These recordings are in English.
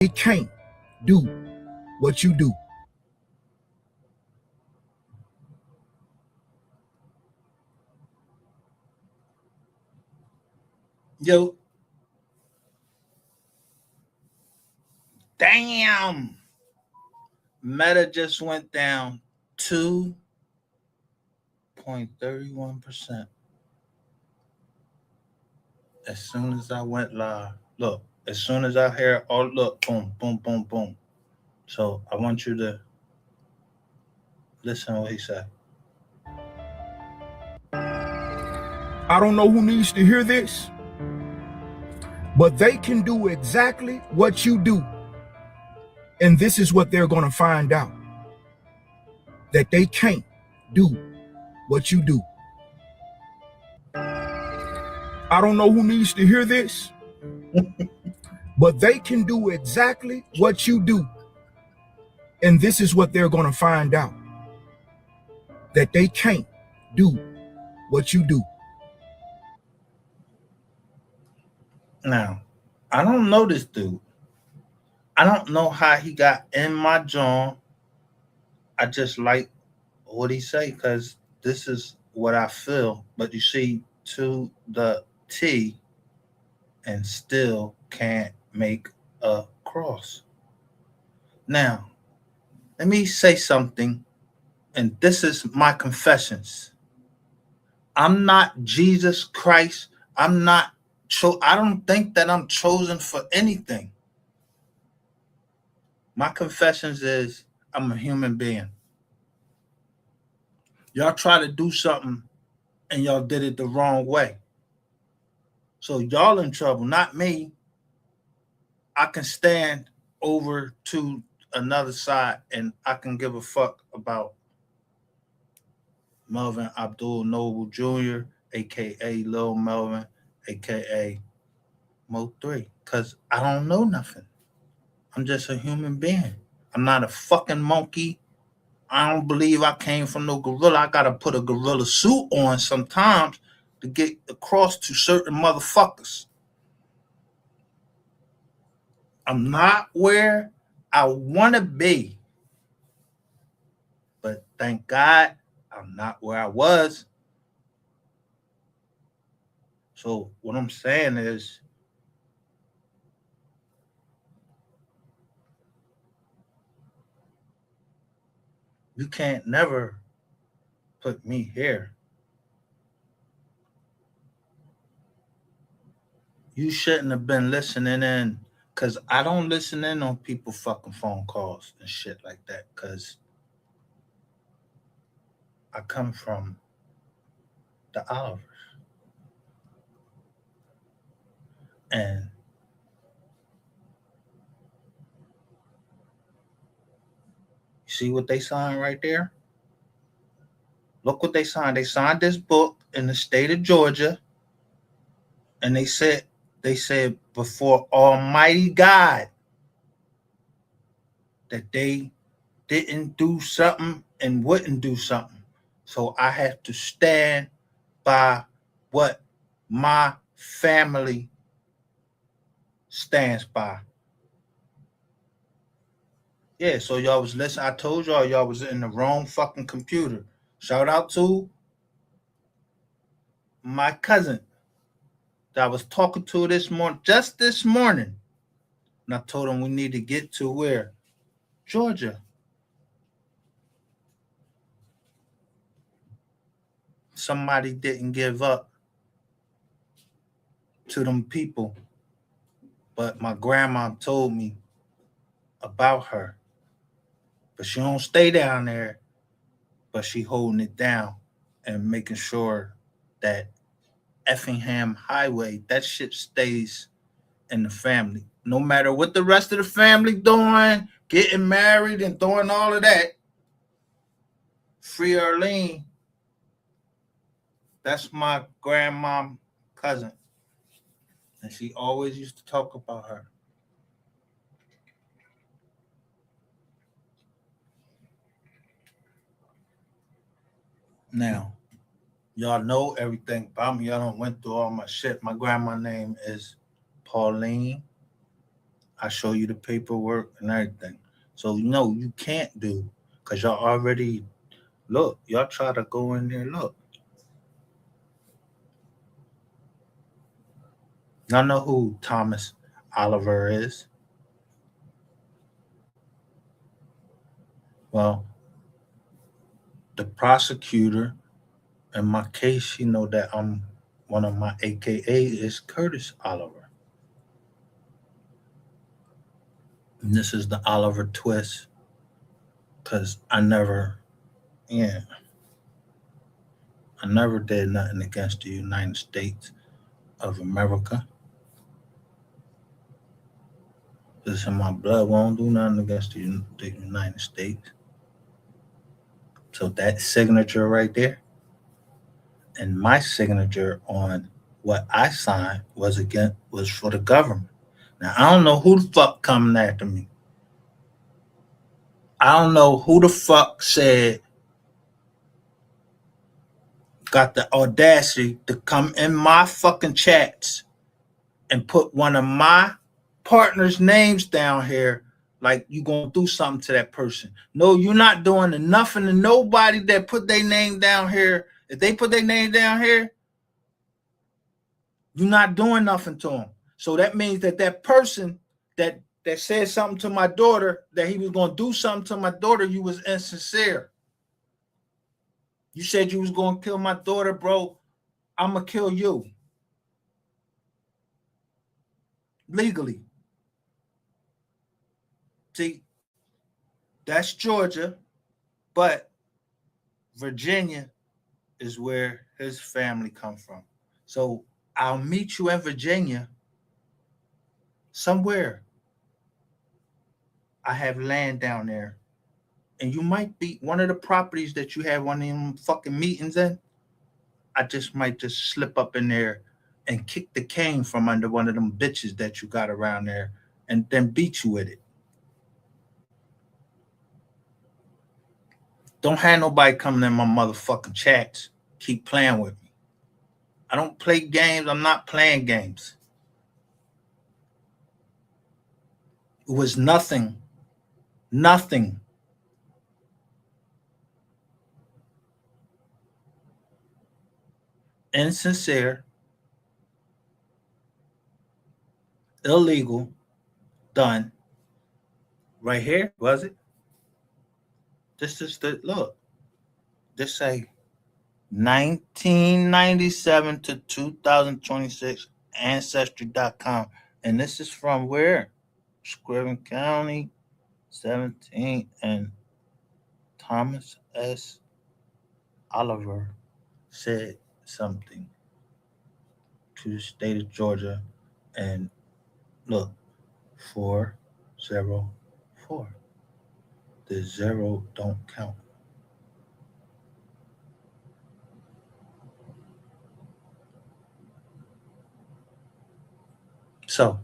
They can't do what you do. Yo, damn. Meta just went down 2.31% as soon as I went live. Look, as soon as I hear, oh, look, boom, boom, boom, boom. So I want you to listen to what he said. I don't know who needs to hear this, but they can do exactly what you do. And this is what they're going to find out, that they can't do what you do. I don't know who needs to hear this, but they can do exactly what you do. And this is what they're going to find out, that they can't do what you do. Now, I don't know this dude. I don't know how he got in my jaw. I just like what he say because this is what I feel. But you see, to the T, and still can't make a cross. Now, let me say something, and this is my confessions. I'm not Jesus Christ. I'm not. I don't think that I'm chosen for anything. My confessions is I'm a human being. Y'all try to do something and y'all did it the wrong way. So y'all in trouble, not me. I can stand over to another side and I can give a fuck about Melvin Abdul Noble Jr., aka Lil Melvin, aka MO3. Cause I don't know nothing. I'm just a human being. I'm not a fucking monkey. I don't believe I came from no gorilla. I gotta put a gorilla suit on sometimes to get across to certain motherfuckers. I'm not where I wanna be. But thank God I'm not where I was. So what I'm saying is you can't never put me here. You shouldn't have been listening in because I don't listen in on people fucking phone calls and shit like that because I come from the Olivers. And you see what they signed right there? Look what they signed. They signed this book in the state of Georgia, and they said before Almighty God that they didn't do something and wouldn't do something. So I have to stand by what my family stands by. Yeah, so y'all was listening. I told y'all was in the wrong fucking computer. Shout out to my cousin that I was talking to just this morning. And I told him we need to get to where? Georgia. Somebody didn't give up to them people. But my grandma told me about her. But she don't stay down there, but she holding it down and making sure that Effingham Highway, that shit stays in the family. No matter what the rest of the family doing, getting married and doing all of that, Free Arlene, that's my grandmom cousin. And she always used to talk about her. Now, y'all know everything about me. Y'all don't went through all my shit. My grandma name is Pauline. I show you the paperwork and everything. So no, you can't do because y'all already look. Y'all try to go in there. Look, y'all know who Thomas Oliver is. Well, the prosecutor in my case, she know that I'm one of my AKA is Curtis Oliver. And this is the Oliver twist because yeah, I never did nothing against the United States of America. It's in my blood. We won't do nothing against the United States. So that signature right there and my signature on what I signed was for the government. Now I don't know who the fuck coming after me. I don't know who the fuck said got the audacity to come in my fucking chats and put one of my partner's names down here like you gonna do something to that person. No, you're not doing nothing to nobody that put their name down here. If they put their name down here, you're not doing nothing to them. So that means that person that said something to my daughter, that he was gonna do something to my daughter, you was insincere. You said you was gonna kill my daughter, bro. I'm gonna kill you. Legally. See, that's Georgia, but Virginia is where his family come from. So I'll meet you in Virginia somewhere. I have land down there. And you might be one of the properties that you have one of them fucking meetings in. I just might just slip up in there and kick the cane from under one of them bitches that you got around there and then beat you with it. Don't have nobody coming in my motherfucking chats. Keep playing with me. I don't play games. I'm not playing games. It was nothing. Nothing. Insincere. Illegal. Done. Right here, was it? This is the look. This say 1997 to 2026 ancestry.com. And this is from where? Scriven County, 17, and Thomas S. Oliver said something to the state of Georgia. And look, 404. The zero don't count. So,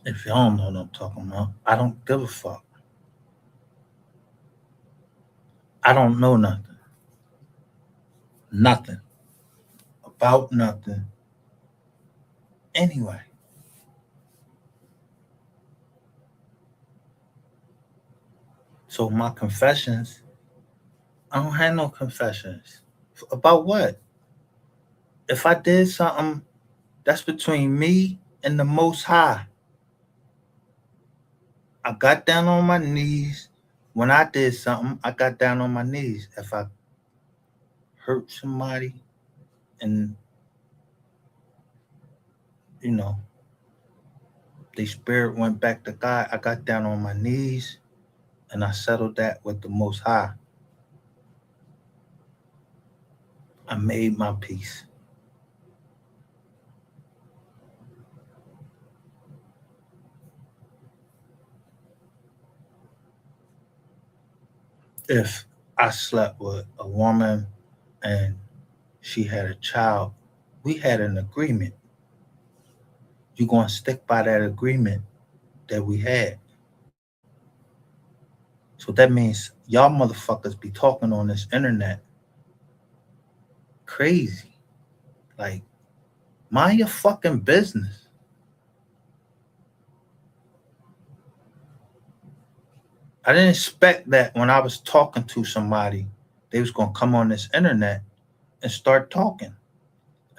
if y'all don't know what I'm talking about, I don't give a fuck. I don't know nothing. Nothing. About nothing. Anyway. So my confessions, I don't have no confessions. About what? If I did something, that's between me and the Most High. I got down on my knees. When I did something, I got down on my knees. If I hurt somebody and, you know, the spirit went back to God, I got down on my knees and I settled that with the Most High. I made my peace. If I slept with a woman and she had a child, we had an agreement. You're going to stick by that agreement that we had. So that means y'all motherfuckers be talking on this internet crazy. Like, mind your fucking business. I didn't expect that when I was talking to somebody, they was gonna come on this internet and start talking.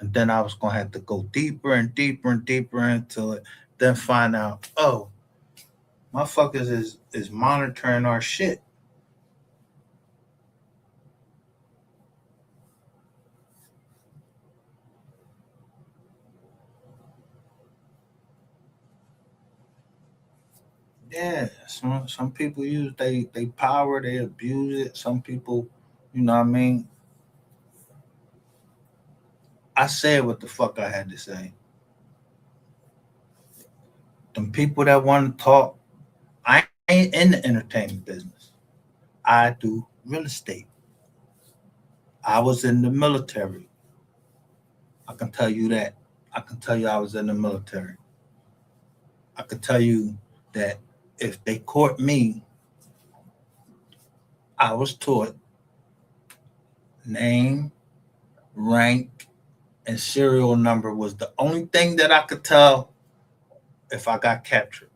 And then I was gonna have to go deeper and deeper and deeper into it, then find out, oh, motherfuckers is monitoring our shit. Yeah, some people use they power, they abuse it. Some people, you know what I mean? I said what the fuck I had to say. Them people that want to talk, I ain't in the entertainment business. I do real estate. I was in the military. I can tell you that. I can tell you I was in the military. I can tell you that if they caught me, I was taught name, rank, and serial number was the only thing that I could tell if I got captured.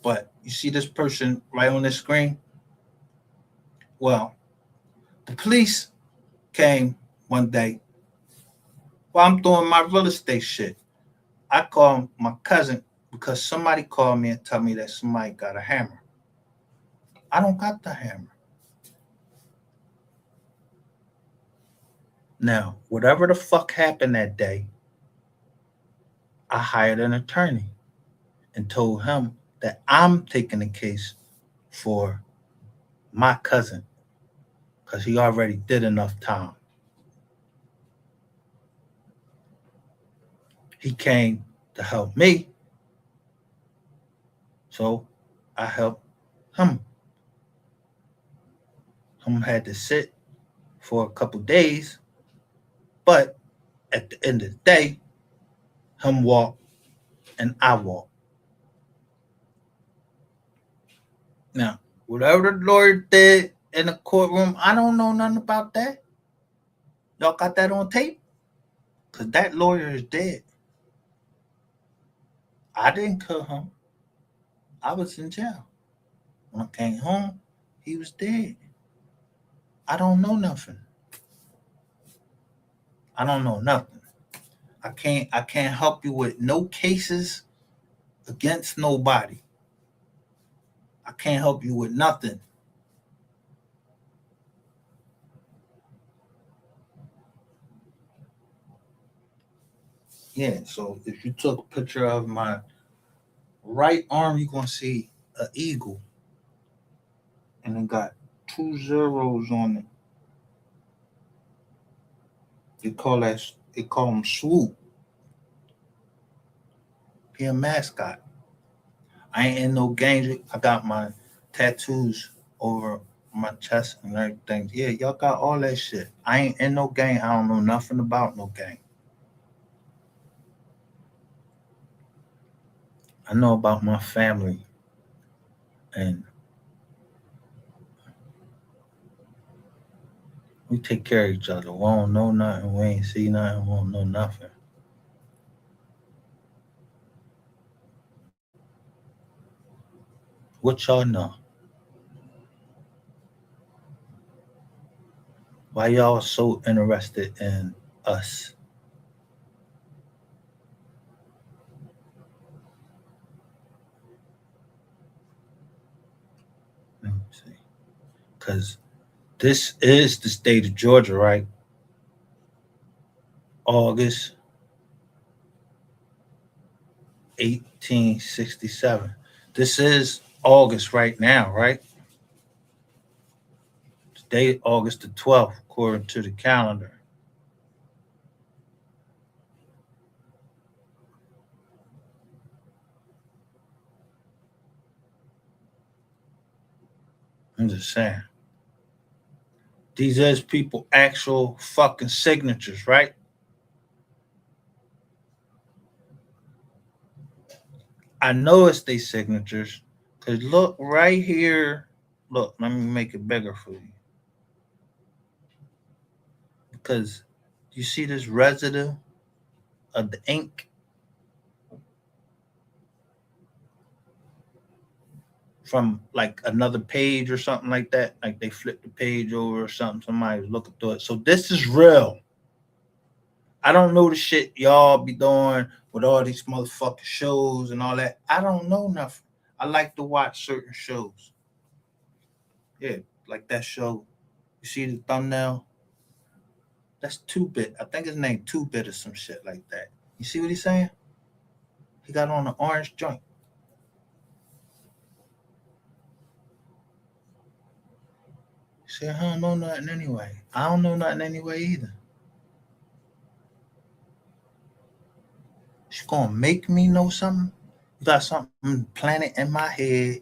But you see this person right on the screen? Well, the police came one day while I'm doing my real estate shit. I called my cousin because somebody called me and told me that somebody got a hammer. I don't got the hammer. Now, whatever the fuck happened that day, I hired an attorney and told him that I'm taking the case for my cousin because he already did enough time. He came to help me, so I helped him. Him had to sit for a couple days, but at the end of the day, him walked and I walked. Now, whatever the lawyer did in the courtroom, I don't know nothing about that. Y'all got that on tape? Because that lawyer is dead. I didn't kill him. I was in jail. When I came home, he was dead. I don't know nothing. I don't know nothing. I can't help you with no cases against nobody. I can't help you with nothing. Yeah, so if you took a picture of my right arm, you're gonna see an eagle and it got two zeros on it. They call him Swoop. He a mascot. I ain't in no games. I got my tattoos over my chest and everything. Yeah, y'all got all that shit. I ain't in no game. I don't know nothing about no game. I know about my family and we take care of each other. We don't know nothing. We ain't see nothing. We don't know nothing. What y'all know? Why y'all so interested in us? Let me see. Because this is the state of Georgia, right? August 1867. This is August right now, right? Today, August the 12th, according to the calendar. I'm just saying. These is people actual fucking signatures, right? I know it's their signatures. Cause look right here. Look, let me make it bigger for you. Because you see this residue of the ink? from like another page or something like that. Like they flipped the page over or something. Somebody was looking through it. So this is real. I don't know the shit y'all be doing with all these motherfucking shows and all that. I don't know nothing. I like to watch certain shows. Yeah, like that show. You see the thumbnail? That's 2-Bit. I think his name 2-Bit or some shit like that. You see what he's saying? He got on an orange joint. He said, I don't know nothing anyway. I don't know nothing anyway either. She's gonna make me know something. You got something planted in my head.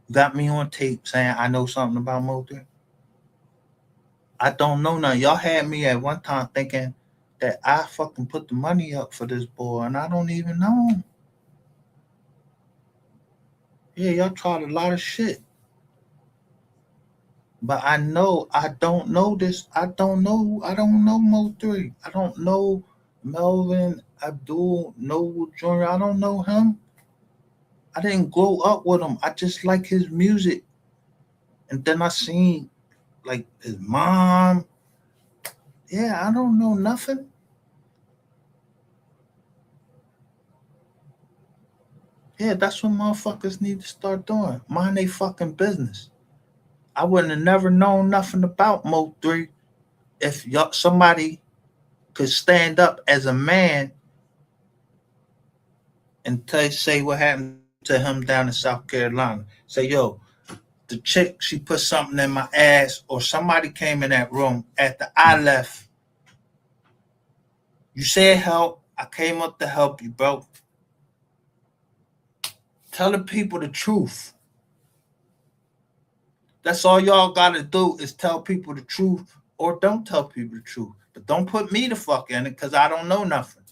You got me on tape saying I know something about MO3. I don't know nothing. Y'all had me at one time thinking that I fucking put the money up for this boy, and I don't even know him. Yeah, y'all tried a lot of shit. But I know I don't know this. I don't know MO3. I don't know Melvin, Abdul, Noble Jr. I don't know him. I didn't grow up with him. I just like his music. And then I seen like his mom. Yeah, I don't know nothing. Yeah, that's what motherfuckers need to start doing. Mind they fucking business. I wouldn't have never known nothing about Mo3 if y'all, somebody could stand up as a man and say what happened to him down in South Carolina. Say, yo, the chick, she put something in my ass, or somebody came in that room after I left. You said help. I came up to help you, bro. Tell the people the truth. That's all y'all gotta do is tell people the truth, or don't tell people the truth. But don't put me the fuck in it because I don't know nothing.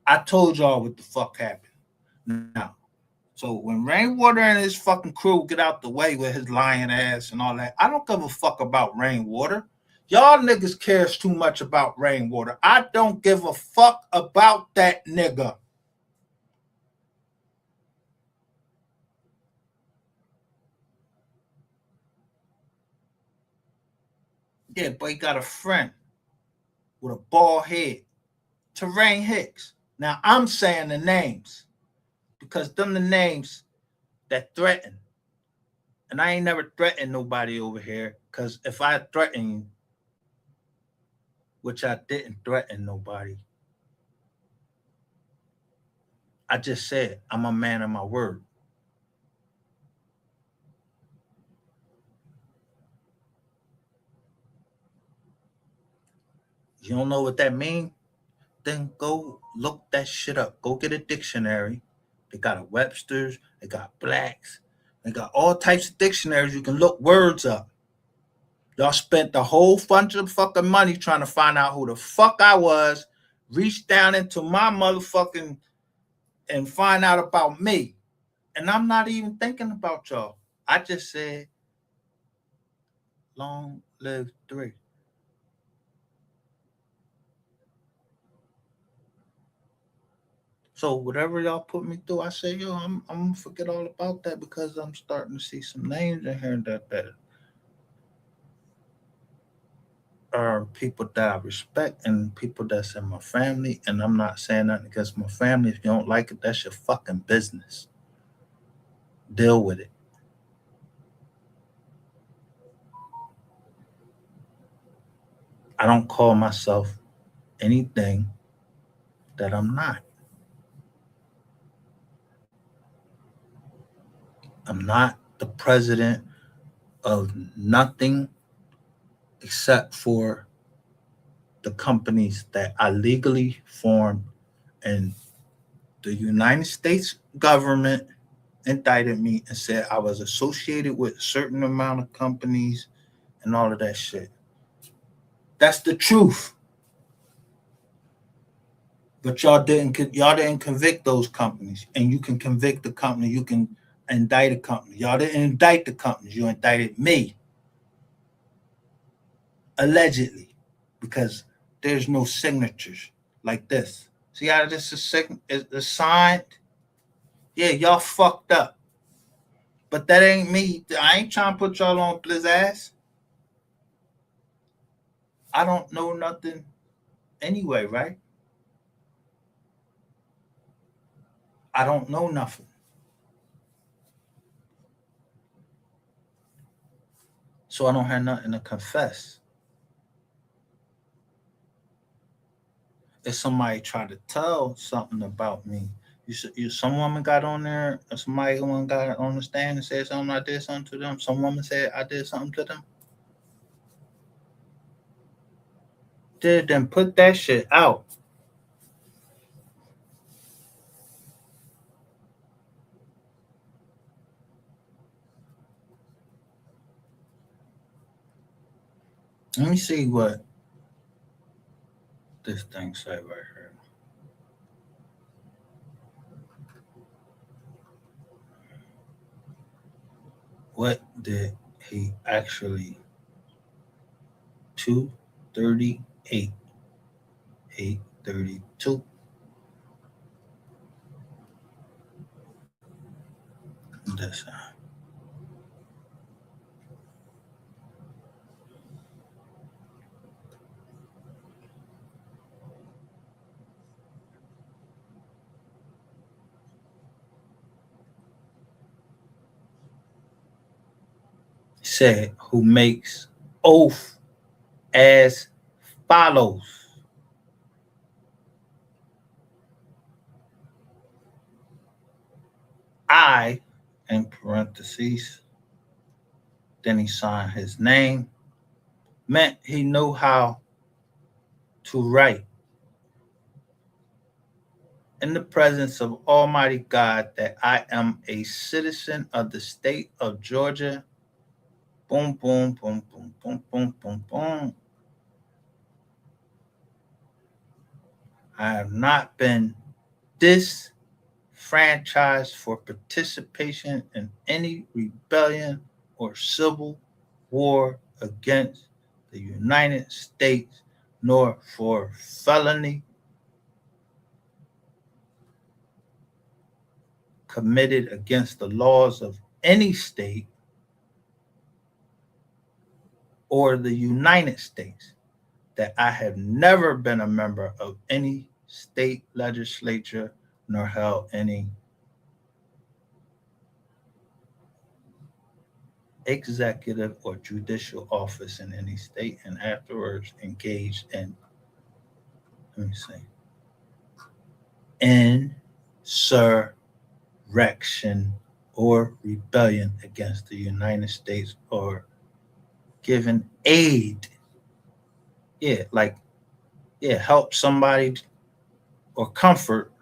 I told y'all what the fuck happened. Now, so when Rainwater and his fucking crew get out the way with his lying ass and all that, I don't give a fuck about Rainwater. Y'all niggas cares too much about Rainwater. I don't give a fuck about that nigga. Yeah, but he got a friend with a bald head, Terrain Hicks. Now I'm saying the names because them the names that threaten. And I ain't never threatened nobody over here because if I threaten you, which I didn't threaten nobody, I just said I'm a man of my word. You don't know what that means? Then go look that shit up. Go get a dictionary. They got a Webster's, they got Blacks, they got all types of dictionaries. You can look words up. Y'all spent the whole bunch of fucking money trying to find out who the fuck I was, reach down into my motherfucking and find out about me. And I'm not even thinking about y'all. I just said, long live 3. So whatever y'all put me through, I say, yo, I'm gonna forget all about that because I'm starting to see some names in here that are people that I respect and people that's in my family. And I'm not saying nothing against my family. If you don't like it, that's your fucking business. Deal with it. I don't call myself anything that I'm not. I'm not the president of nothing except for the companies that I legally formed, and the United States government indicted me and said I was associated with a certain amount of companies and all of that shit. That's the truth. But y'all didn't convict those companies, and you can convict the company. You can indict a company. Y'all didn't indict the companies. You indicted me, allegedly, because there's no signatures like this. See how this is signed? Yeah, y'all fucked up. But that ain't me. I ain't trying to put y'all on Blizz ass. I don't know nothing anyway, right? I don't know nothing. So I don't have nothing to confess. If somebody tried to tell something about me, some woman got on there, or somebody one got on the stand and said something, I did something to them. Some woman said I did something to them. Did then put that shit out. Let me see what this thing say right here. What did he actually 238 832 this said who makes oath as follows. I, in parentheses, then he signed his name, meant he knew how to write in the presence of Almighty God that I am a citizen of the state of Georgia. Boom, boom, boom, boom, boom, boom, boom, boom. I have not been disfranchised for participation in any rebellion or civil war against the United States, nor for felony committed against the laws of any state or the United States, that I have never been a member of any state legislature nor held any executive or judicial office in any state, and afterwards engaged in, let me see, insurrection or rebellion against the United States or given aid. Yeah, like, yeah, help somebody or comfort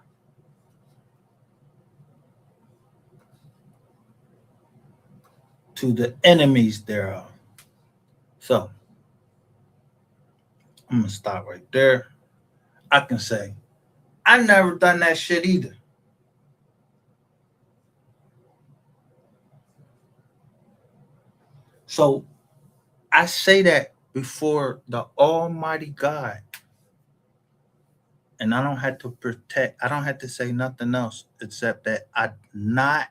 to the enemies thereof. So I'm gonna stop right there. I can say I never done that shit either. So I say that before the Almighty God, and I don't have to protect. I don't have to say nothing else except that I'm not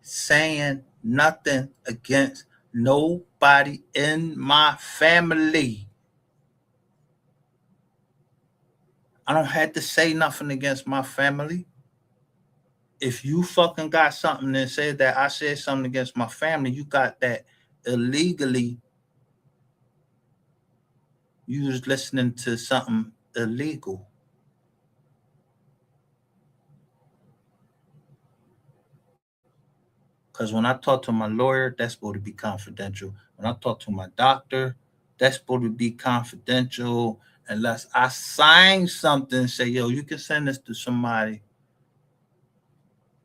saying nothing against nobody in my family. I don't have to say nothing against my family. If you fucking got something and said that I said something against my family, you got that illegally. You was listening to something illegal. Because when I talk to my lawyer, that's supposed to be confidential. When I talk to my doctor, that's supposed to be confidential. Unless I sign something, say, yo, you can send this to somebody.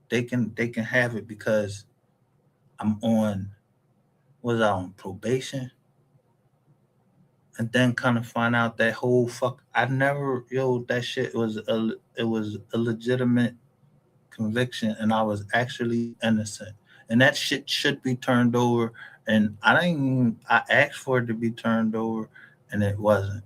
They can have it because I'm on, was I on probation? And then kind of find out that whole fuck, I never, yo, that shit was it was a legitimate conviction, and I was actually innocent. And that shit should be turned over. And I didn't even, I asked for it to be turned over, and it wasn't.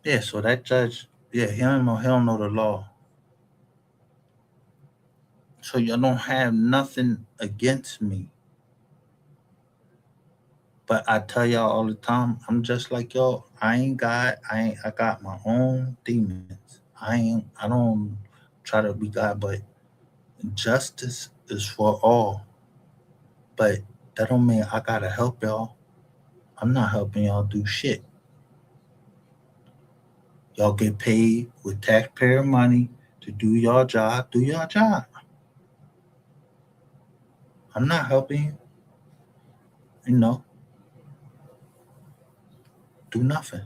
Yeah, so that judge, yeah, he don't know the law. So y'all don't have nothing against me. But I tell y'all all the time, I'm just like y'all. I ain't God. I got my own demons. I don't try to be God, but justice is for all. But that don't mean I gotta help y'all. I'm not helping y'all do shit. Y'all get paid with taxpayer money to do your job. Do your job. I'm not helping you. You know, do nothing.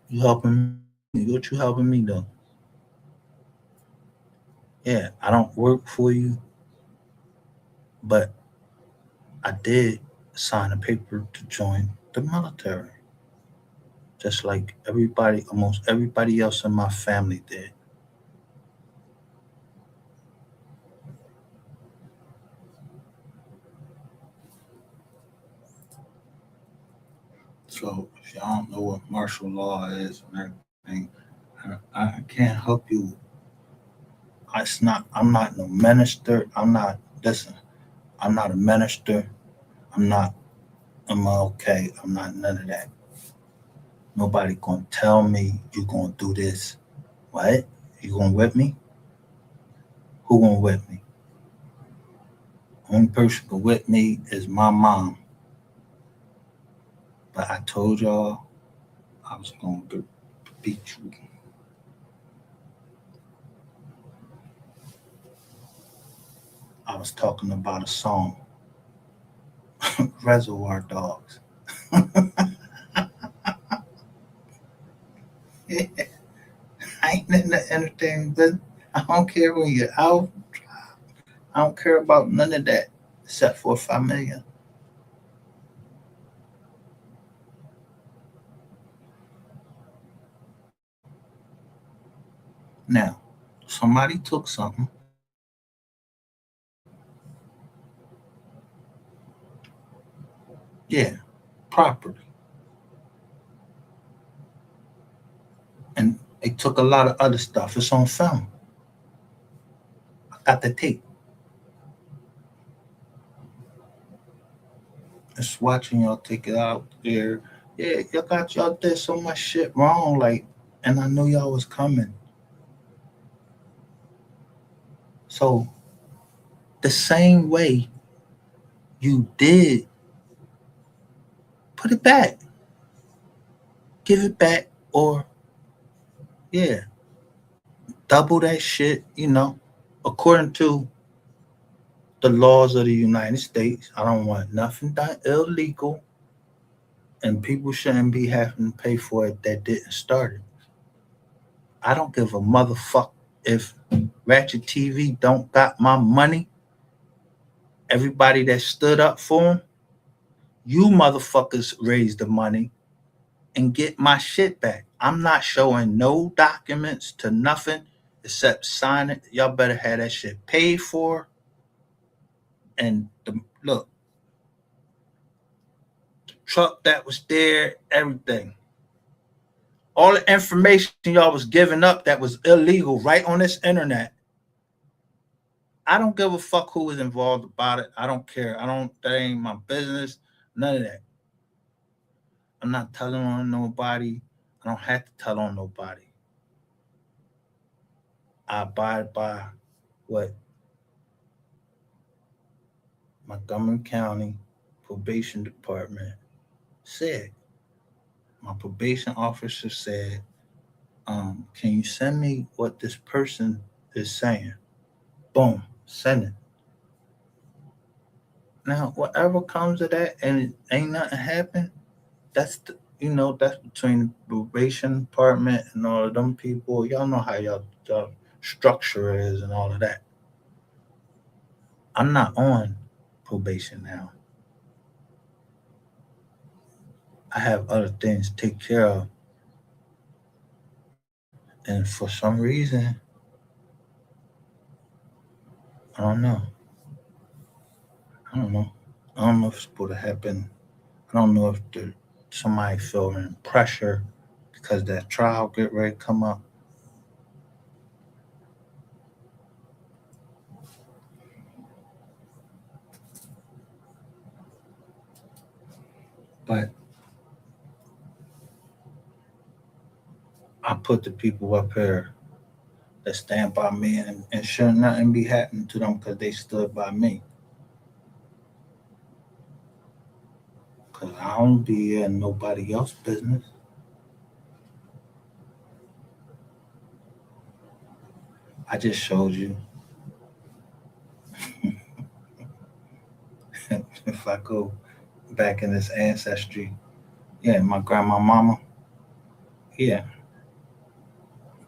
You helping me. What you helping me do? Yeah, I don't work for you, but I did sign a paper to join the military, just like everybody, almost everybody else in my family did. So if y'all don't know what martial law is and everything, I can't help you. It's not. I'm not no minister. I'm not. Listen. I'm not a minister. I'm not. I'm okay. I'm not none of that. Nobody gonna tell me you gonna do this. What? You gonna whip me? Who gonna whip me? Only person can whip me is my mom. But I told y'all I was gonna beat you. I was talking about a song, Reservoir Dogs. I ain't in the entertainment business. I don't care when you're out. I don't care about none of that except for 5 million. Now, somebody took something, yeah, property, and they took a lot of other stuff. It's on film. I got the tape. Just watching y'all take it out there. Yeah, y'all did so much shit wrong, like, and I knew y'all was coming. So the same way you did, put it back, give it back, or yeah, double that shit. According to the laws of the United States, I don't want nothing done illegal, and people shouldn't be having to pay for it that didn't start it. I don't give a motherfucker if Ratchet TV don't got my money. Everybody that stood up for him, you motherfuckers raised the money and get my shit back. I'm not showing no documents to nothing except sign it. Y'all better have that shit paid for. And look, the truck that was there, everything. All the information y'all was giving up that was illegal right on this internet. I don't give a fuck who was involved about it. I don't care. That ain't my business. None of that. I'm not telling on nobody. I don't have to tell on nobody. I abide by what Montgomery County Probation Department said. My probation officer said, can you send me what this person is saying? Boom, send it. Now, whatever comes of that and it ain't nothing happen, that's between the probation department and all of them people. Y'all know how y'all structure is and all of that. I'm not on probation now. I have other things to take care of. And for some reason, I don't know. I don't know. I don't know if it's supposed to happen. I don't know if somebody feeling pressure because that trial get ready to come up. But I put the people up here that stand by me, and sure nothing be happening to them because they stood by me. Because I don't be in nobody else's business. I just showed you. If I go back in this ancestry, yeah, my grandma mama, yeah,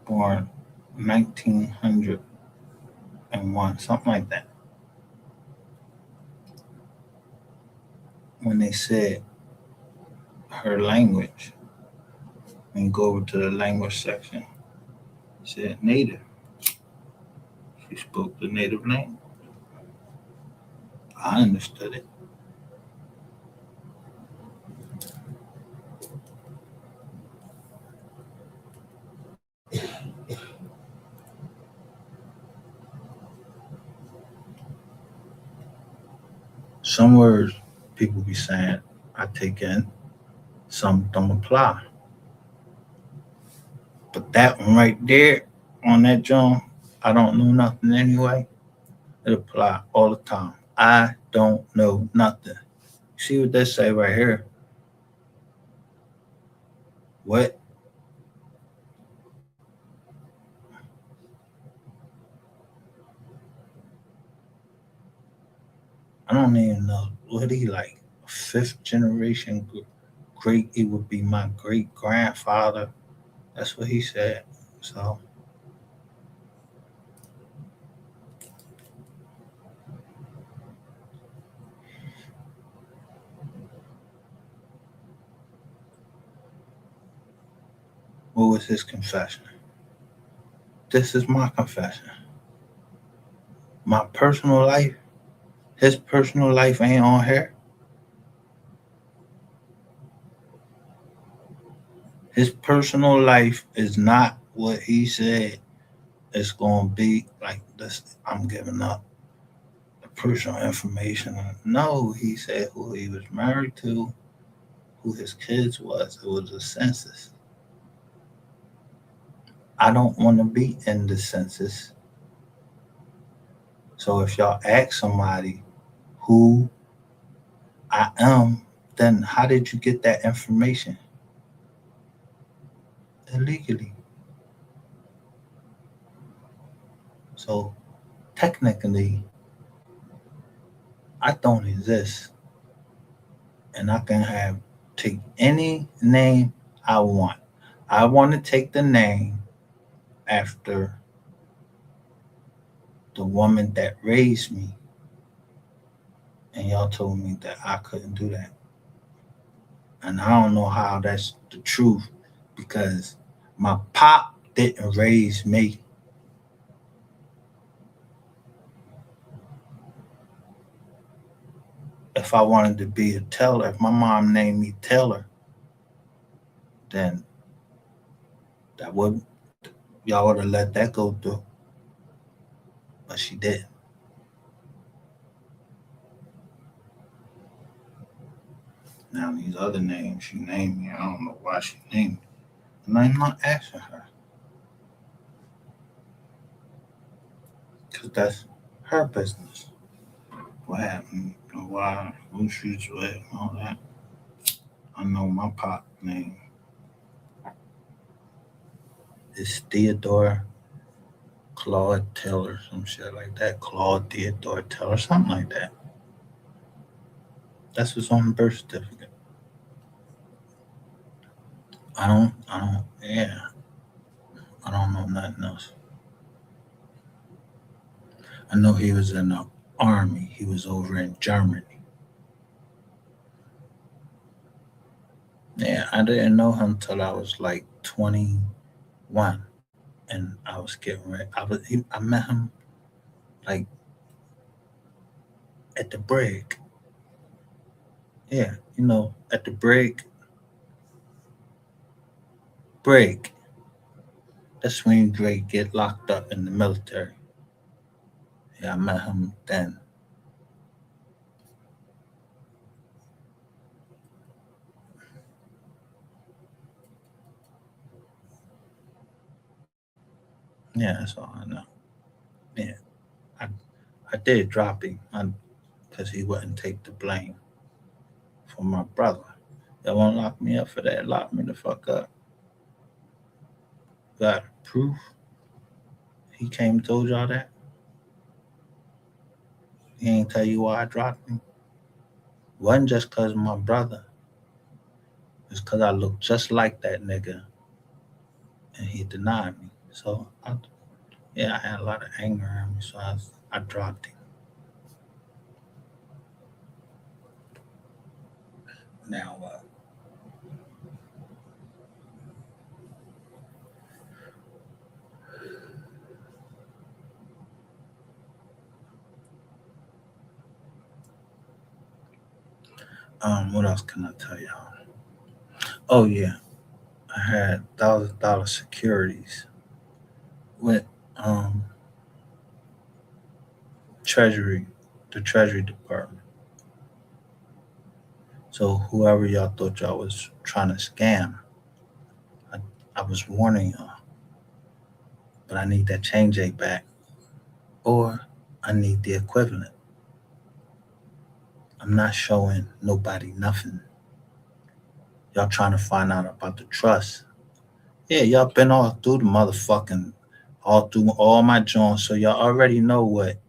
born 1901, something like that. When they said her language, when you go over to the language section, it said native. She spoke the native language. I understood it. Some words people be saying I take in, some don't apply. But that one right there on that John, I don't know nothing anyway. It apply all the time. I don't know nothing. See what they say right here? What? I don't even know. What he like? Fifth generation great. It would be my great grandfather. That's what he said. So what was his confession? This is my confession. My personal life, his personal life ain't on here. His personal life is not what he said it's going to be. Like this, I'm giving up the personal information. No, he said who he was married to, who his kids was. It was a census. I don't want to be in the census. So if y'all ask somebody who I am, then how did you get that information? Illegally. So technically, I don't exist, and I can have take any name I want. I want to take the name after the woman that raised me, and y'all told me that I couldn't do that. And I don't know how that's the truth because my pop didn't raise me. If I wanted to be a teller, if my mom named me Taylor, then that would y'all would have let that go through. But she didn't. Now these other names she named me, I don't know why she named me. And I'm not asking her. Because that's her business. What happened, why, who she's with, and all that. I know my pop name is Theodore Claude Taylor, some shit like that. Claude Theodore Taylor, something like that. That's what's on the birth certificate. Yeah, I don't know nothing else. I know he was in the army. He was over in Germany. Yeah, I didn't know him till I was like 21, and I was getting ready. I met him like at the break. Yeah, at the break. That's when Drake get locked up in the military. Yeah, I met him then. Yeah, that's all I know. Yeah, I I did drop him because he wouldn't take the blame for my brother. They won't lock me up for that. Lock me the fuck up. Got proof. He came and told y'all that. He ain't tell you why I dropped him. Wasn't just cause of my brother. It's cause I look just like that nigga, and he denied me. So yeah, I had a lot of anger in me, so I dropped him. Now, what else can I tell y'all? Oh yeah, I had $1,000 securities with um Treasury, the Treasury Department. So whoever y'all thought y'all was trying to scam, I, I was warning y'all. But I need that change aid back, or I need the equivalent. I'm not showing nobody nothing. Y'all trying to find out about the trust. Yeah, y'all been all through the motherfucking, all through all my joints, so y'all already know what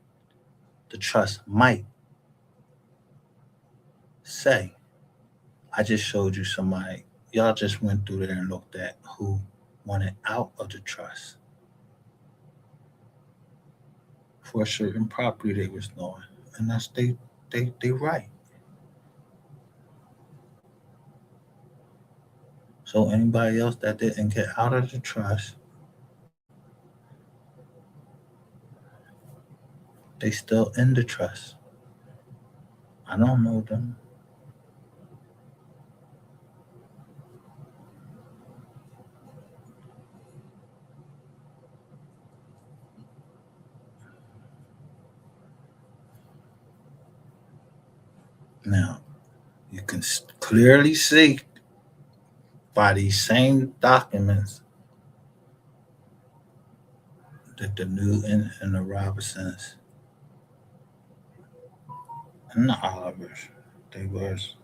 the trust might say. I just showed you somebody. Y'all just went through there and looked at who wanted out of the trust for a certain property they was doing, and that's they right. So anybody else that didn't get out of the trust, they still in the trust. I don't know them. Now you can clearly see by these same documents that the Newton and the Robinsons and the Olivers, they was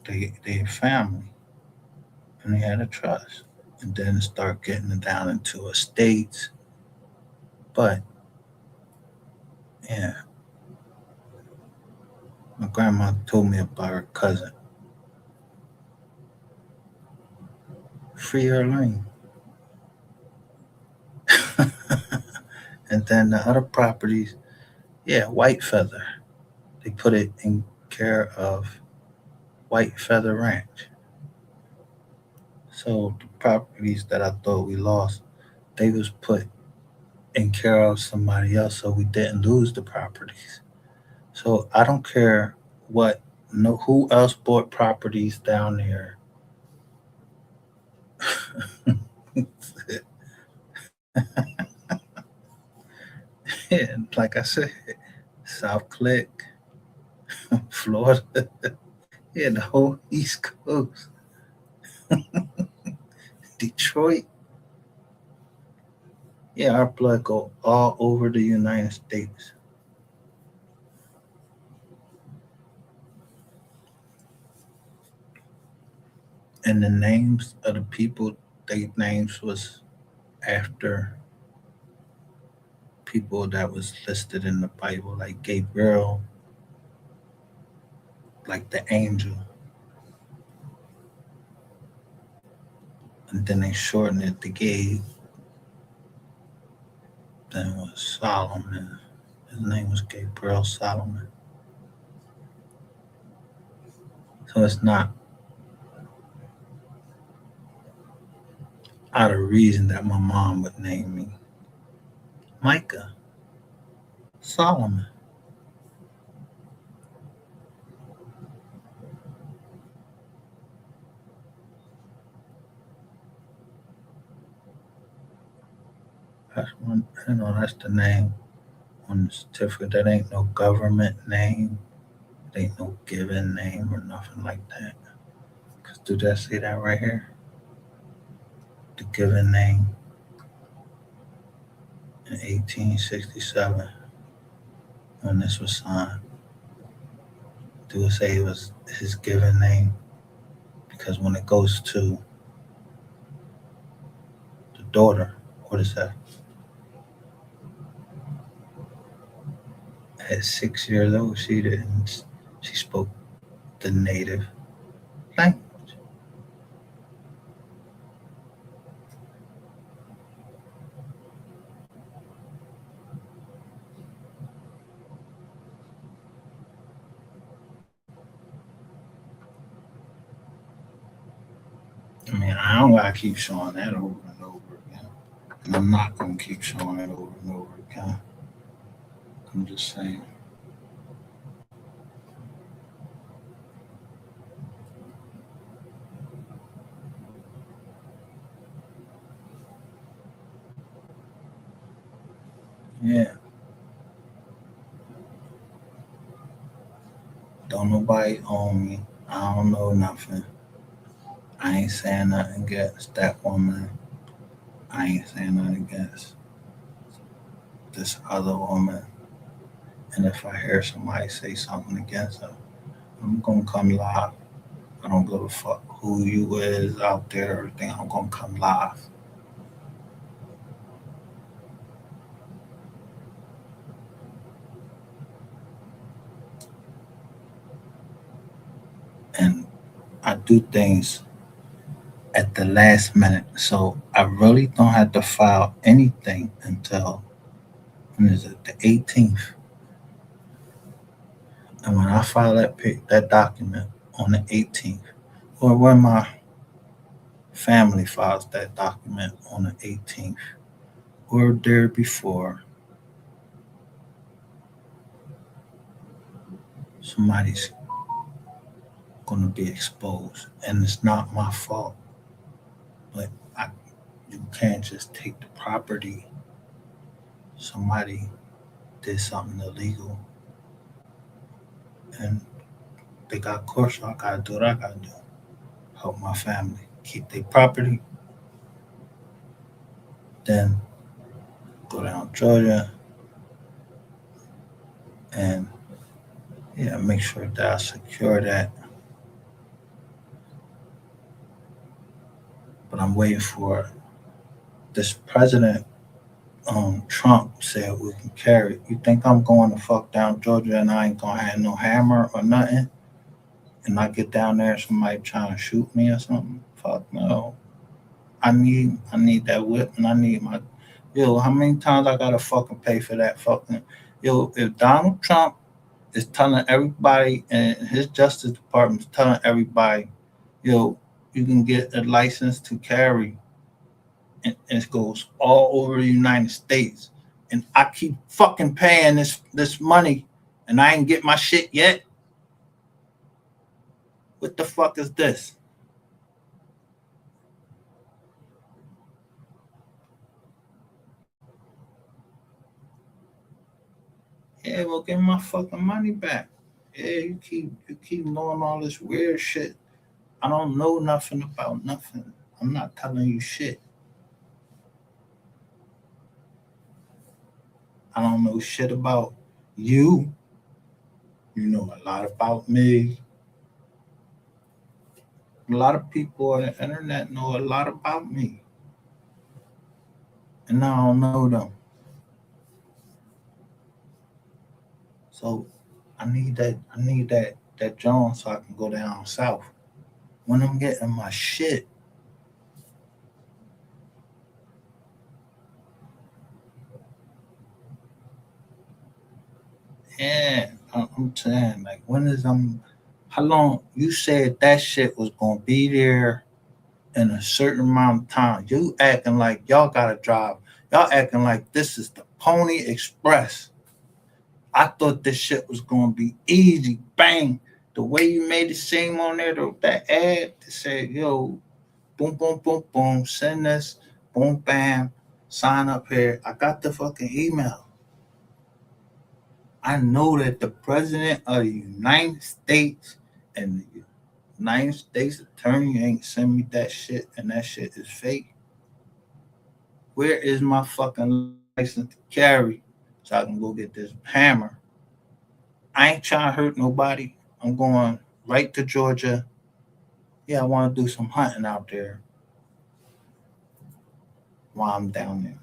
they family, and they had a trust, and then start getting it down into estates. But yeah, my grandma told me about her cousin. Free her lane. And then the other properties, yeah, White Feather. They put it in care of White Feather Ranch. So the properties that I thought we lost, they was put in care of somebody else, so we didn't lose the properties. So I don't care what no who else bought properties down there. And like I said, South Click, Florida, yeah, the whole East Coast, Detroit. Yeah, our blood go all over the United States. And the names of the people, they names was after people that was listed in the Bible, like Gabriel, like the angel, and then they shortened it to Gabe. Then it was Solomon. His name was Gabriel Solomon. So it's not out of reason that my mom would name me Micah Solomon. That's one, you know, that's the name on the certificate. That ain't no government name. It ain't no given name or nothing like that. Cause do that say that right here? The given name. in 1867 when this was signed. They would say it was his given name because when it goes to the daughter, what is that? At 6 years old, she didn't. She spoke the native language. I mean, I don't gotta keep showing that over and over again, and I'm not gonna keep showing it over and over again. I'm just saying. Yeah, don't nobody own me. I don't know nothing. I ain't saying nothing against that woman. I ain't saying nothing against this other woman. And if I hear somebody say something against her, I'm gonna come live. I don't give a fuck who you is out there or everything. I'm gonna come live. And I do things at the last minute. So I really don't have to file anything until when is it, the 18th. And when I file that document on the 18th, or when my family files that document on the 18th, or there before, somebody's gonna be exposed. And it's not my fault. But I, you can't just take the property. Somebody did something illegal and they got caught, so I gotta do what I gotta do. Help my family. Keep their property, then go down to Georgia and yeah, make sure that I secure that. But I'm waiting for this president Trump said we can carry. You think I'm going to fuck down Georgia and I ain't gonna have no hammer or nothing? And I get down there, somebody trying to shoot me or something? Fuck no. I need that whip and I need my yo, how many times I gotta fucking pay for that fucking yo, if Donald Trump is telling everybody and his Justice Department is telling everybody, yo, you can get a license to carry and it goes all over the United States. And I keep fucking paying this money and I ain't get my shit yet. What the fuck is this? Yeah, well, give me my fucking money back. Yeah, you keep knowing all this weird shit. I don't know nothing about nothing. I'm not telling you shit. I don't know shit about you. You know a lot about me. A lot of people on the internet know a lot about me. And I don't know them. So I need that John so I can go down south. When I'm getting my shit, yeah, I'm saying like when is how long you said that shit was gonna be there in a certain amount of time. You acting like y'all gotta drive. Y'all acting like this is the Pony Express. I thought this shit was gonna be easy. Bang. The way you made it seem on there, that ad that said, yo, boom, boom, boom, boom, send this, boom, bam, sign up here. I got the fucking email. I know that the president of the United States and the United States attorney ain't send me that shit and that shit is fake. Where is my fucking license to carry so I can go get this hammer. I ain't trying to hurt nobody. I'm going right to Georgia. Yeah, I want to do some hunting out there while I'm down there.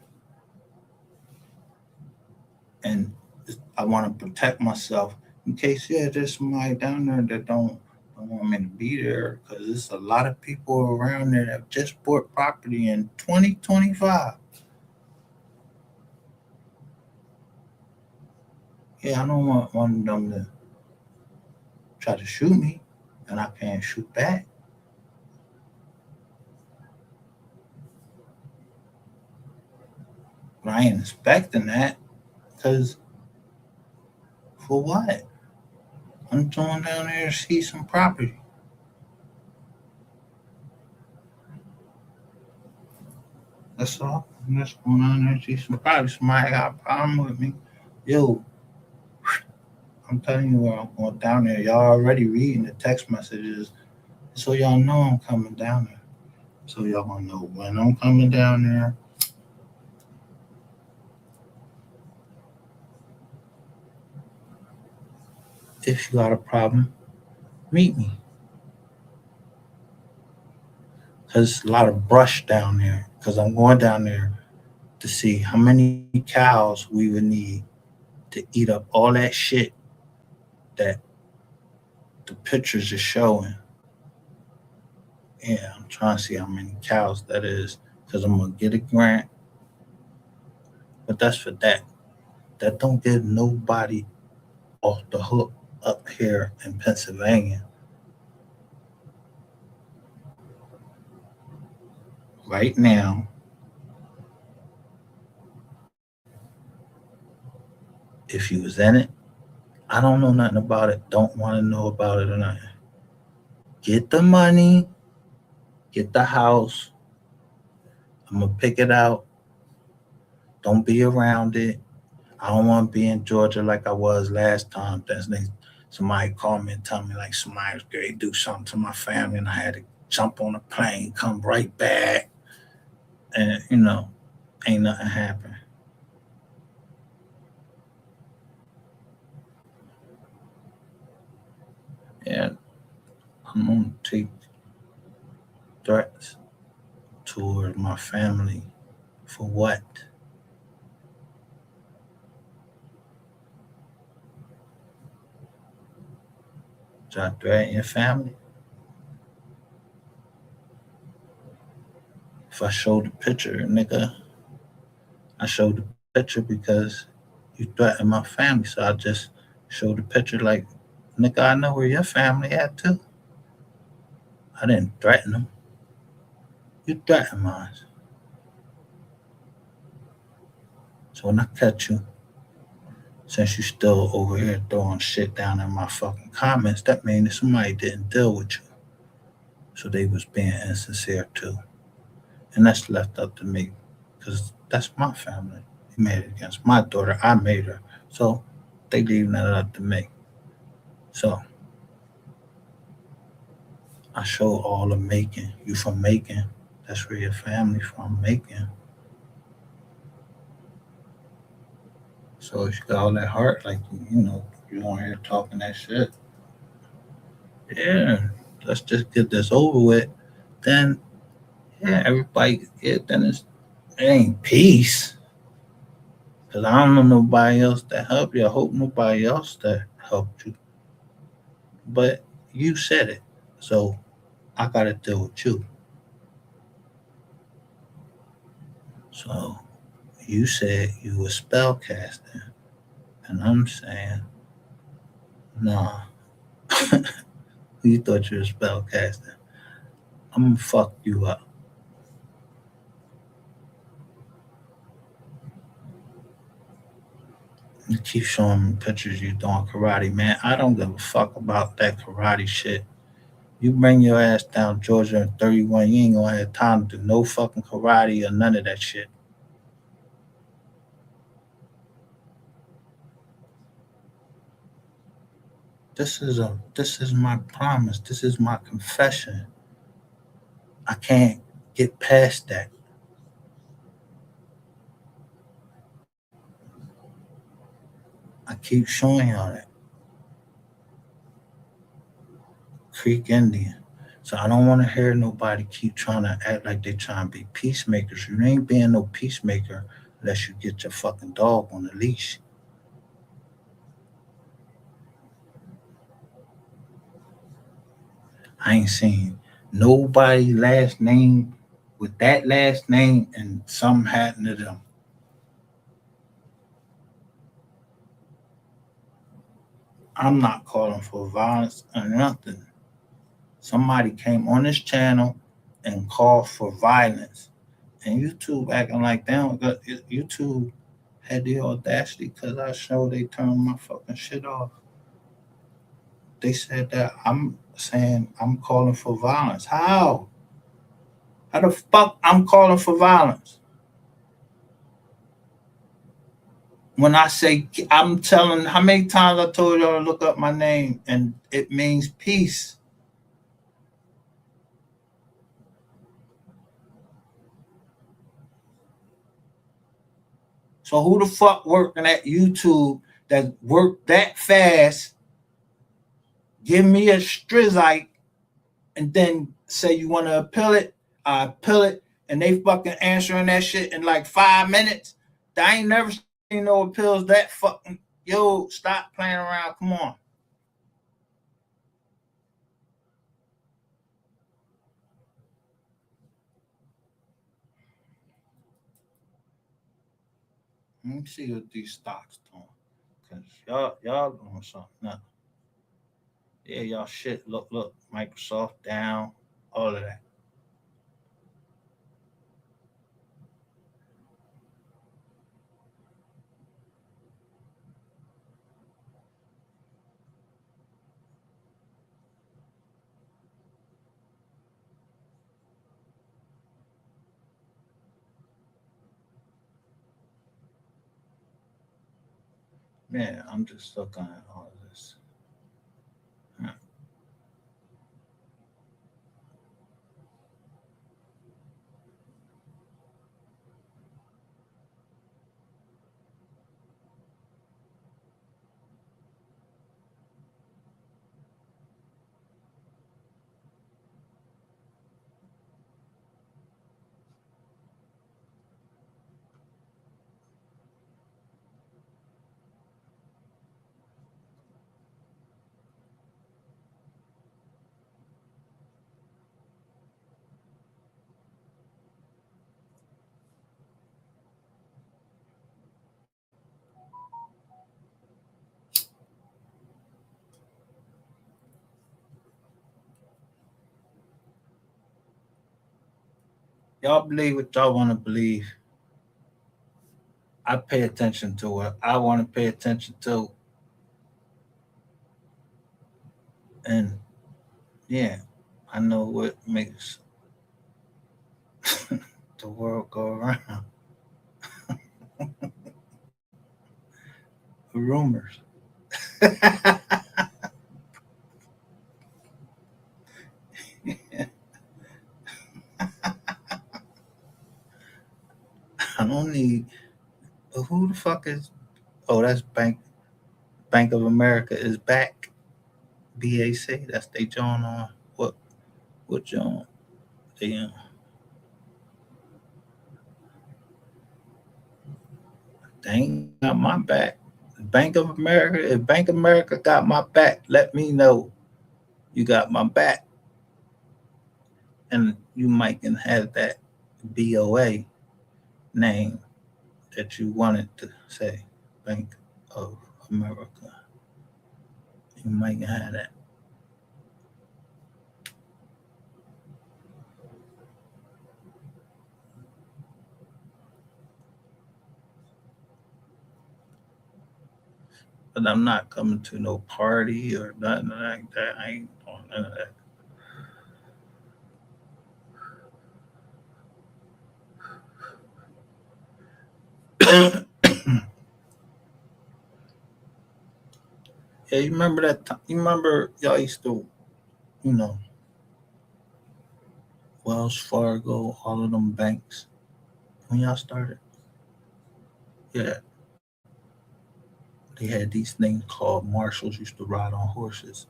And I want to protect myself in case, yeah, there's somebody down there that don't want me to be there because there's a lot of people around there that just bought property in 2025. Yeah, I don't want one of them to try to shoot me and I can't shoot back. But I ain't expecting that because for what? I'm going down there to see some property. That's all. I'm just going down there to see some property. Somebody got a problem with me. Yo, I'm telling you where I'm going down there. Y'all already reading the text messages. So y'all know I'm coming down there. So y'all gonna know when I'm coming down there. If you got a problem, meet me. Cause a lot of brush down there. Cause I'm going down there to see how many cows we would need to eat up all that shit that the pictures are showing. Yeah, I'm trying to see how many cows that is. Cause I'm gonna get a grant. But that's for that. That don't get nobody off the hook up here in Pennsylvania. Right now, if you was in it, I don't know nothing about it, don't want to know about it or nothing. Get the money, get the house. I'm gonna pick it out. Don't be around it. I don't want to be in Georgia like I was last time. Somebody called me and tell me like somebody was going to do something to my family, and I had to jump on a plane, come right back, and ain't nothing happened. And I'm gonna take threats toward my family for what? Should I threaten your family? If I show the picture, nigga, I showed the picture because you threatened my family. So I just showed the picture like, nigga, I know where your family at too. I didn't threaten them. You threatened mine. So when I catch you, since you still over here throwing shit down in my fucking comments, that means that somebody didn't deal with you. So they was being insincere too. And that's left up to me. Because that's my family. He made it against my daughter. I made her. So they leaving that up to me. So I show all of Macon. You from Macon. That's where your family from, Macon. So if you got all that heart, like, you on here talking that shit. Yeah, let's just get this over with. Then, yeah, everybody, yeah, then it ain't peace. Because I don't know nobody else that helped you. I hope nobody else that helped you. But you said it. So I got to deal with you. So you said you were spellcasting. And I'm saying, nah, you thought you were spellcasting. I'm going to fuck you up. You keep showing me pictures you doing karate, man. I don't give a fuck about that karate shit. You bring your ass down Georgia in 31, you ain't gonna have time to do no fucking karate or none of that shit. This is my promise. This is my confession. I can't get past that. I keep showing y'all that. Creek Indian. So I don't want to hear nobody keep trying to act like they trying to be peacemakers. You ain't being no peacemaker unless you get your fucking dog on the leash. I ain't seen nobody last name with that last name and something happened to them. I'm not calling for violence or nothing. Somebody came on this channel and called for violence. And YouTube acting like they don't got YouTube had the audacity because I showed they turned my fucking shit off. They said that I'm saying I'm calling for violence. How? How the fuck I'm calling for violence? When I say I'm telling how many times I told y'all to look up my name and it means peace. So who the fuck working at YouTube that worked that fast, give me a strizite, and then say you want to appeal it, I appeal it, and they fucking answering that shit in like 5 minutes? I ain't never seen no appeals that fucking. Yo, stop playing around. Come on. Let me see what these stocks doing. Cause y'all doing something now. Yeah, y'all shit. Look. Microsoft down. All of that. Man, I'm just looking at all of this. Huh. Y'all believe what y'all want to believe. I pay attention to what I want to pay attention to. And yeah, I know what makes the world go around. Rumors. I don't need. Who the fuck is? Oh, that's Bank of America is back. BAC. That's they join on what join? They they ain't got my back. Bank of America. If Bank of America got my back, let me know you got my back, and you might can have that BOA name that you wanted to say, Bank of America. You might have that. But I'm not coming to no party or nothing like that. I ain't doing none of that. Yeah, you remember that time? You remember y'all used to, you know, Wells Fargo, all of them banks when y'all started? Yeah, They had these things called marshals used to ride on horses.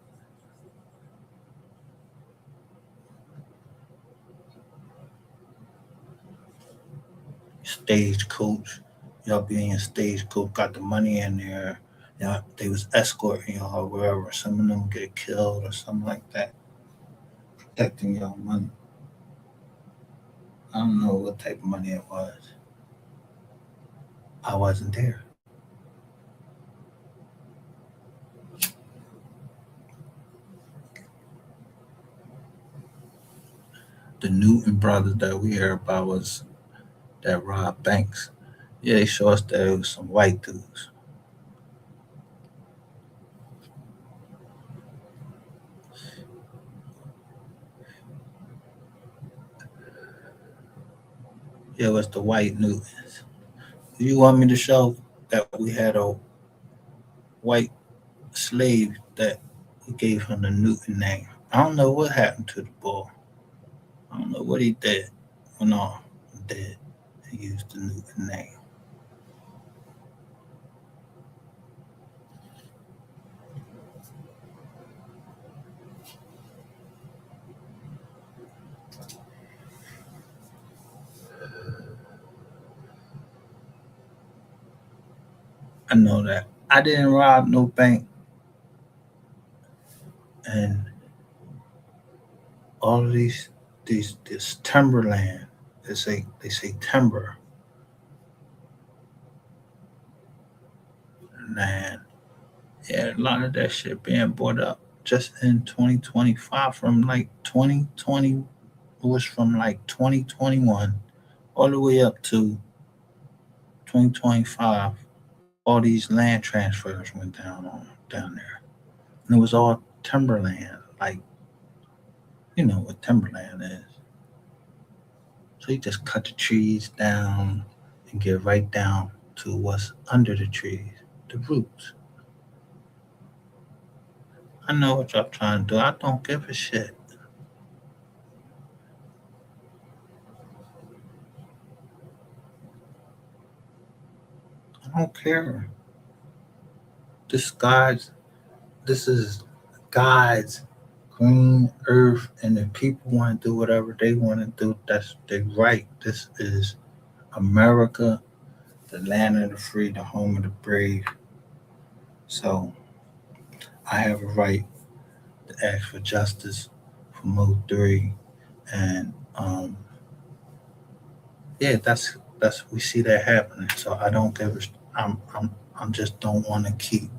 Stagecoach. Y'all be in your stagecoach, got the money in there. Y'all, they was escorting y'all wherever. Some of them get killed or something like that, protecting y'all money. I don't know what type of money it was. I wasn't there. The Newton brothers that we heard about was that robbed banks. Yeah, they showed us that it was some white dudes. Yeah, it was the white Newtons. Do you want me to show that we had a white slave that we gave him the Newton name? I don't know what happened to the boy. I don't know what he did. Went off dead. He used the Newton name. I know that. I didn't rob no bank, and all of these this timberland. They say timber land. Yeah, a lot of that shit being bought up just in 2025 from like 2020. It was from like 2021 all the way up to 2025. All these land transfers went down there, and it was all timberland. Like you know what timberland is. So you just cut the trees down and get right down to what's under the trees, the roots. I know what y'all trying to do. I don't give a shit. I don't care. This God's this is God's green earth, and if people want to do whatever they want to do, that's their right. This is America, the land of the free, the home of the brave. So I have a right to ask for justice for MO3, and yeah, that's we see that happening. So I don't give a. I'm just don't want to keep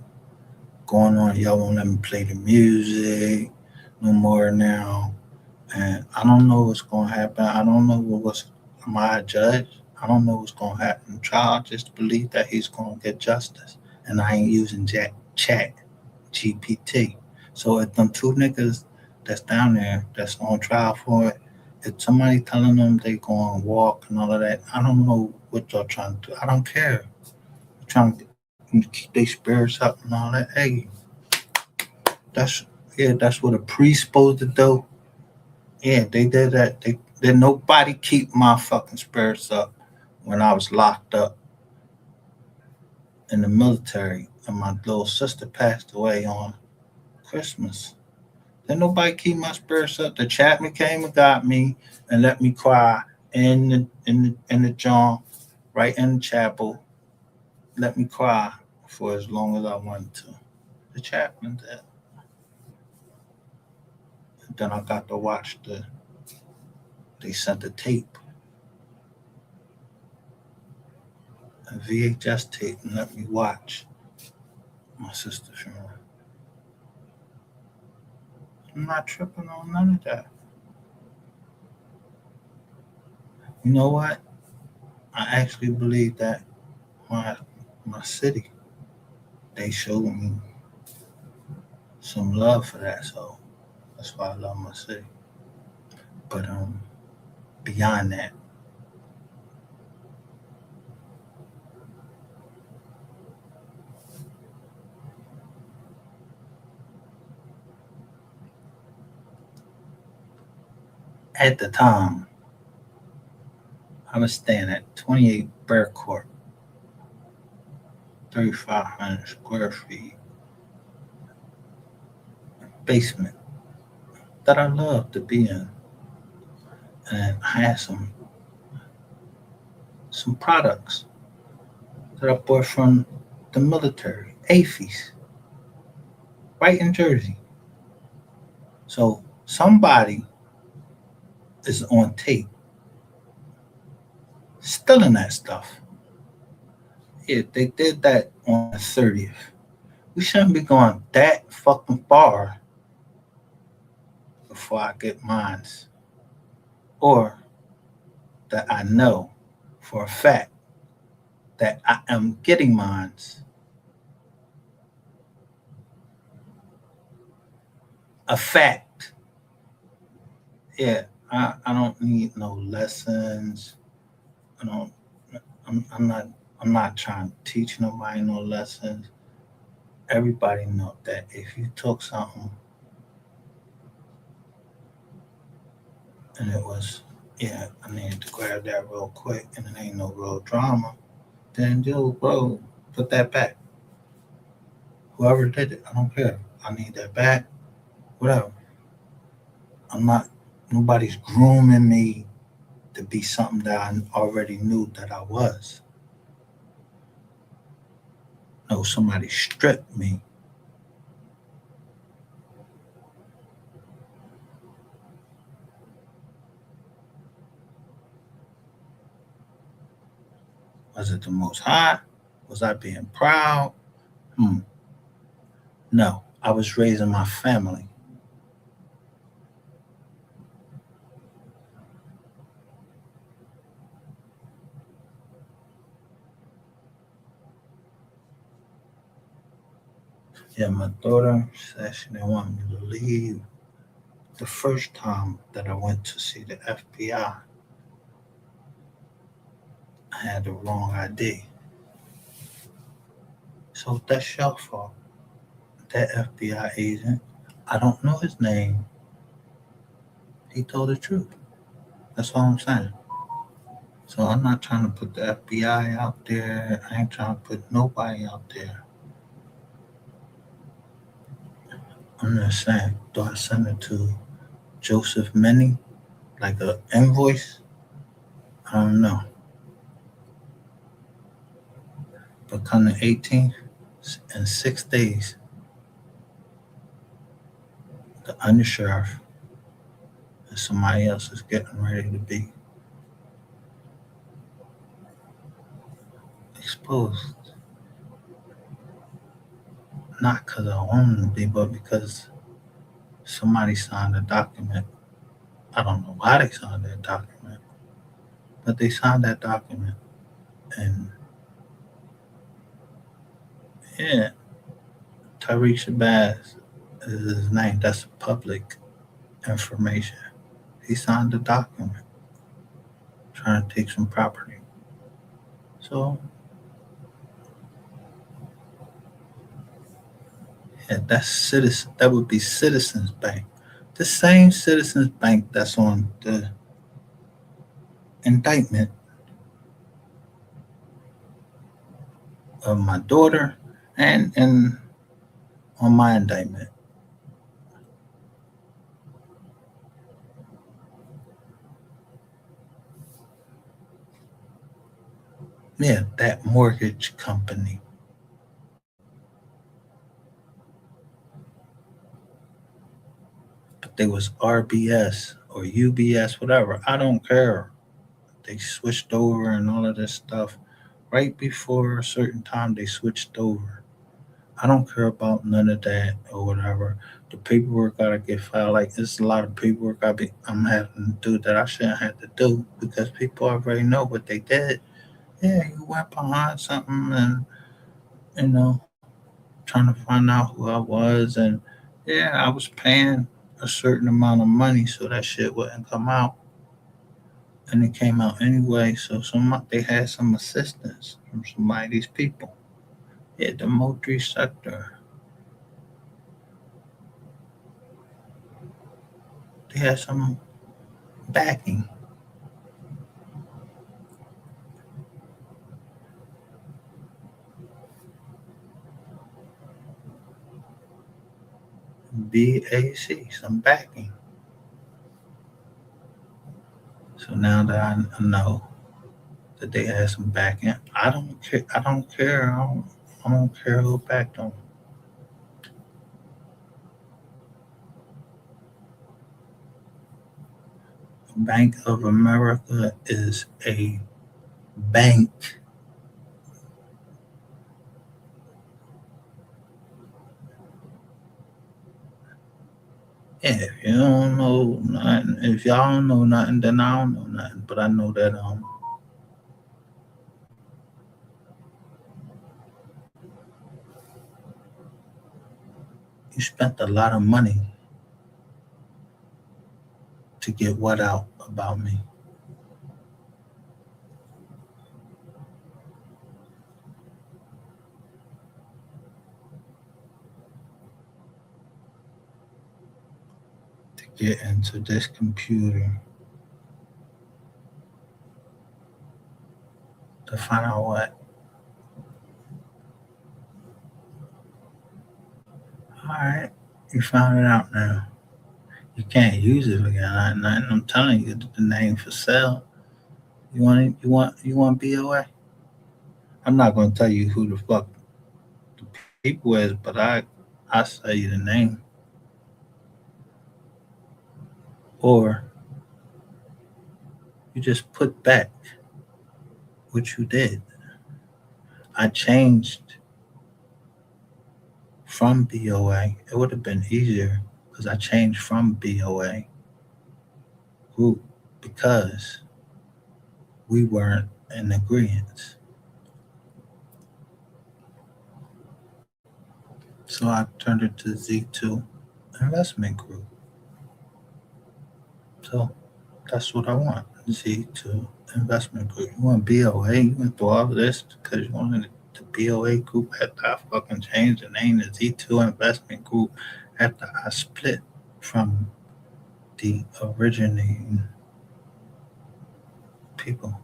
going on. Y'all won't let me play the music no more now, and I don't know what's gonna happen. I don't know what's am I a judge? I don't know what's gonna happen. Try just believe that he's gonna get justice, and I ain't using chat GPT. So if them two niggas that's down there that's on trial for it, if somebody telling them they going to walk and all of that, I don't know what y'all trying to do. I don't care. You're trying to keep their spirits up and all that. Hey, that's yeah, that's what a priest supposed to do. Yeah, they did that. They did nobody keep my fucking spirits up when I was locked up in the military and my little sister passed away on Christmas. Did nobody keep my spirits up. The chaplain came and got me and let me cry in the John, right in the chapel. Let me cry for as long as I wanted to. The chaplain did. And then I got to watch they sent the tape, a VHS tape, and let me watch my sister's funeral. I'm not tripping on none of that. You know what? I actually believe that my my city, they showed me some love for that. So that's why I love my city. But beyond that, at the time, I was staying at 28 Bear Court. 3,500 square feet basement that I love to be in. And I had some products that I bought from the military, AFIS, right in Jersey. So somebody is on tape stealing that stuff. Yeah, they did that on the 30th. We shouldn't be going that fucking far before I get mines. Or that I know for a fact that I am getting mines. A fact. Yeah, I don't need no lessons. I don't I'm not trying to teach nobody no lessons. Everybody know that if you took something and it was, yeah, I needed to grab that real quick and it ain't no real drama, then yo, bro, put that back. Whoever did it, I don't care. I need that back. Whatever. I'm not. Nobody's grooming me to be something that I already knew that I was. No, somebody stripped me. Was it the Most High? Was I being proud? Hmm. No, I was raising my family. Yeah, my daughter said she didn't want me to leave. The first time that I went to see the FBI, I had the wrong ID. So that's your fault. That FBI agent, I don't know his name. He told the truth. That's all I'm saying. So I'm not trying to put the FBI out there. I ain't trying to put nobody out there. I'm just saying, do I send it to Joseph Many like a invoice? I don't know. But come the 18th, in 6 days, the undersheriff and somebody else is getting ready to be exposed. Not because I want them to be, but because somebody signed a document. I don't know why they signed that document, but they signed that document. And yeah, Tariq Shabazz is his name. That's public information. He signed the document trying to take some property. So yeah, that's citizen. That would be Citizens Bank, the same Citizens Bank that's on the indictment of my daughter, and on my indictment. Yeah, that mortgage company. But they was RBS or UBS, whatever. I don't care. They switched over and all of this stuff. Right before a certain time, they switched over. I don't care about none of that or whatever. The paperwork gotta get filed. Like there's a lot of paperwork I'm having to do that I shouldn't have to do because people already know what they did. Yeah, you went behind something and you know trying to find out who I was, and yeah, I was paying a certain amount of money so that shit wouldn't come out, and it came out anyway. So they had some assistance from somebody of these people. Yeah, the MO3 sector. They had some backing. BAC, some backing. So now that I know that they had some backing, I don't care. I don't care. I don't care who backed them. Bank of America is a bank. Yeah, if you don't know nothing, if y'all don't know nothing, then I don't know nothing. But I know that you spent a lot of money to get what out about me. To get into this computer to find out what. Alright, you found it out now. You can't use it again. Nothing. I'm telling you the name for sale. You want it, you want BOA? I'm not gonna tell you who the fuck the people is, but I say you the name. Or you just put back what you did. I changed from BOA. It would have been easier because I changed from BOA group because we weren't in agreement. So I turned it to Z2 Investment Group. So that's what I want. Z2 Investment Group. You want BOA? You went through all of this because you wanted the BOA group after I fucking changed the name to Z2 Investment Group after I split from the originating people.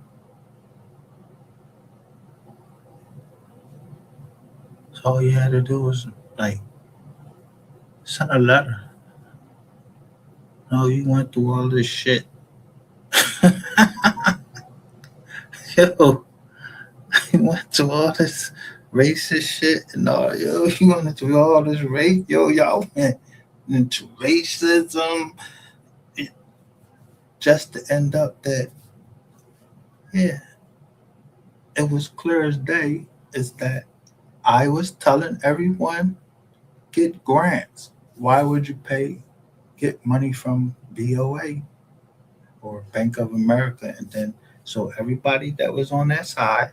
So all you had to do was like send a letter. No, you went through all this shit. Yo, you went through all this racist shit and all. Yo, you went through all this race. Yo, y'all went into racism just to end up that, yeah, it was clear as day is that I was telling everyone get grants. Why would you get money from BOA or Bank of America? And then, so everybody that was on that side,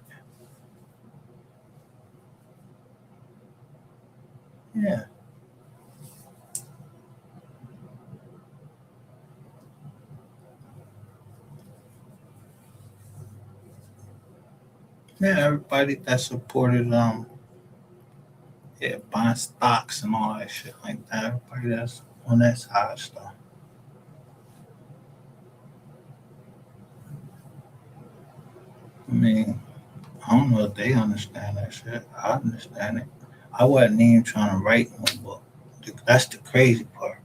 yeah, yeah, everybody that supported yeah, buying stocks and all that shit like that. Everybody that's on that side stuff. I mean, I don't know if they understand that shit. I understand it. I wasn't even trying to write no book. That's the crazy part.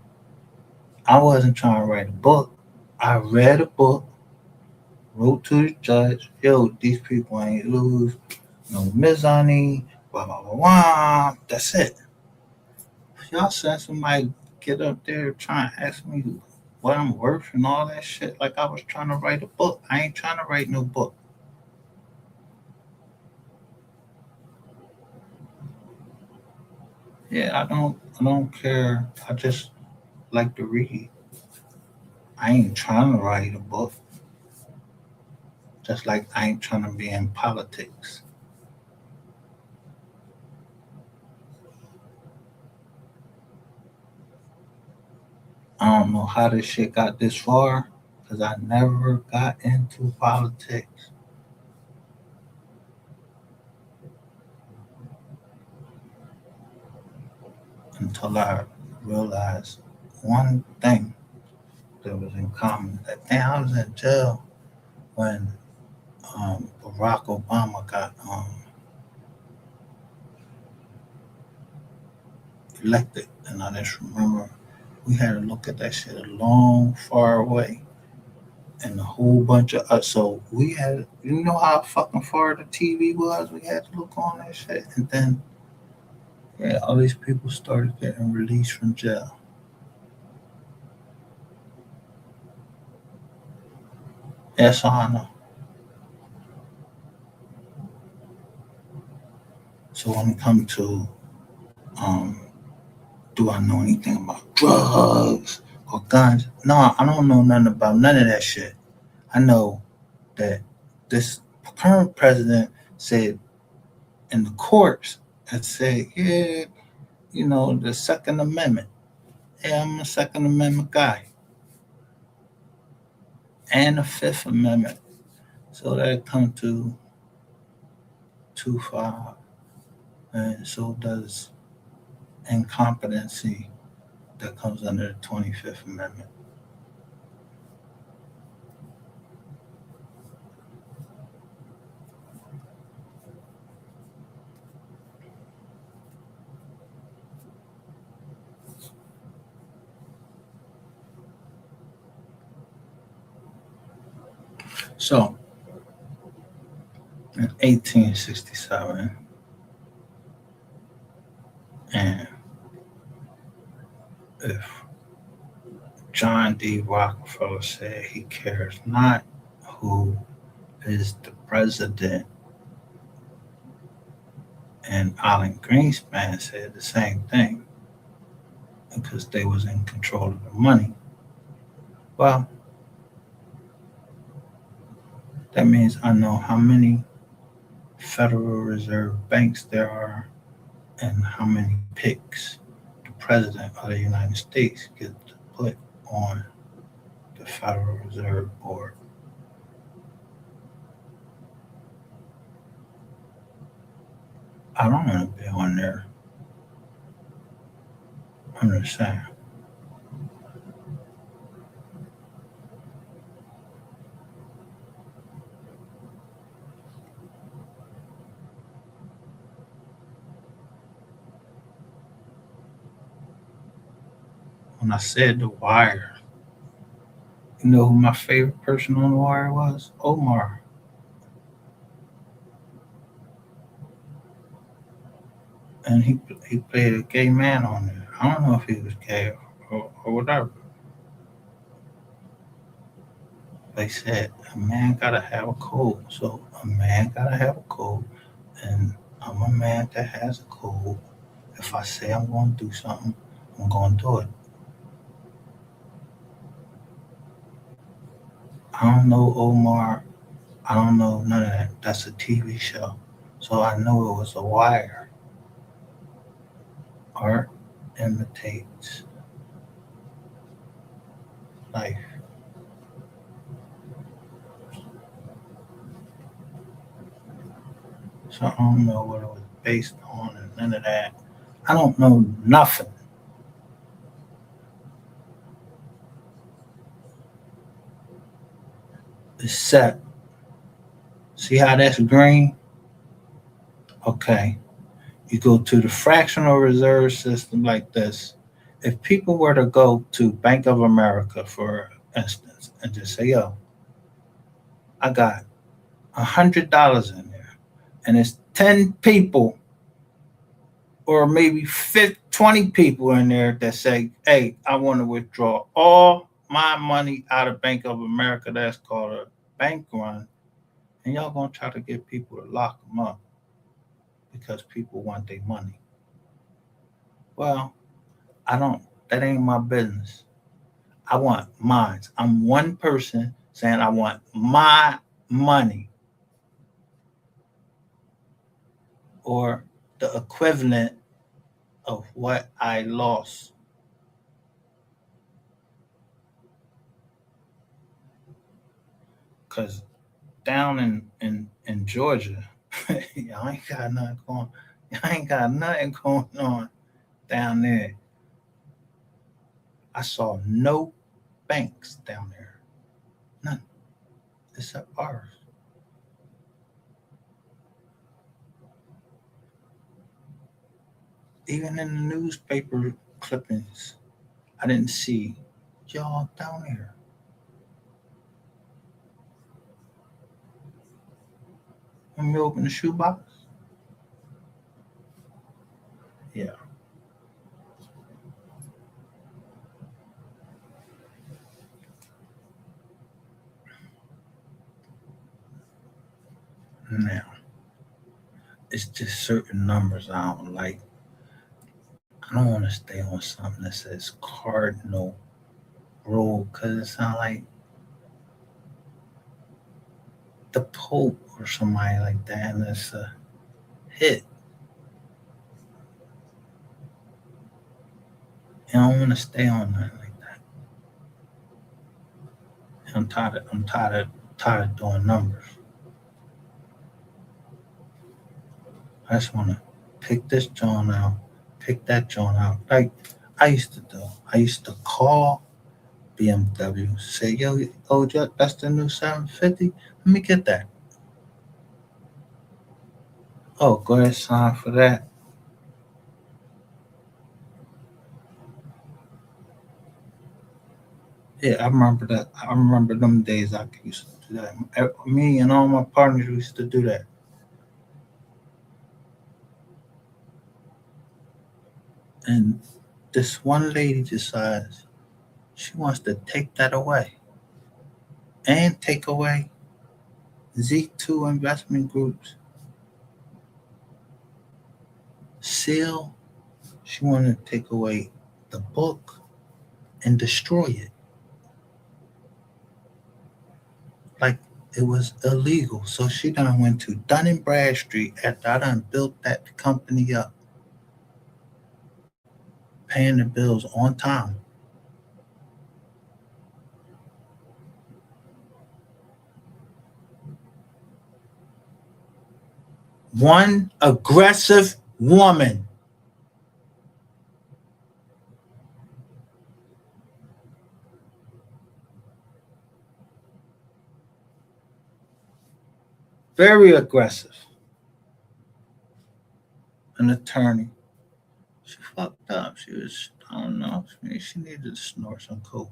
I wasn't trying to write a book. I read a book, wrote to the judge, yo, these people ain't lose, no Mizani, blah, blah, blah, blah. That's it. If y'all send somebody get up there trying to ask me what I'm worth and all that shit, like I was trying to write a book. I ain't trying to write no book. Yeah, I don't care. I just like to read. I ain't trying to write a book. Just like I ain't trying to be in politics. I don't know how this shit got this far because I never got into politics until I realized one thing that was in common. That damn, I was in jail when Barack Obama got elected, and I just remember We had to look at that shit a long, far away. And a whole bunch of us. So we had, you know how fucking far the TV was? We had to look on that shit. And then, yeah, all these people started getting released from jail. That's all I know. So when it comes to, um, do I know anything about drugs or guns? No, I don't know nothing about none of that shit. I know that this current president said in the courts had said, yeah, the Second Amendment. Yeah, I'm a Second Amendment guy. And the Fifth Amendment. So that comes to 2-5. And so does incompetency that comes under the 25th Amendment. So in 1867, and if John D. Rockefeller said he cares not who is the president, and Alan Greenspan said the same thing because they was in control of the money. Well, that means I know how many Federal Reserve banks there are and how many picks the president of the United States gets to put on the Federal Reserve Board. I don't want to be on there. I'm just saying. When I said the wire, you know who my favorite person on the wire was? Omar. And he played a gay man on there. I don't know if he was gay or whatever. They said a man gotta have a code. So a man gotta have a code. And I'm a man that has a code. If I say I'm gonna do something, I'm gonna do it. I don't know Omar. I don't know none of that. That's a TV show. So I know it was a wire. Art imitates life. So I don't know what it was based on and none of that. I don't know nothing except, see how that's green? Okay. You go to the fractional reserve system like this. If people were to go to Bank of America, for instance, and just say, yo, I got $100 in there, and it's 10 people or maybe 20 people in there that say, hey, I want to withdraw all my money out of Bank of America. That's called a bank run. And y'all going to try to get people to lock them up because people want their money. Well, I don't, that ain't my business. I want mine. I'm one person saying I want my money or the equivalent of what I lost. Because down in Georgia, y'all ain't got nothing going. Y'all ain't got nothing going on down there. I saw no banks down there, none except ours. Even in the newspaper clippings, I didn't see y'all down here. When we open the shoebox? Yeah. Now, it's just certain numbers I don't like. I don't want to stay on something that says Cardinal Road because it sounds like the Pope or somebody like that, and it's a hit. And I don't want to stay on nothing like that. I'm tired of doing numbers. I just want to pick this joint out, pick that joint out. Like I used to do. I used to call BMW, say, yo, oh, that's the new 750. Let me get that. Oh, go ahead, sign for that. Yeah, I remember that. I remember them days I used to do that. Me and all my partners used to do that. And this one lady decides she wants to take that away and take away Z2 investment groups seal. She wanted to take away the book and destroy it. Like it was illegal. So she done went to Dun and Bradstreet after I done built that company up, paying the bills on time. One aggressive woman. Very aggressive. An attorney. She fucked up. She was, I don't know, she needed to snort some coke.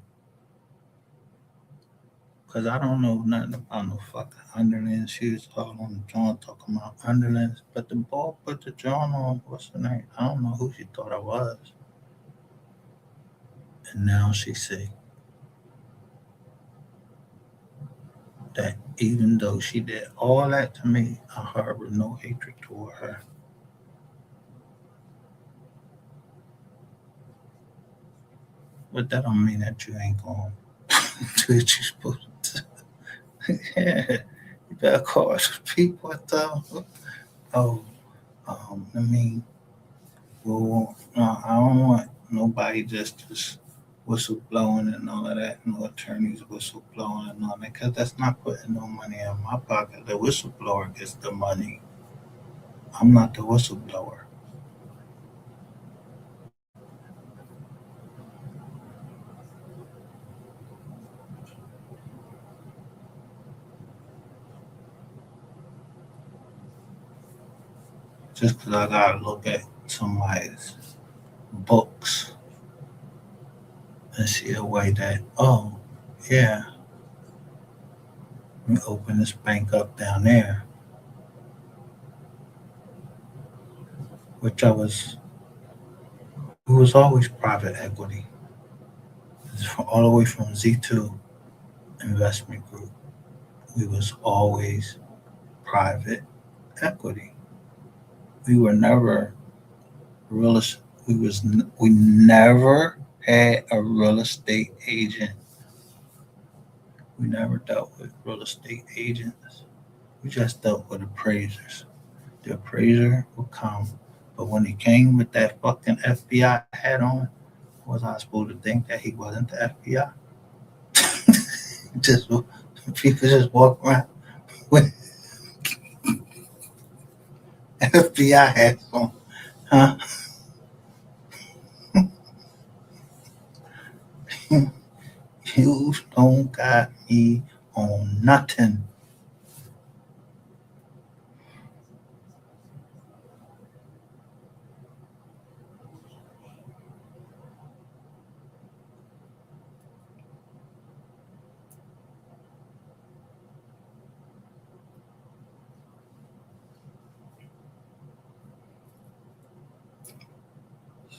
Because I don't know nothing about no fucking underlings. She was all on the joint talking about underlings. But the ball put the joint on, what's her name? I don't know who she thought I was. And now she say that even though she did all that to me, I harbor no hatred toward her. But that don't mean that you ain't going to do what you supposed to. Yeah, you better call some people. Oh, I mean, well, no, I don't want nobody just whistleblowing and all of that. No attorneys whistleblowing and all that, because that's not putting no money in my pocket. The whistleblower gets the money. I'm not the whistleblower. Just because I gotta look at somebody's books and see a way that, oh, yeah, let me open this bank up down there, which it was always private equity. It's all the way from Z2 investment group. We was always private equity. We were never real. We never had a real estate agent. We never dealt with real estate agents. We just dealt with appraisers. The appraiser would come, but when he came with that fucking FBI hat on, was I supposed to think that he wasn't the FBI? Just people just walk around with FBI hats on, huh? You don't got me on nothing.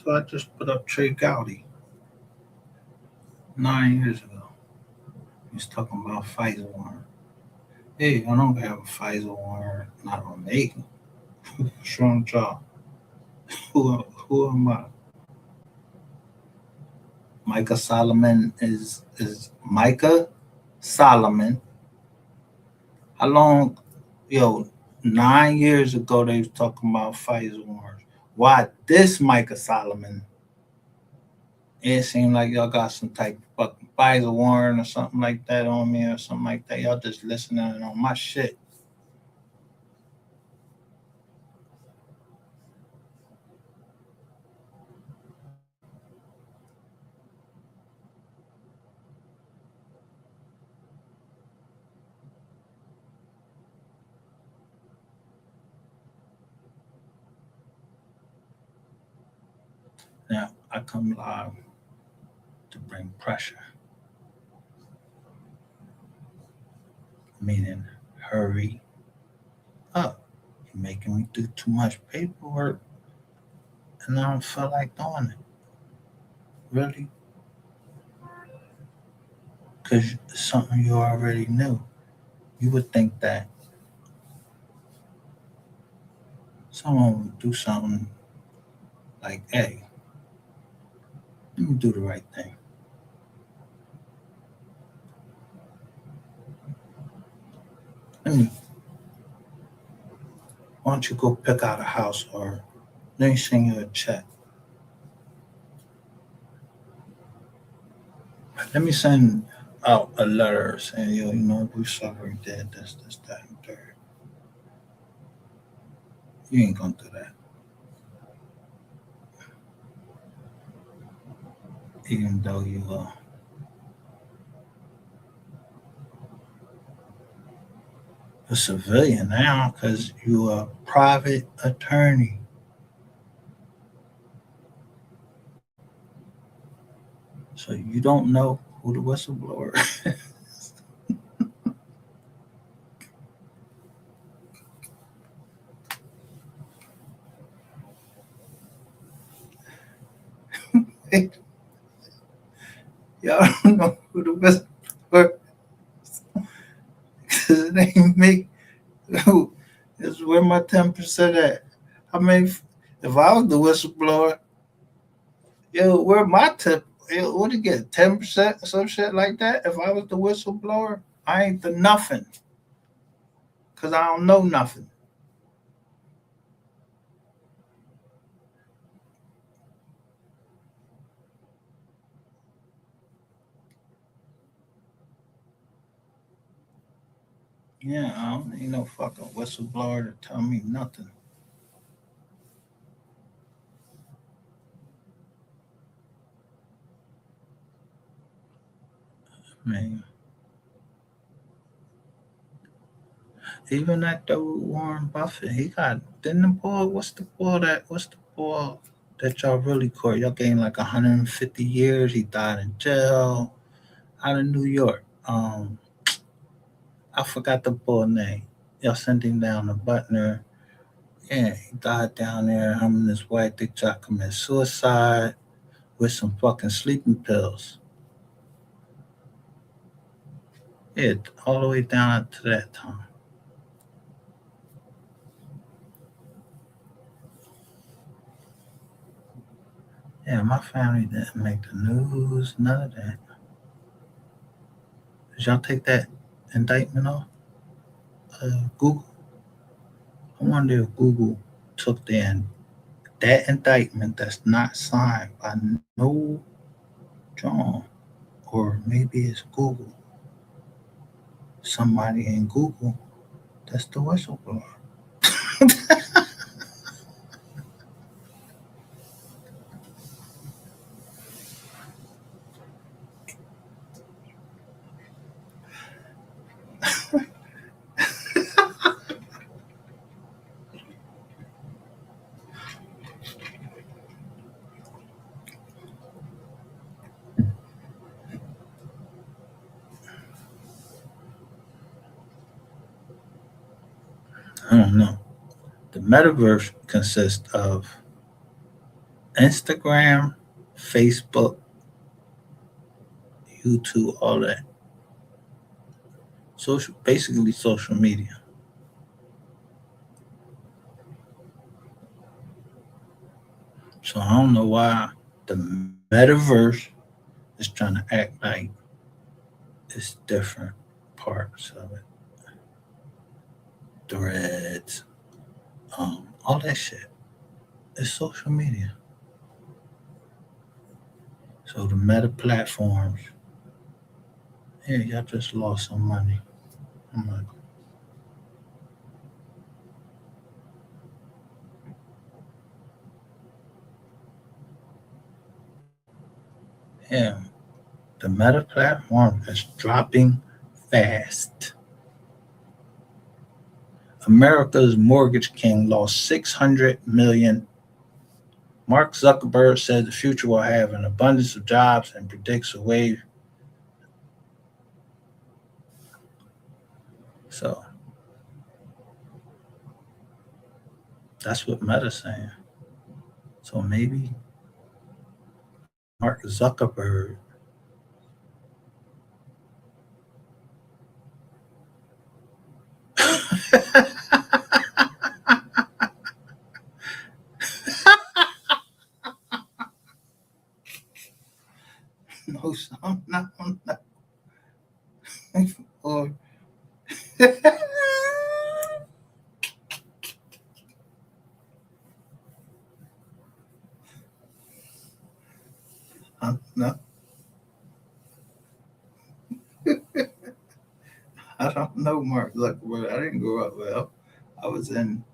So I just put up Trey Gowdy 9 years ago. He's talking about Pfizer warrant. Hey, I don't have a Pfizer warrant, not on me. Strong jaw. Who am I? Micah Solomon is Micah Solomon. How long? Yo, 9 years ago they was talking about Pfizer warrants. Why this Micah Solomon? It seemed like y'all got some type of fucking Pfizer warrant or something like that on me or something like that. Y'all just listening on my shit. Now I come live to bring pressure, meaning hurry up. You're making me do too much paperwork and I don't feel like doing it. Really? Because it's something you already knew. You would think that someone would do something like, hey, let me do the right thing. Let me, why don't you go pick out a house or let me send you a check. Let me send out a letter saying, yo, we sorry did this, that, and third. You ain't gonna do that. Even though you a civilian now because you a private attorney. So you don't know who the whistleblower is. Y'all don't know who the whistleblower is. Because it ain't me. It's where my 10% at. I mean, if I was the whistleblower, yo, where my tip? Yo, what do you get? 10%, some shit like that. If I was the whistleblower, I ain't the nothing, cause I don't know nothing. Yeah, I don't need no fucking whistleblower to tell me nothing. I mean, even that dude Warren Buffett, he got didn't the boy? What's the boy that y'all really caught? Y'all gave him like 150 years. He died in jail out of New York. I forgot the boy name. Y'all sent him down to Butner. Yeah, he died down there. Him and his wife, they tried to commit suicide with some fucking sleeping pills. Yeah, all the way down to that time. Yeah, my family didn't make the news, none of that. Did y'all take that indictment off Google? I wonder if Google took that indictment that's not signed by no John, or maybe it's Google. Somebody in Google that's the whistleblower. I don't know. The metaverse consists of Instagram, Facebook, YouTube, all that. Basically social media. So I don't know why the metaverse is trying to act like it's different parts of it. Threads, all that shit. It's social media. So the meta platforms, yeah, y'all just lost some money. I'm like, yeah, the meta platform is dropping fast. America's mortgage king lost 600 million. Mark Zuckerberg said the future will have an abundance of jobs and predicts a wave. So that's what Meta's saying. So maybe Mark Zuckerberg. No, some not. Or no, I don't know Mark Zuckerberg. I didn't grow up well. I was in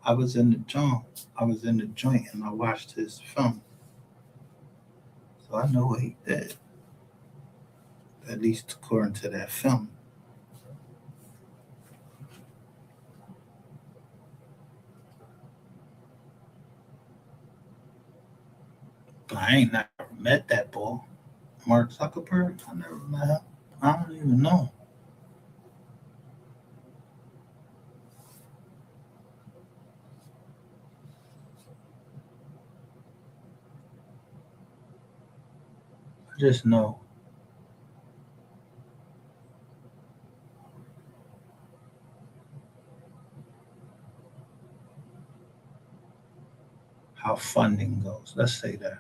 I was in the joint. I was in the joint and I watched his film. So I know what he did, at least according to that film. But I ain't never met that boy. Mark Zuckerberg. I never met him. I don't even know. I just know how funding goes. Let's say that.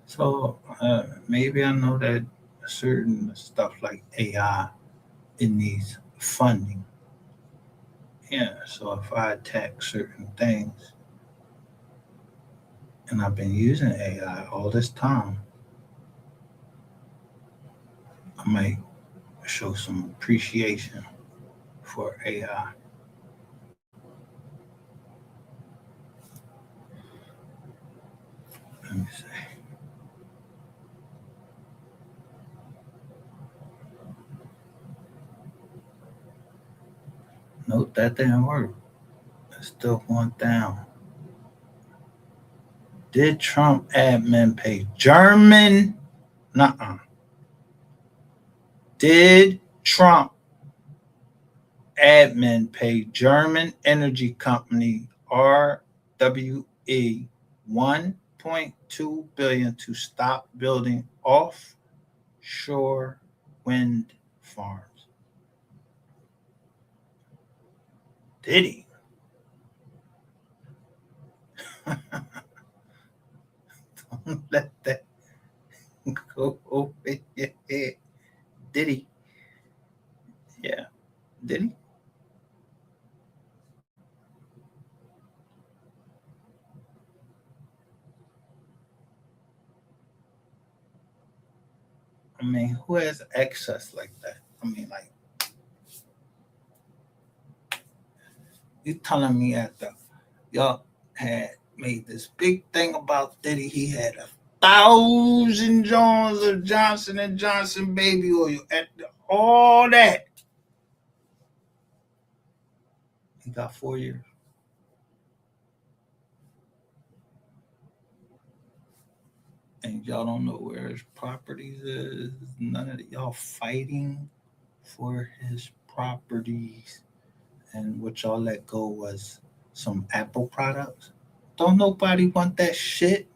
So maybe I know that certain stuff like AI, it needs funding. Yeah. So if I attack certain things, and I've been using AI all this time, I might show some appreciation for AI. Let me see. Nope, that didn't work. It's still going down. Did Trump admin pay German? Nuh-uh. Did Trump admin pay German energy company RWE 1.2 billion to stop building offshore wind farms? Did he? Don't let that go over your head. Did he? Yeah. Did he? I mean, who has access like that? I mean, like, you telling me after y'all had made this big thing about Diddy, he had 1,000 Jones of Johnson and Johnson baby oil at all that. He got 4 years. And y'all don't know where his properties is. None of y'all fighting for his properties, and what y'all let go was some Apple products. Don't nobody want that shit.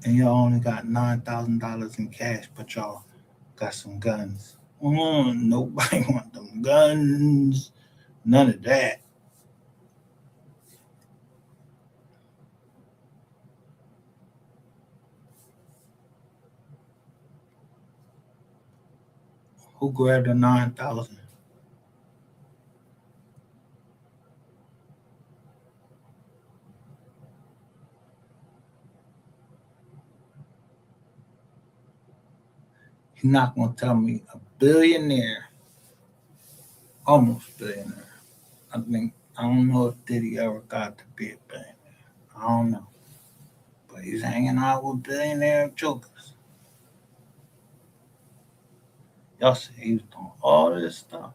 And y'all only got $9,000 in cash, but y'all got some guns. Nobody want them guns. None of that. Who grabbed the 9,000? You're not gonna tell me a billionaire, almost billionaire. I don't know if Diddy ever got to be a billionaire. I don't know. But he's hanging out with billionaire jokers. Y'all say he was doing all this stuff.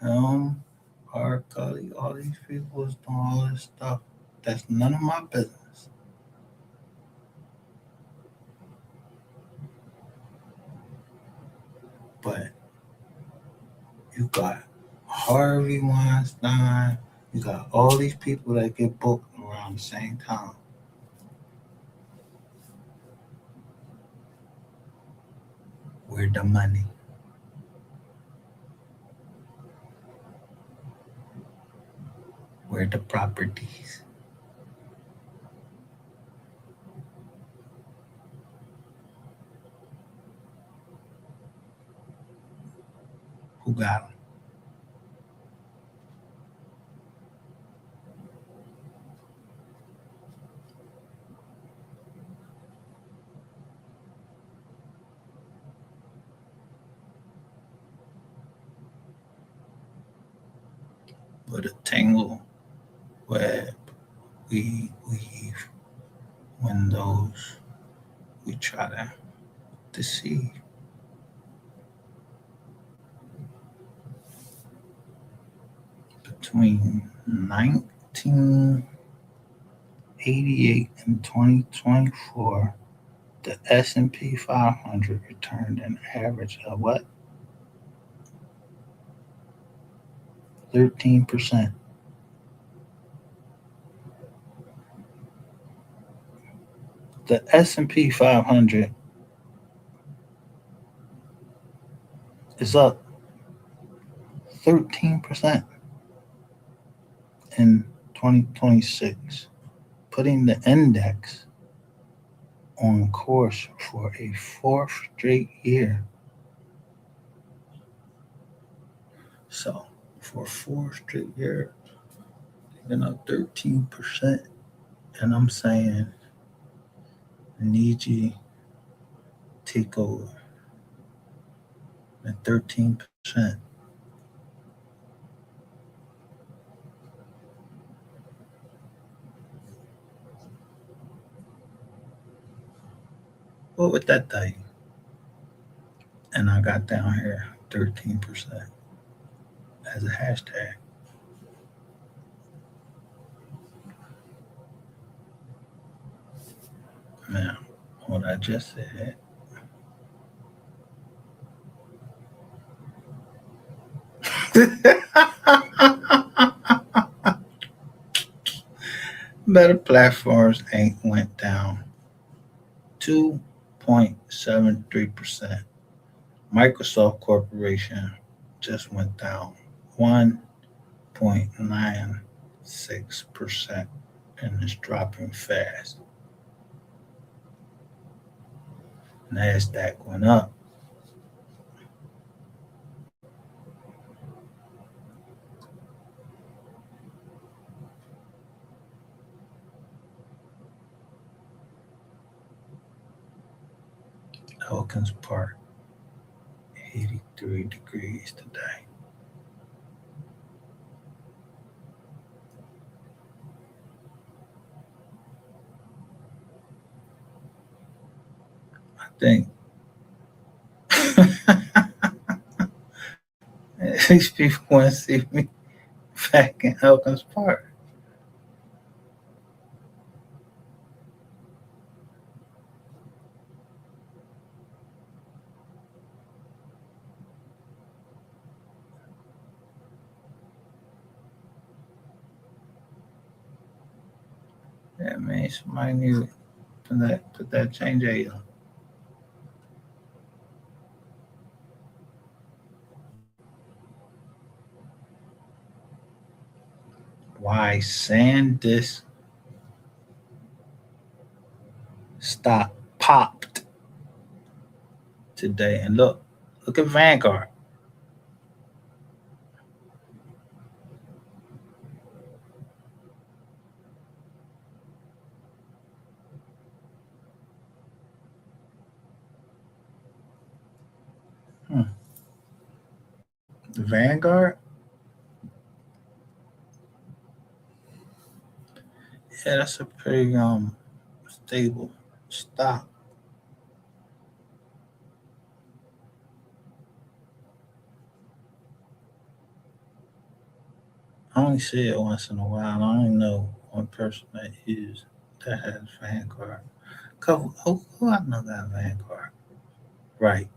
Him, R. Kelly, all these people was doing all this stuff. That's none of my business. But you got Harvey Weinstein, you got all these people that get booked around the same time. Where the money? Where the properties? Who got them? With a tangle web we weave when those we try to deceive. Between 1988 and 2024, the S&P 500 returned an average of what? 13%. The S&P 500 is up 13% in 2026, putting the index on course for a fourth straight year. So, for 4 straight years, they're up 13%. And I'm saying, I need you to take over at 13%. What would that tell you? And I got down here 13% as a hashtag. Now, what I just said, better platforms ain't went down 2.73%. Microsoft Corporation just went down 1.96%, and it's dropping fast. NASDAQ went up. Elkins Park, 83 degrees today. I think these people want to see me back in Elkins Park. Yeah, man, somebody need to put that change eight on. Why SanDisk stock popped today? And look at Vanguard. Hmm. Vanguard, yeah, that's a pretty stable stock. I only see it once in a while. I only know one person that has Vanguard. Who I know that Vanguard? Right,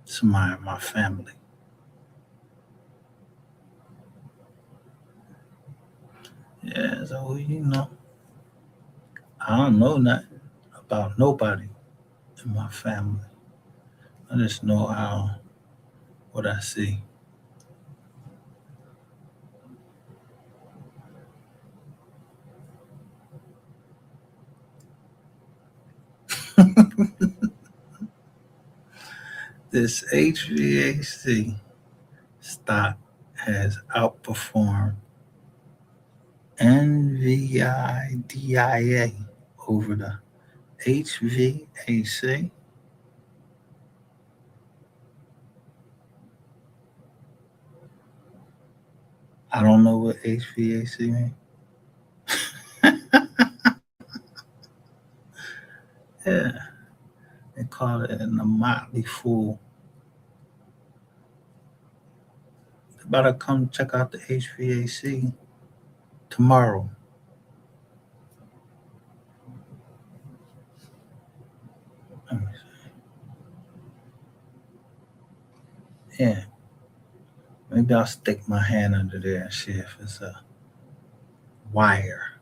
somebody in my family. Yeah, so I don't know nothing about nobody in my family. I just know how what I see. This HVAC stock has outperformed NVIDIA over the HVAC. I don't know what HVAC means. Yeah, they call it in the motley fool. About to come check out the HVAC tomorrow. Let me Yeah, maybe I'll stick my hand under there and see if it's a wire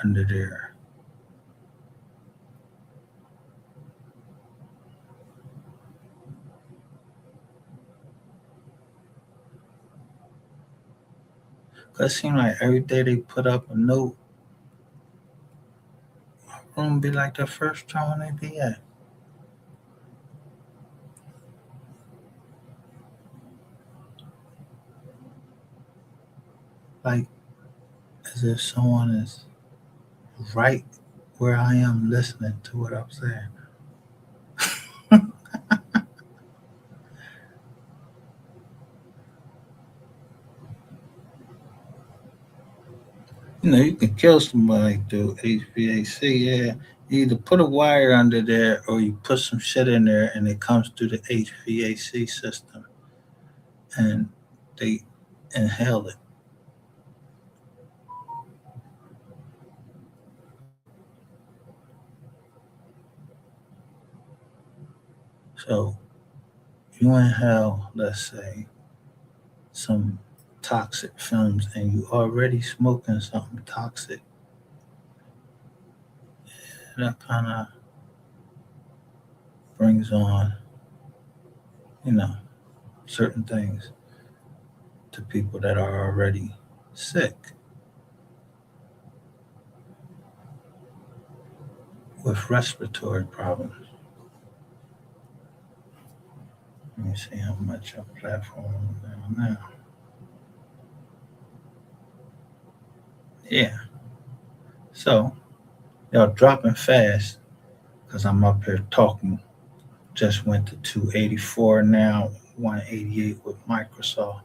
under there. Cause it seems like every day they put up a note, room be like the first time they be at. Like as if someone is right where I am listening to what I'm saying. You can kill somebody through HVAC. Yeah, you either put a wire under there or you put some shit in there and it comes through the HVAC system and they inhale it. So you inhale, let's say, some toxic fumes and you already smoking something toxic, that kind of brings on, you know, certain things to people that are already sick with respiratory problems. Let me see how much a platform is down now. Yeah. So y'all dropping fast because I'm up here talking. Just went to 284 now, 188 with Microsoft.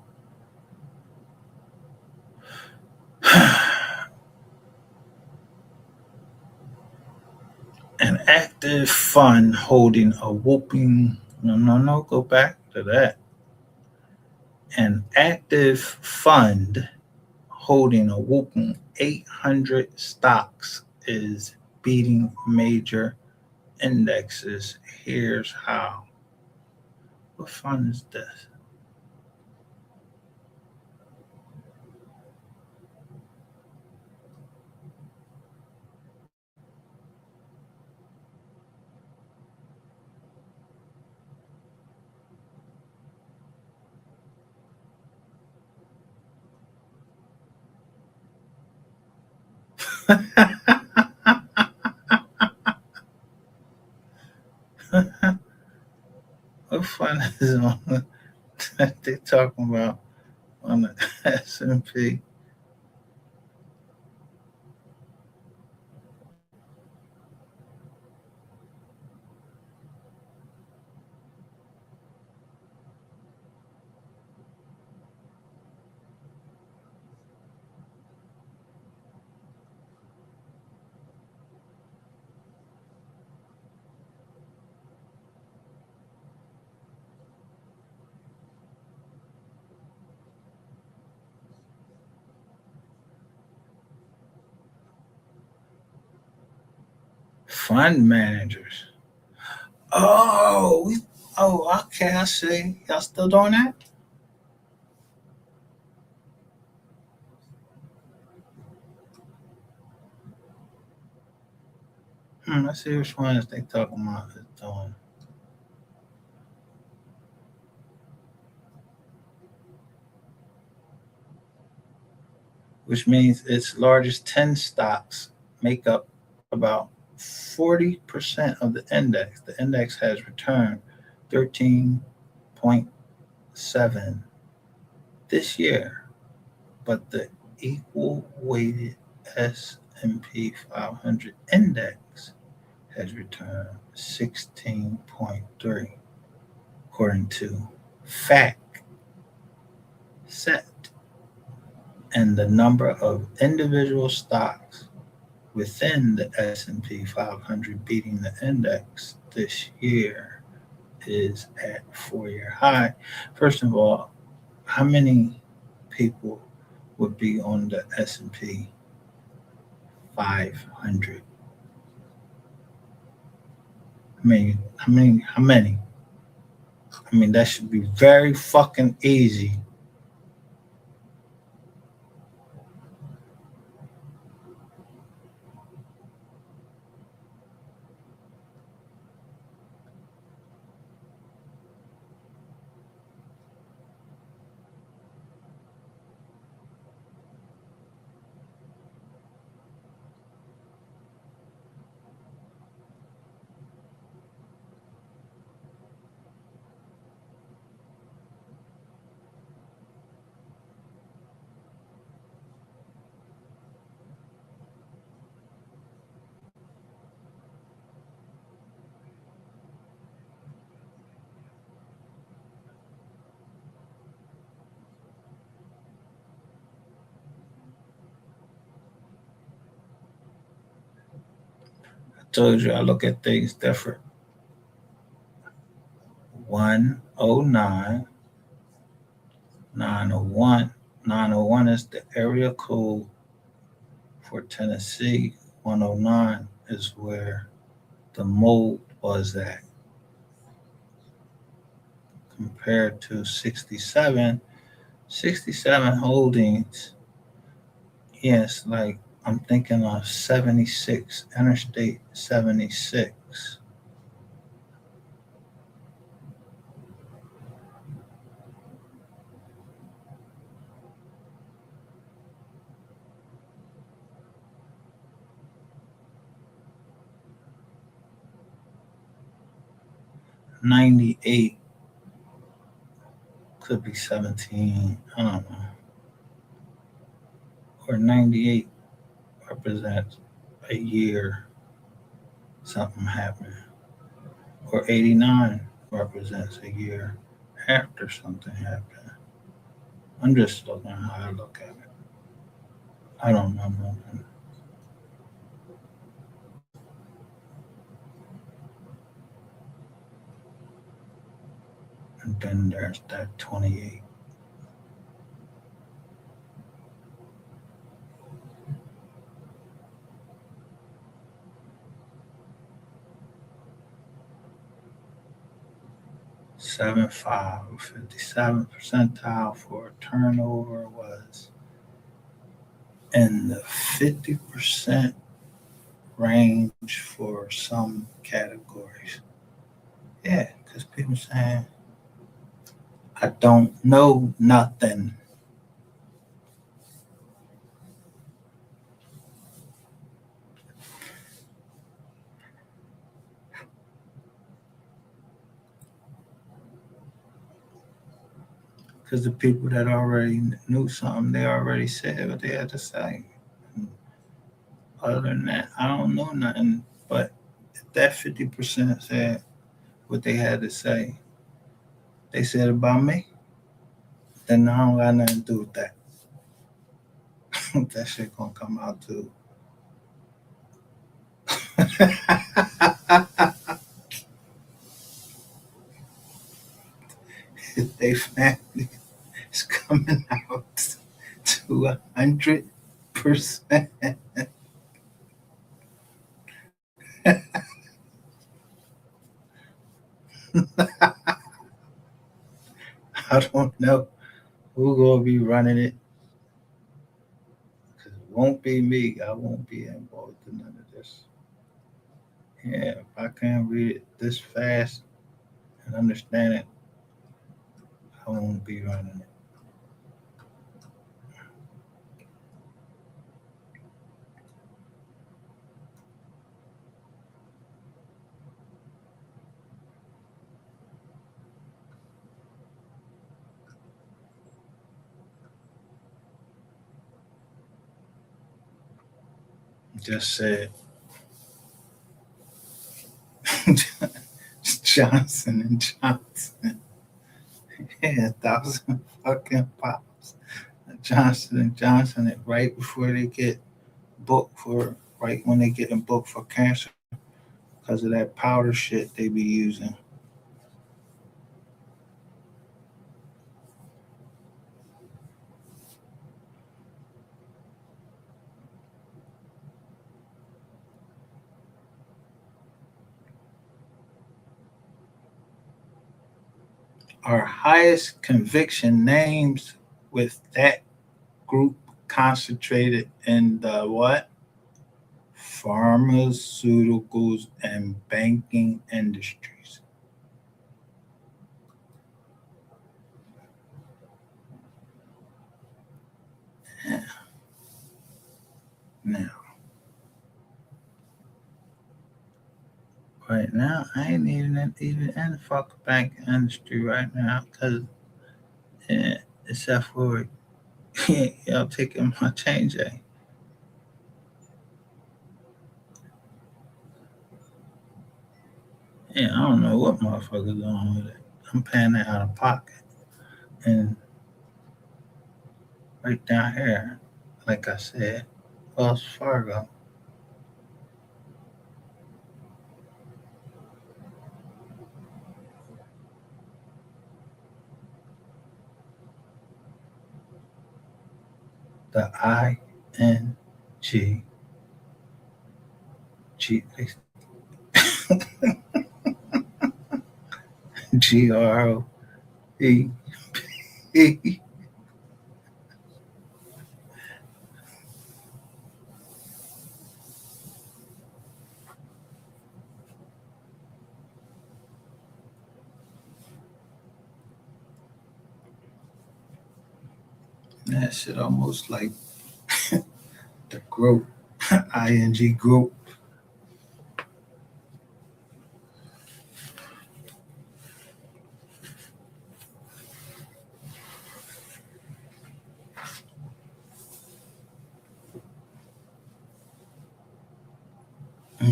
An active fund holding a whooping, no, go back to that. An active fund holding a whooping 800 stocks is beating major indexes. Here's how. What fun is this? What fun is on that they talking about on the S&P? Fund managers. Oh, okay. I see. Y'all still doing that? I see which ones they talking about is doing. Which means its largest 10 stocks make up about 40% of the index. The index has returned 13.7 this year, but the equal weighted S&P 500 index has returned 16.3 according to fact set, and the number of individual stocks within the S&P 500 beating the index this year is at 4-year high. First of all, how many people would be on the S&P 500? How many? I mean, that should be very fucking easy. I told you I look at things different. 109, 901. 901 is the area code for Tennessee. 109 is where the mold was at, compared to 67. 67 holdings, yes, like I'm thinking of 76, Interstate 76. 98 could be 17, I don't know. Or 98 represents a year something happened. Or 89 represents a year after something happened. I'm just looking at how I look at it. I don't know nothing. And then there's that 28. 0.75 or 57th percentile for turnover was in the 50% range for some categories. Yeah, because people saying, I don't know nothing. Because the people that already knew something, they already said what they had to say. And other than that, I don't know nothing. But if that 50% said what they had to say, they said about me, then I don't got nothing to do with that. That shit gonna come out too. If they family is coming out to 100%. I don't know who gonna be running it. Cause it won't be me. I won't be involved in none of this. Yeah, if I can't read it this fast and understand it, I won't be running it. Just said Johnson and Johnson. Yeah, 1,000 fucking pops. Johnson and Johnson, it right before they get booked for, right when they getting booked for cancer, because of that powder shit they be using. Our highest conviction names with that group concentrated in the what? Pharmaceuticals and banking industries. Yeah. Now, right now, I ain't even in the fucking banking industry right now because, yeah, except for y'all taking my change. Yeah, I don't know what motherfuckers doing with it. I'm paying that out of pocket. And right down here, like I said, Wells Fargo. The ING G GROE. That shit almost like the group, ING group.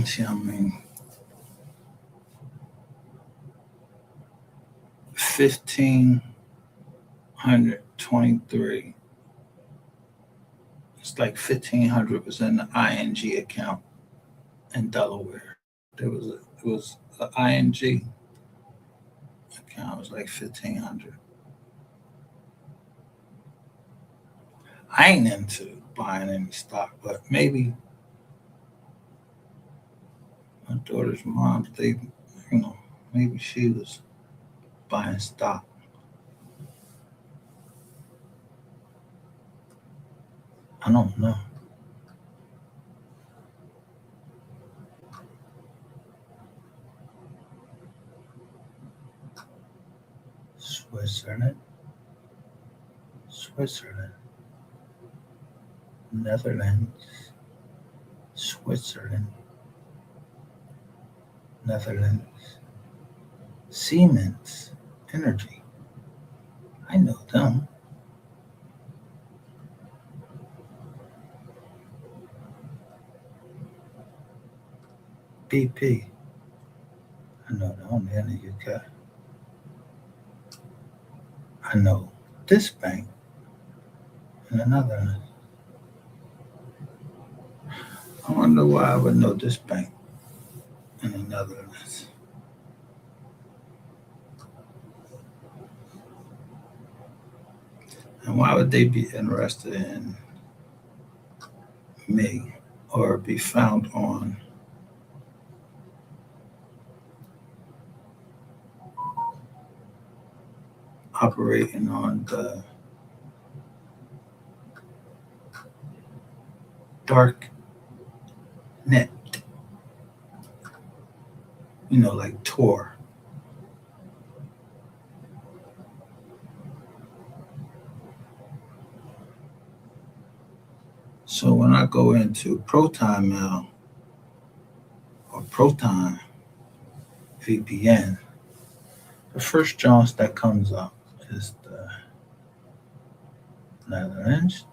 See, I mean, 1,523. It's like 1,500 was in the ING account in Delaware. It was an ING account. It was like 1,500. I ain't into buying any stock, but maybe my daughter's mom, they, maybe she was buying stock. I don't know. Switzerland, Switzerland, Netherlands, Switzerland, Netherlands, Siemens Energy. I know them. BP. I know them in the UK. I know this bank in the Netherlands. I wonder why I would know this bank in the Netherlands. And why would they be interested in me or be found on operating on the dark net, like Tor? So when I go into Proton Mail or Proton VPN, the first Jones that comes up is the Netherlands,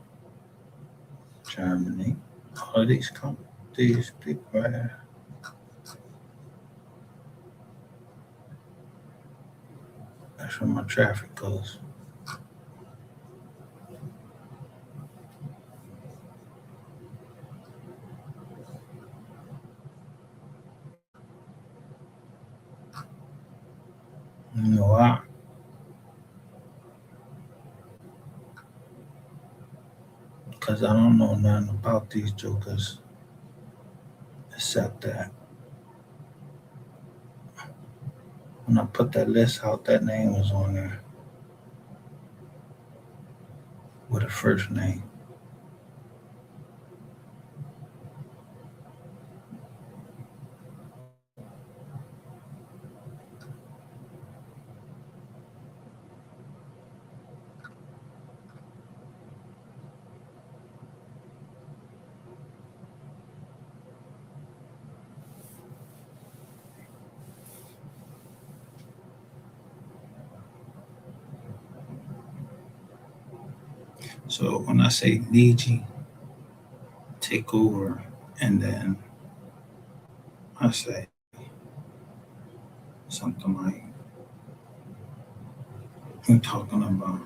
Germany. All of these people right here. That's where my traffic goes. You know why? Because I don't know nothing about these jokers except that when I put that list out, that name was on there with a first name. So when I say Niji, take over, and then I say something like, we're talking about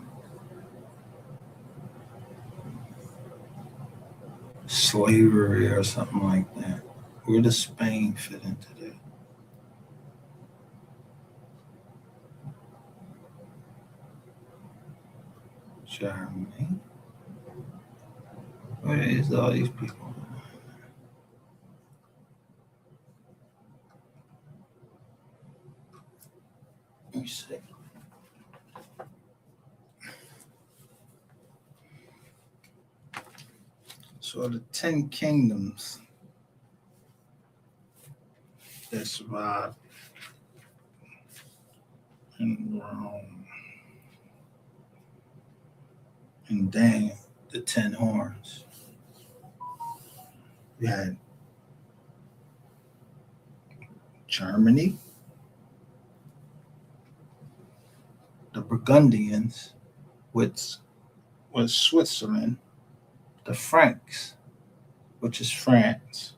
slavery or something like that. Where does Spain fit into that? Germany. Where is all these people? Let me see. So the 10 kingdoms that survived in Rome, and Daniel, the 10 horns. We had Germany, the Burgundians, which was Switzerland, the Franks, which is France.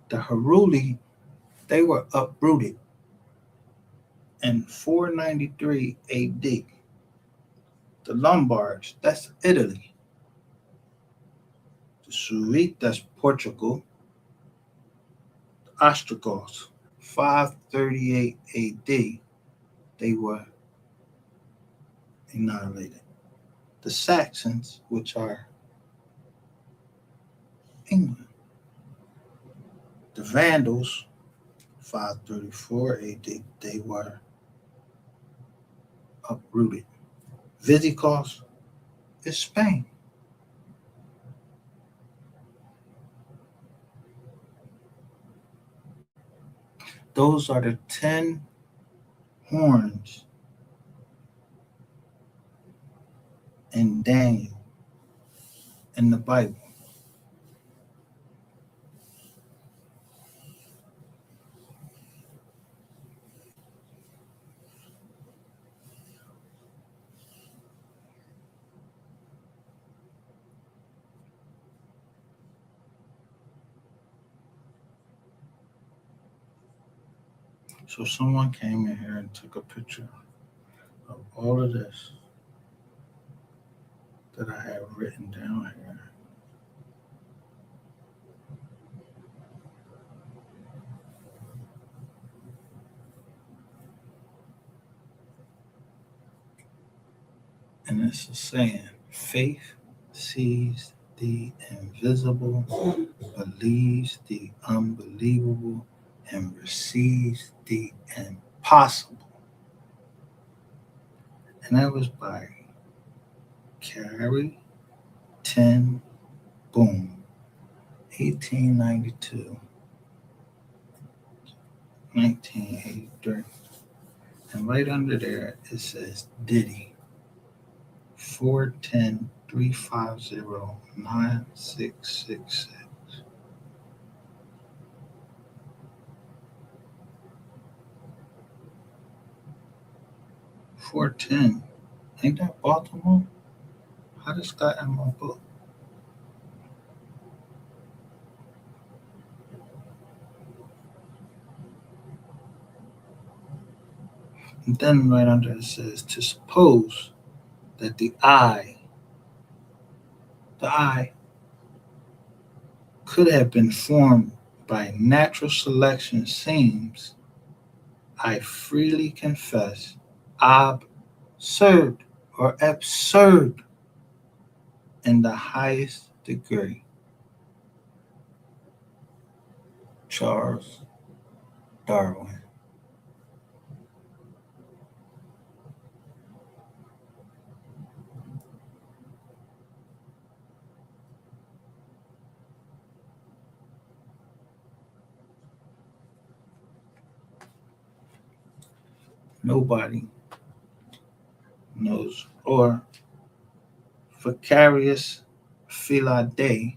The Heruli, they were uprooted in 493 AD. The Lombards, that's Italy. The Suite, that's Portugal. The Ostrogoths, 538 AD, they were annihilated. The Saxons, which are England. The Vandals, 534 AD, they were uprooted. Visigoths is Spain. Those are the 10 horns in Daniel in the Bible. So someone came in here and took a picture of all of this that I have written down here. And it's a saying, faith sees the invisible, believes the unbelievable, and receives the impossible. And that was by Carrie 10 Boom, 1892, 1983. And right under there, it says Diddy, 410-350-9666. 410. Ain't that Baltimore? How does that in my book? And then right under it says to suppose that the eye could have been formed by natural selection seems, I freely confess, absurd or absurd in the highest degree. Charles Darwin. Nobody knows, or vicarious filidae.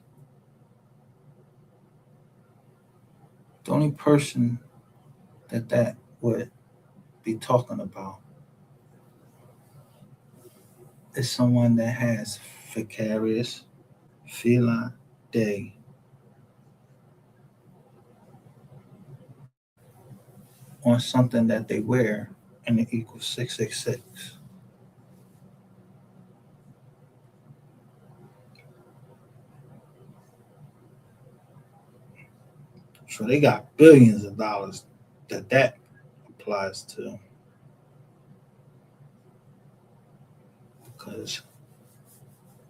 The only person that would be talking about is someone that has vicarious filidae on something that they wear, and it equals 666. So they got billions of dollars that applies to. Because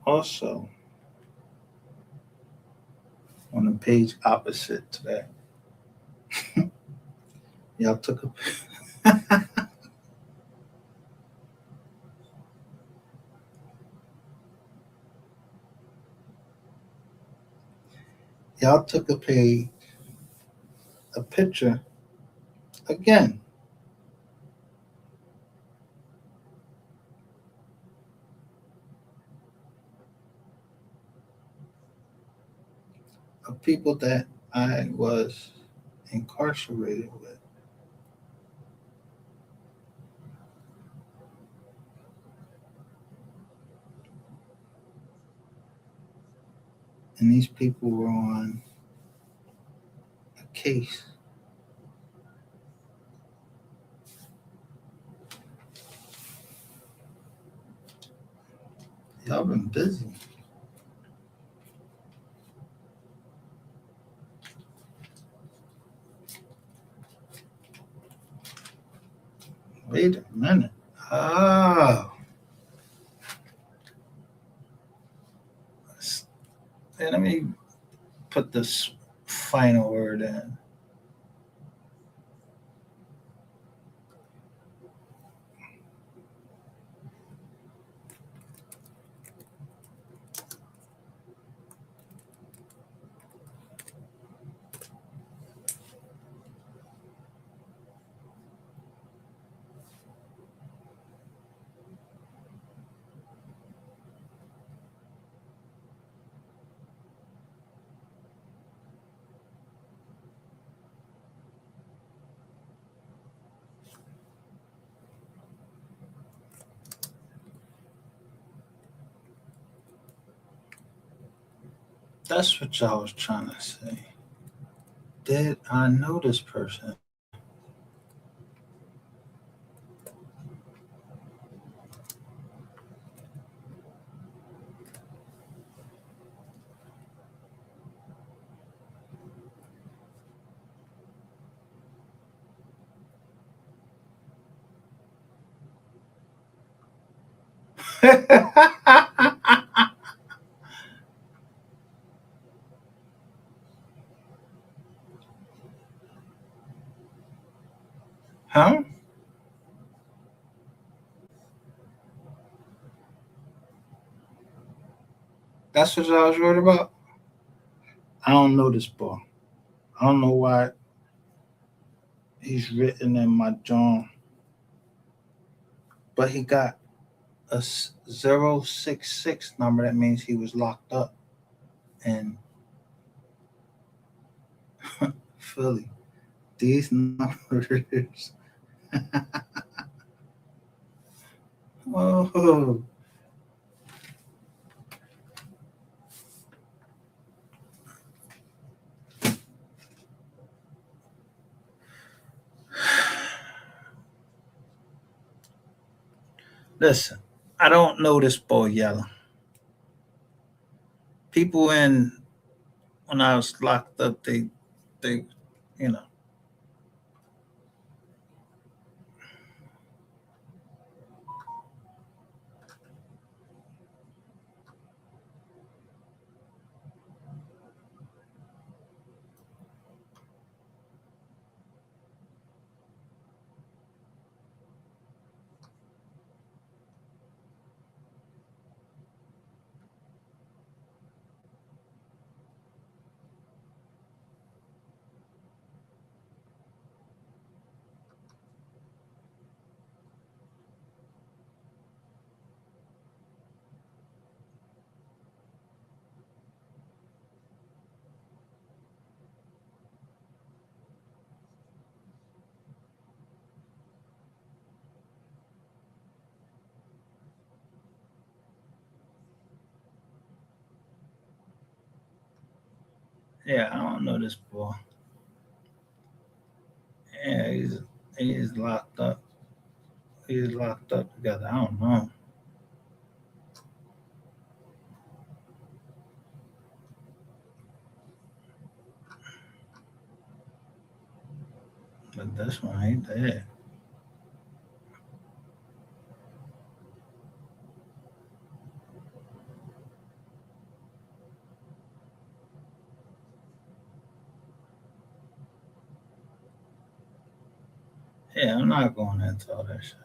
also on the page opposite to that, y'all took a y'all took a picture again. Of people that I was incarcerated with. And these people were on a case. Y'all been busy. Wait a minute. Oh. Let me put this final word in. That's what y'all was trying to say. Did I know this person? Huh? That's what I was worried about. I don't know this boy. I don't know why he's written in my journal, but he got a 066 number. That means he was locked up in Philly. These numbers. Oh, listen. I don't know this boy Yellow. People in when I was locked up, they, you know, yeah, I don't know this boy. Yeah, he's locked up. He's locked up together. I don't know, but this one ain't there. Yeah, I'm not going into all that shit.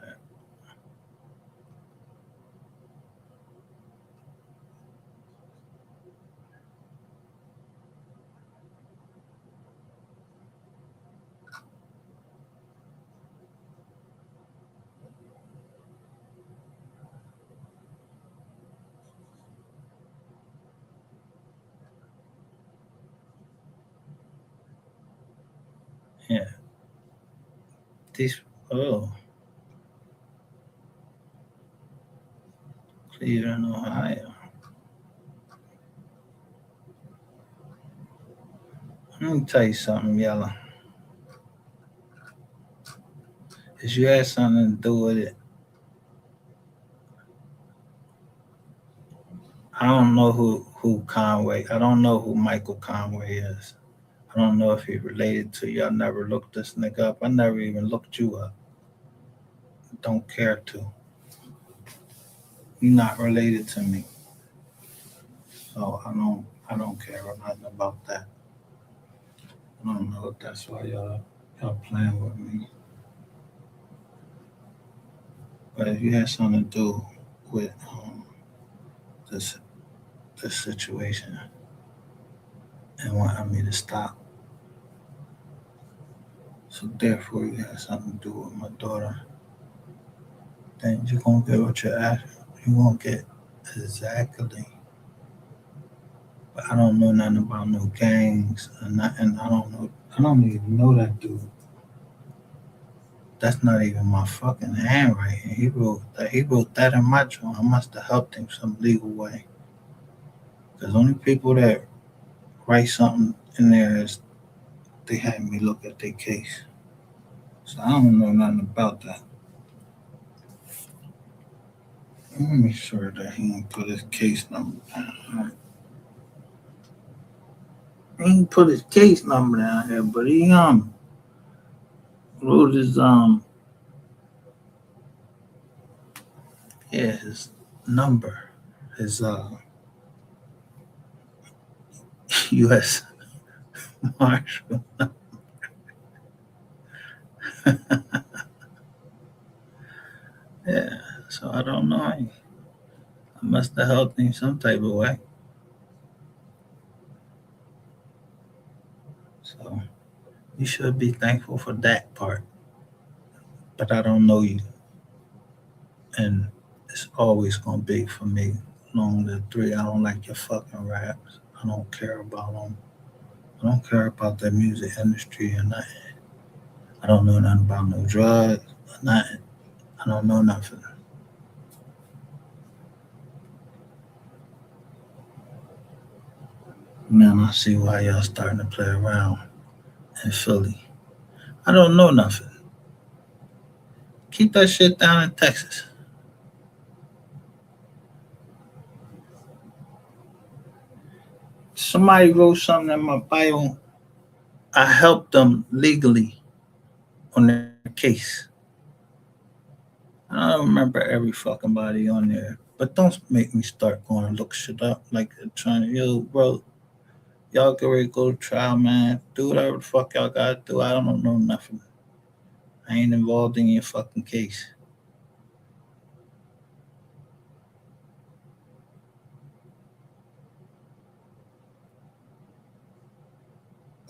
Yeah, these. Oh, Cleveland, Ohio. Let me tell you something, Yellow. If you had something to do with it, I don't know who Conway. I don't know who Michael Conway is. I don't know if he related to you. I never looked this nigga up. I never even looked you up. Don't care to. You're not related to me, so I don't care nothing about that. I don't know if that's why y'all playing with me. But if you had something to do with this this situation and wanted me to stop, so therefore you had something to do with my daughter, then you're gonna get what you're asking. You're gonna get exactly. But I don't know nothing about no gangs and nothing. I don't know. I don't even know that dude. That's not even my fucking handwriting. He wrote that. He wrote that in my journal. I must have helped him some legal way. Because only people that write something in there as they had me look at their case. So I don't know nothing about that. Let me make sure that he didn't put his case number down. He didn't put his case number down here, but he wrote his his number, his U.S. Marshal. Yeah, so I don't know. I must have helped him some type of way. So you should be thankful for that part. But I don't know you, and it's always gonna be for me. Along the three, I don't like your fucking raps. I don't care about them. I don't care about the music industry or nothing. I don't know nothing about no drugs or nothing. I don't know nothing. Man, I see why y'all starting to play around in Philly. I don't know nothing. Keep that shit down in Texas. Somebody wrote something in my bio. I helped them legally on their case. I don't remember every fucking body on there. But don't make me start going and look shit up like trying to, yo, bro, y'all get ready to go to trial, man. Do whatever the fuck y'all gotta do. I don't know nothing. I ain't involved in your fucking case.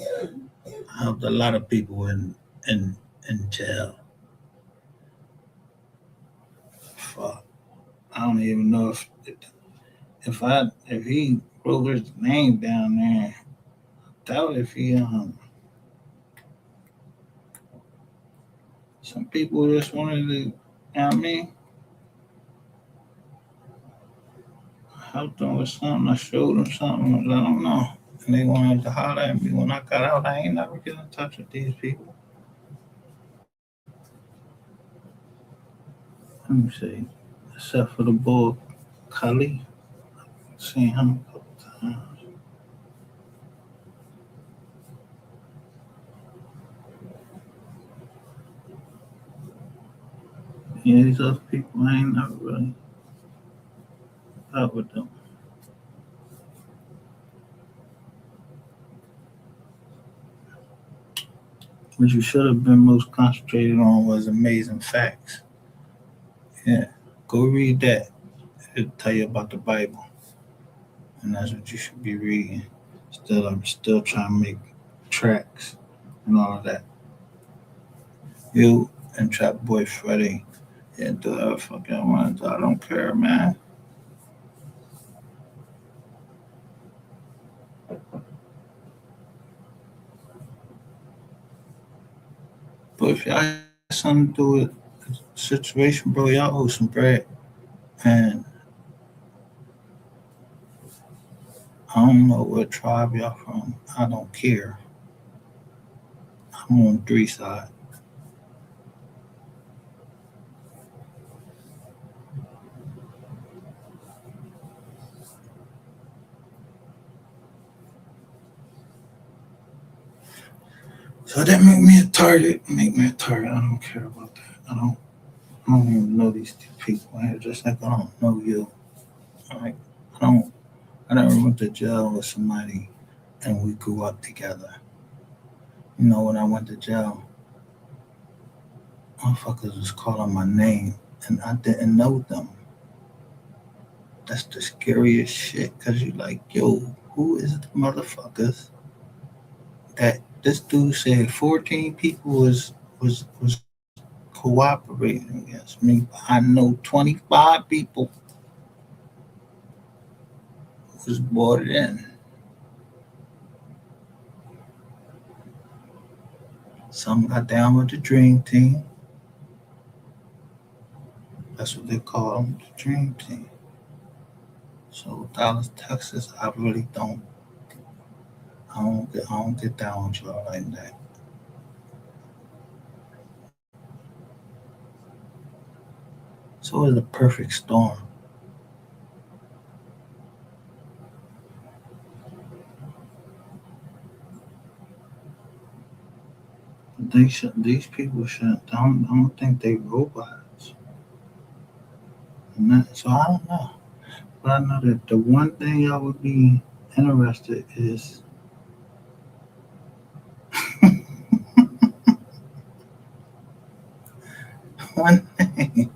I helped a lot of people in in jail. Fuck. I don't even know if he wrote his name down there. Doubt if he some people just wanted to, you know what I mean, help them with something. I showed them something. I don't know. And they wanted to holler at me when I got out. I ain't never get in touch with these people. Let me see. Except for the boy Kali. Seen him a couple times. Yeah, these other people I ain't never really out with them. What you should have been most concentrated on was amazing facts. Yeah. Go read that. It'll tell you about the Bible. And that's what you should be reading. I'm still trying to make tracks and all of that. You and Trap Boy Freddy, yeah, do whatever fuck y'all want to do. I don't care, man. But if y'all had something to do with the situation, bro, y'all owe some bread. And I don't know what tribe y'all from. I don't care. I'm on three side. So that make me a target. Make me a target. I don't care about that. I don't even know these people. Just like I don't know you. Like I don't. I never went to jail with somebody, and we grew up together. You know, when I went to jail, motherfuckers was calling my name, and I didn't know them. That's the scariest shit, cause you like, yo, who is the motherfuckers that this dude said 14 people was cooperating against me. I know 25 people was brought in. Some got down with the dream team. That's what they call them, the dream team. So Dallas, Texas, I really don't I don't get down with y'all like that. So it's a perfect storm. These people shouldn't. I don't think they robots. So I don't know. But I know that the one thing I would be interested is one thing.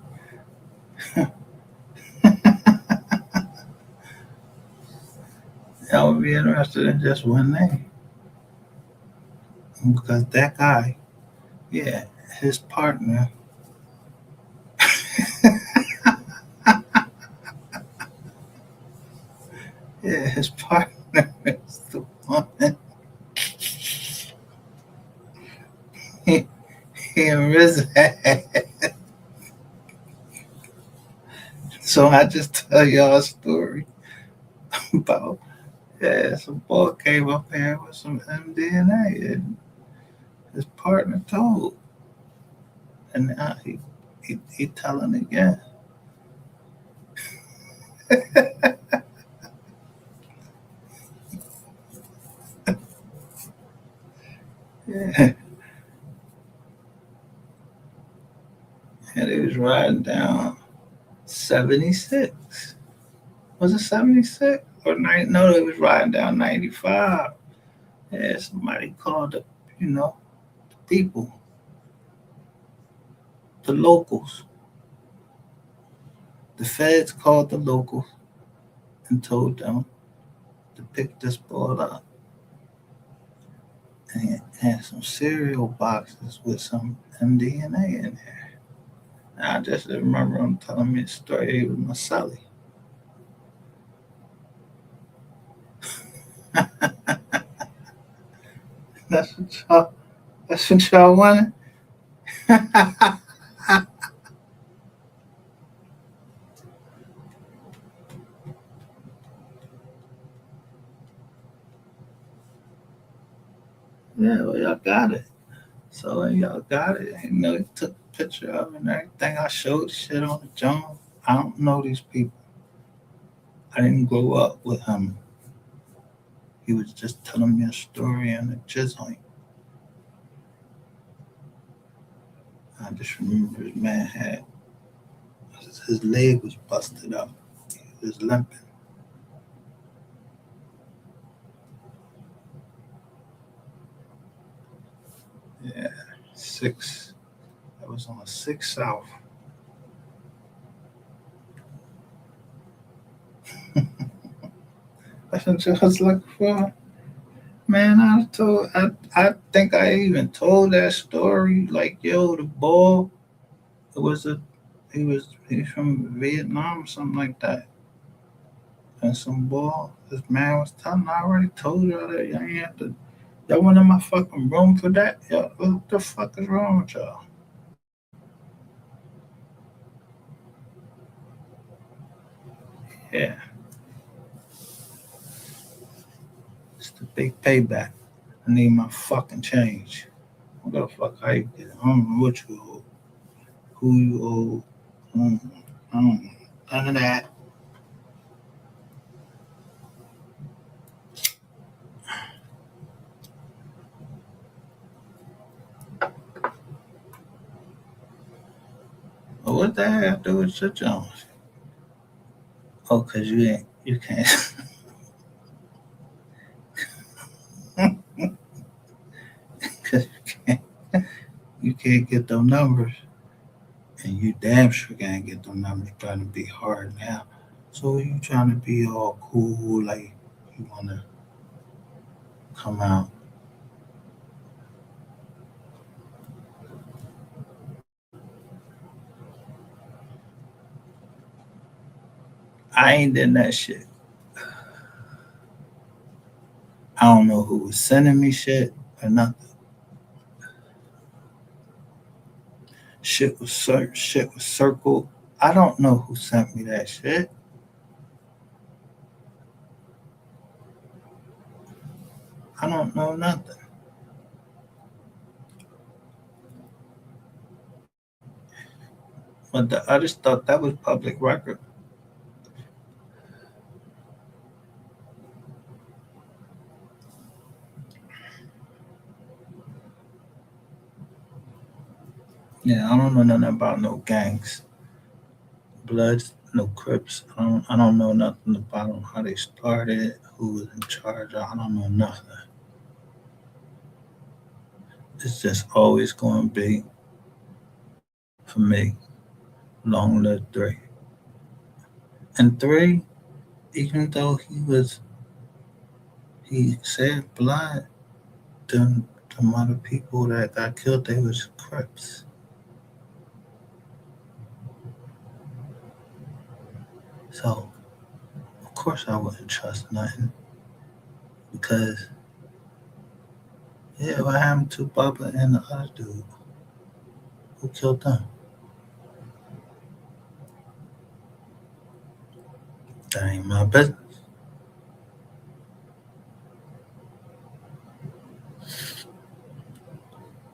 I would be interested in just one thing because that guy, yeah, his partner, yeah, his partner is the one. He, he and Riz had. So I just tell y'all a story about some boy came up here with some MDNA and his partner told, and now he telling again. Yeah, and he was riding down 76. Was it 76 or 90? No, it was riding down 95. Yeah, somebody called the, the people, the locals. The feds called the locals and told them to pick this boy up. And it had some cereal boxes with some MDNA in there. And I just remember him telling me the story. He was my celly. That's what y'all. That's what y'all wanted. Yeah, well, y'all got it. So y'all got it. He took a picture of it and everything. I showed shit on the John. I don't know these people. I didn't grow up with him. He was just telling me a story and a jizzling. I just remember his man had his leg was busted up. He was limping. Yeah, six. That was on a 6 South. That's what I was looking for. Man, I think I even told that story. Like, yo, the ball, it was a, he's from Vietnam or something like that. And some ball, this man was telling, I already told y'all that. Y'all ain't have to, y'all went in my fucking room for that? Yo, what the fuck is wrong with y'all? Yeah, it's the big payback. I need my fucking change. What the fuck I get it? I don't know what you owe, who you owe. I don't know. None of that. But what the hell have to do with your Jones? Oh, cause you can't, cause you can't get those numbers, and you damn sure can't get those numbers. Trying to be hard now. So you trying to be all cool, like you wanna come out. I ain't did that shit. I don't know who was sending me shit or nothing. Shit was circled. I don't know who sent me that shit. I don't know nothing. But the others thought that was public record. Yeah, I don't know nothing about no gangs, Bloods, no Crips. I don't know nothing about them, how they started, who was in charge. I don't know nothing. It's just always going to be for me. Long live three. And three, even though he said blood, them other people that got killed, they was Crips. So of course I wouldn't trust nothing because yeah, what happened to Bubba and the other dude? Who killed them? That ain't my business.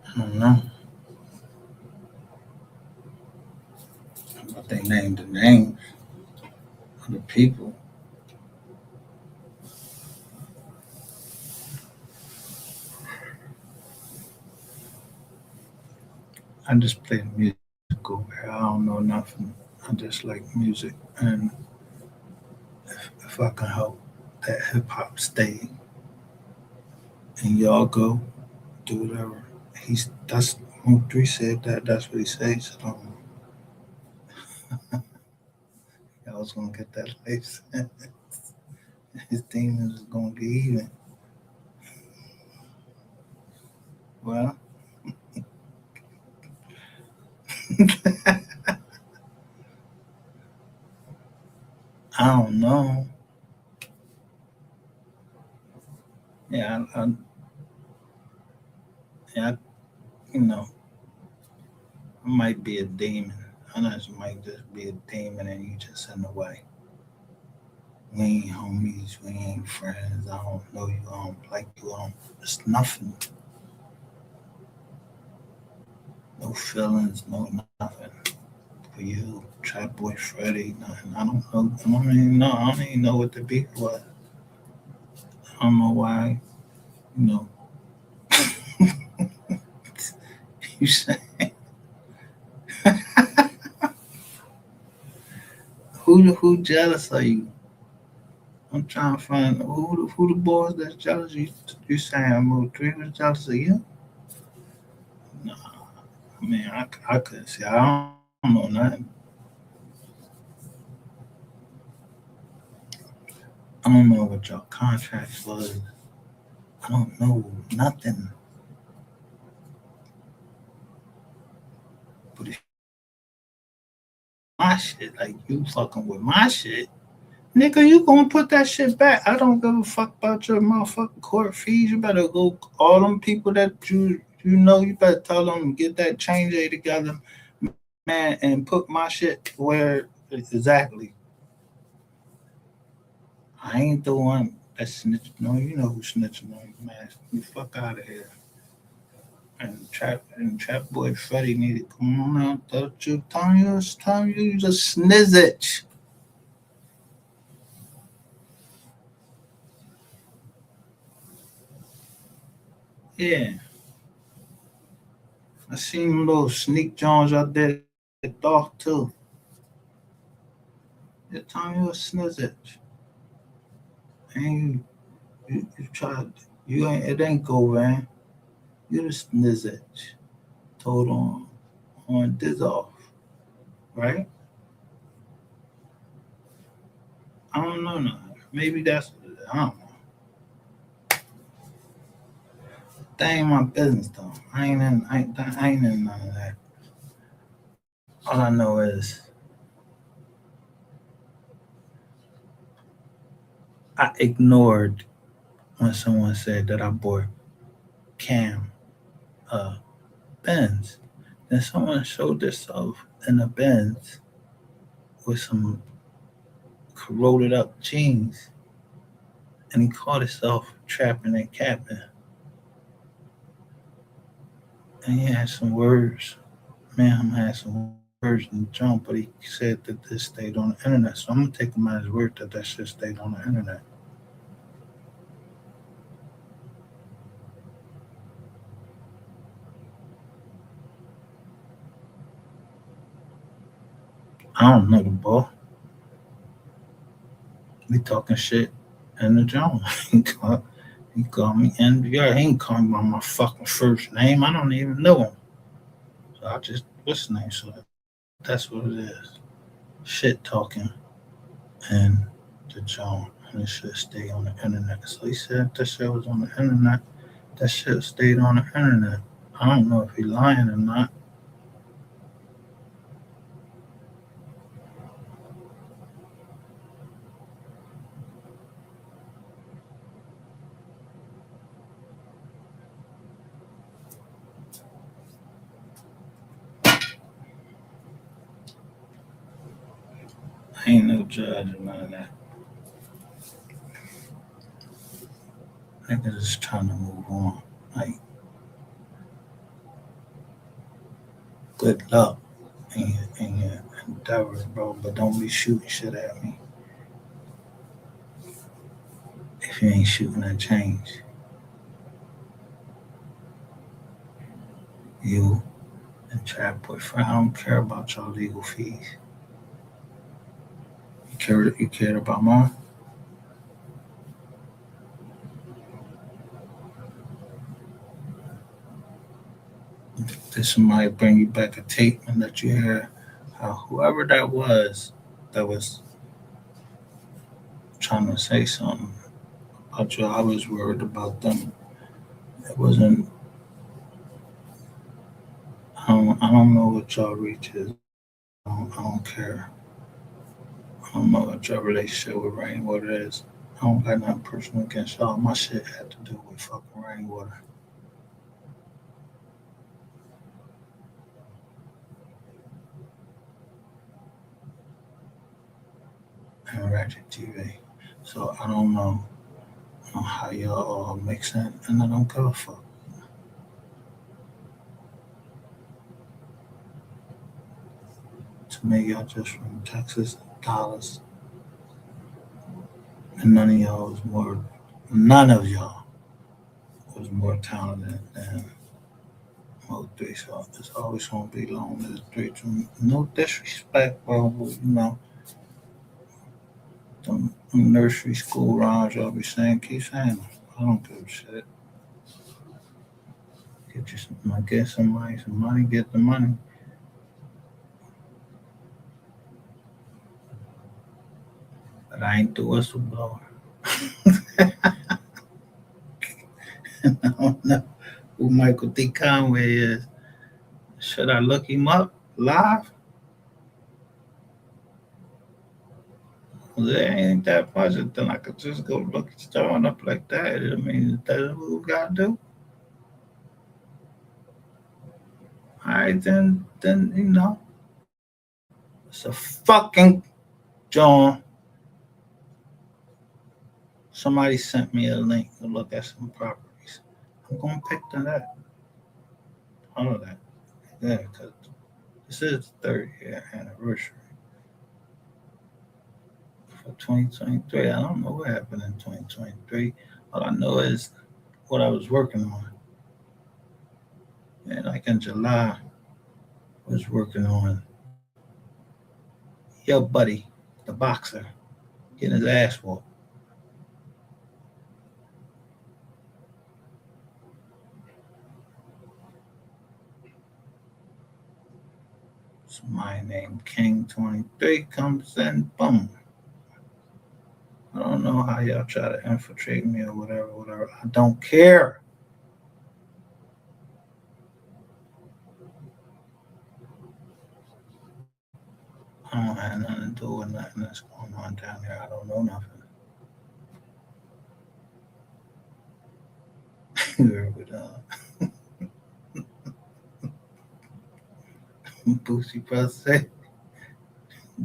I don't know. But they named the names of the people. I just play music over here. I don't know nothing. I just like music, and if I can help that hip hop stay, and y'all go do whatever. That's MO3 said that. That's what he says. So y'all was gonna get that life. His demons is gonna get even. Well, I don't know. Yeah, yeah, you know, I might be a demon. I know you might just be a demon and you just in the way. We ain't homies, we ain't friends. I don't know you, I don't like you, I don't. It's nothing. No feelings, no nothing for you. Trap boy Freddy, nothing. I don't know. I don't even know what the beef was. I don't know why, you know, you say, who jealous of you? I'm trying to find who the boys that's jealous. You saying MO3 was jealous of you? No, I mean I couldn't say I don't know nothing. I don't know what your contracts was. I don't know nothing. But if my shit, like you fucking with my shit, nigga, you gonna put that shit back. I don't give a fuck about your motherfucking court fees. You better go all them people that you know. You better tell them get that change aid together, man, and put my shit where exactly. I ain't the one that snitching on you. You know who snitching on you, man. You fuck out of here. And trap boy Freddy need to come on out. Don't you time you just snizzit. Yeah. I seen little sneak Jones out there dog too. Yeah, time you a snizzit. And you tried you ain't it ain't go man. You the snizzit. Told on this off, right? I don't know nothing. Maybe that's I don't know. That ain't my business though. I ain't in none of that. All I know is I ignored when someone said that I bought Cam uh Benz. Then someone showed themselves in a Benz with some corroded up jeans and he caught himself trapping and capping. And he had some words. Man, had some words in the jump, but he said that this stayed on the internet. So I'm gonna take him at his word that that shit stayed on the internet. I don't know the boy. We talking shit in the jump. He called me NBR. He ain't call me by my fucking first name. I don't even know him. So I just what's his name? So that's what it is. Shit talking and the John. And this shit stay on the internet. So he said that shit was on the internet. That shit stayed on the internet. I don't know if he lying or not. I ain't no judge or none of that. Niggas just trying to move on. Like, good luck in your endeavors, bro. But don't be shooting shit at me if you ain't shooting at change. You and trap boyfriend, I don't care about your legal fees. You cared about mine? Did somebody bring you back a tape and let you hear how whoever that was trying to say something about you, I was worried about them. It wasn't. I don't know what y'all reach is. I don't care. I don't know what your relationship with rainwater is. I don't got nothing personal against y'all. My shit had to do with fucking rainwater and Ratchet TV. So I don't know how y'all all mix in, and I don't give a fuck. To me, y'all just from Texas, Dallas, and none of y'all was more talented than MO3. So it's always gonna be long as three. No disrespect, bro, but them nursery school rhymes y'all be saying, keep saying them. I don't give a shit. Get somebody some money, get the money. But I ain't the whistleblower. I don't know who Michael D. Conway is. Should I look him up live? Well, there ain't that budget, then I could just go look it starting up like that. I mean, that's what we gotta do. All right, then it's a fucking John. Somebody sent me a link to look at some properties. I'm gonna pick that up. All of that. Yeah, because this is the 30th anniversary for 2023. I don't know what happened in 2023. All I know is what I was working on. And like in July, I was working on your buddy, the boxer, getting his ass whooped. Somebody named King 23 comes in, boom. I don't know how y'all try to infiltrate me or whatever. I don't care. I don't have nothing to do with nothing that's going on down there. I don't know nothing. You heard what Boosie Bus said?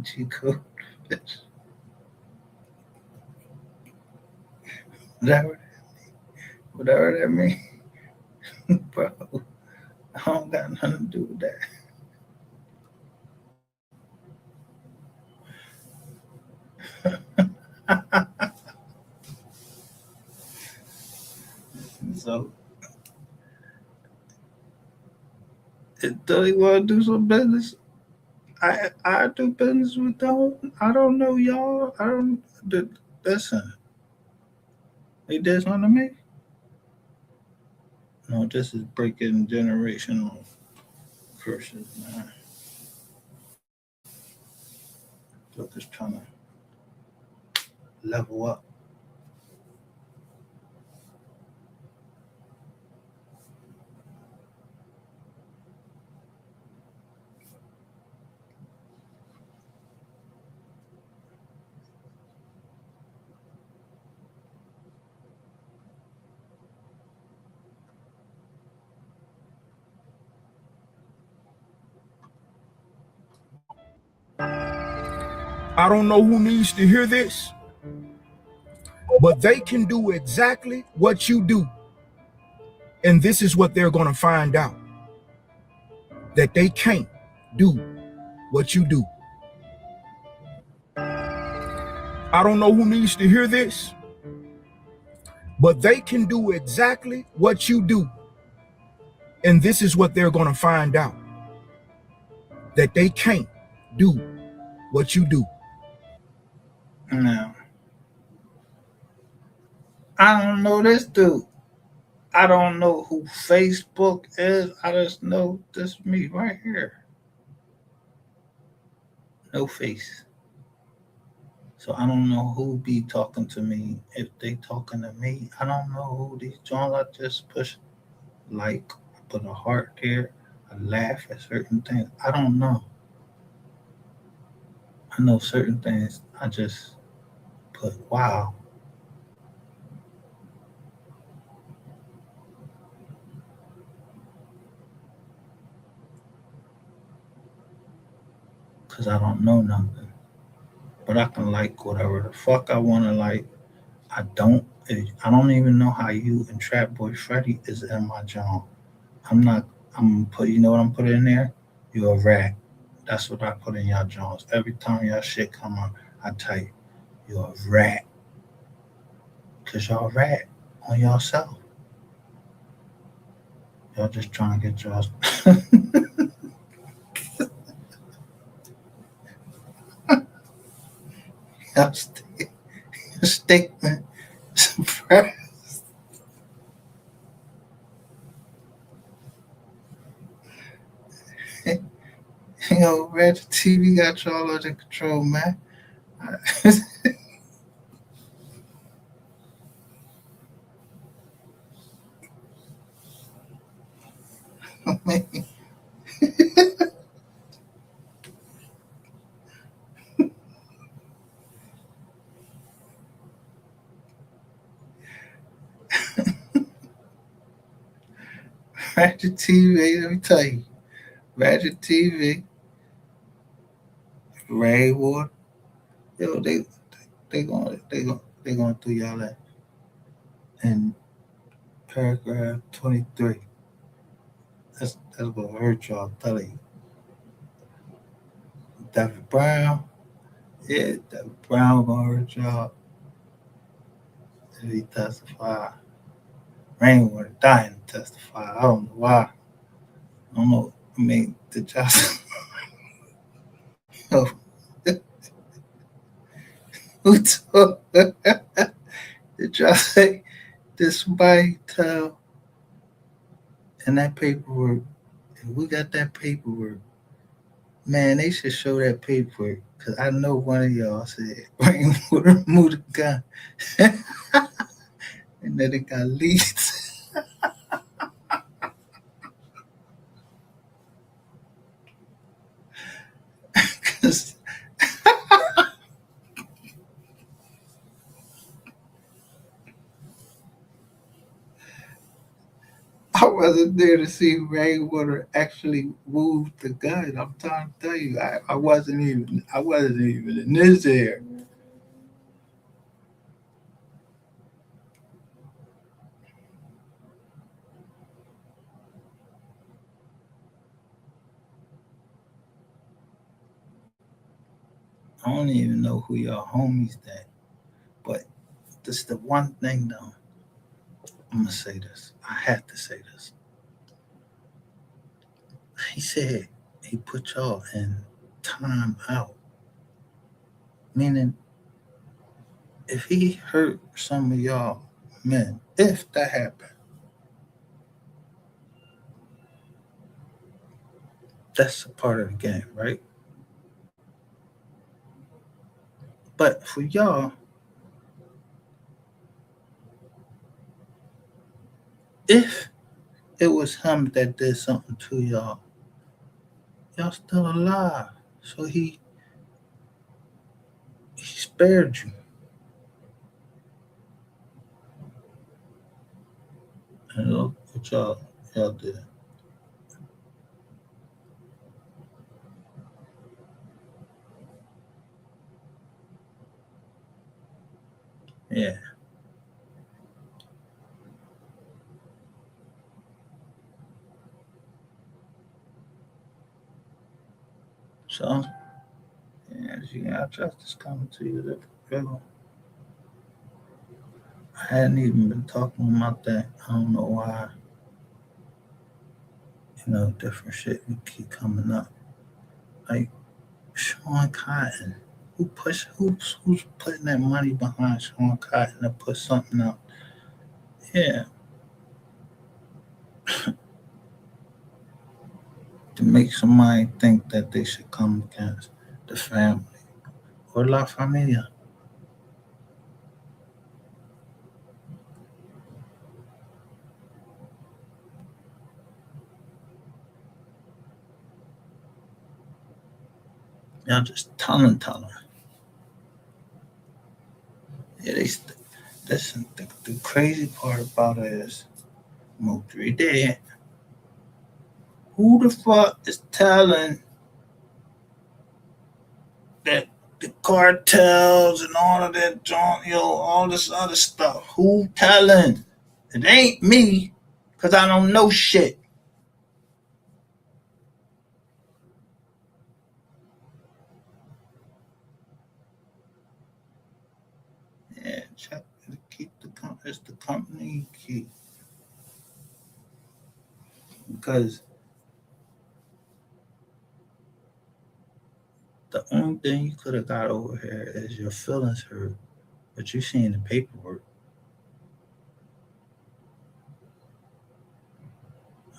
G Code. Whatever, whatever that means, bro. I don't got nothing to do with that. So, do you want to do some business? I do business with them. I don't know y'all. I don't. Listen, they did something to me. No, this is breaking generational curses, man. Look, it's trying to level up. I don't know who needs to hear this, but they can do exactly what you do. And this is what they're going to find out, that they can't do what you do. I don't know who needs to hear this, but they can do exactly what you do. And this is what they're going to find out, that they can't do what you do. Now, I don't know this dude. I don't know who Facebook is. I just know this me right here. No face. So I don't know who be talking to me. If they talking to me, I don't know who these Johns. I just push like, I put a heart there. I laugh at certain things. I don't know. I know certain things. I just put wow, because I don't know nothing. But I can like whatever the fuck I want to like. I don't. I don't even know how you and Trap Boy Freddy is in my John. I'm not. I'm put. You know what I'm putting in there? You're a rat. That's what I put in y'all Jones. Every time y'all shit come on, I tell you, you're a rat. Cause y'all a rat on yourself. Y'all just trying to get y'all. y'all statement. You know, Red TV got y'all under control, man. Ratchet TV, let me tell you. Ratchet TV, Ray Ward, yo, they gonna do y'all that in paragraph 23. That's gonna hurt y'all, tell you. David Brown, yeah, David Brown gonna hurt y'all if he testify. Rain would dying to testify. I don't know why. I don't know. I mean, did y'all yo, who told did y'all say this somebody tell in that paperwork? If we got that paperwork, man, they should show that paperwork. Cause I know one of y'all said Rain would remove the gun. And then it got leaked. Cause I wasn't there to see Rainwater actually move the gun. I'm trying to tell you, I wasn't even in this area. I don't even know who your homies that. But this the one thing though. I'm gonna say this. I have to say this. He said he put y'all in time out. Meaning if he hurt some of y'all men, if that happened, that's a part of the game, right? But for y'all, if it was him that did something to y'all, y'all still alive. So he spared you. And look what y'all did. Yeah. So yeah, you got justice coming to you. I hadn't even been talking about that. I don't know why. Different shit would keep coming up. Like Sean Cotton. Who's putting that money behind Sean Cotton to put something out? Yeah, to make somebody think that they should come against the family or La Familia. Y'all just telling. Yeah, listen. The crazy part about it is MO3 dead. Who the fuck is telling that the cartels and all of that junk, all this other stuff? Who telling? It ain't me, cause I don't know shit. Yeah, check keep it's the company keep because the only thing you could have got over here is your feelings hurt, but you seen the paperwork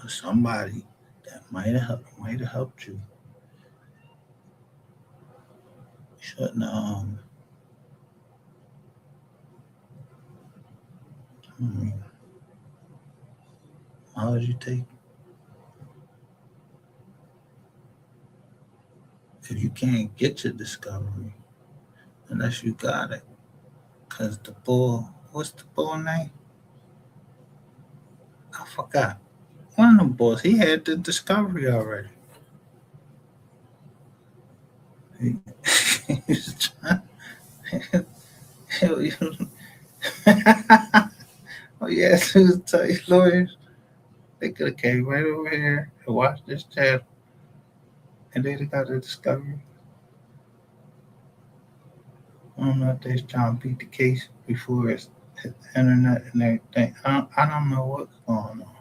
of somebody that might have helped you. Shouldn't I mean, why would you take if you can't get your discovery unless you got it? Cause the bull, what's the bull name? I forgot. One of them bulls, he had the discovery already. He, he was trying. Oh yeah, so tell you lawyers they could have came right over here and watched this channel, and they'd have got the discovery. I don't know if they're trying to beat the case before it's hit the internet and everything. I don't know what's going on.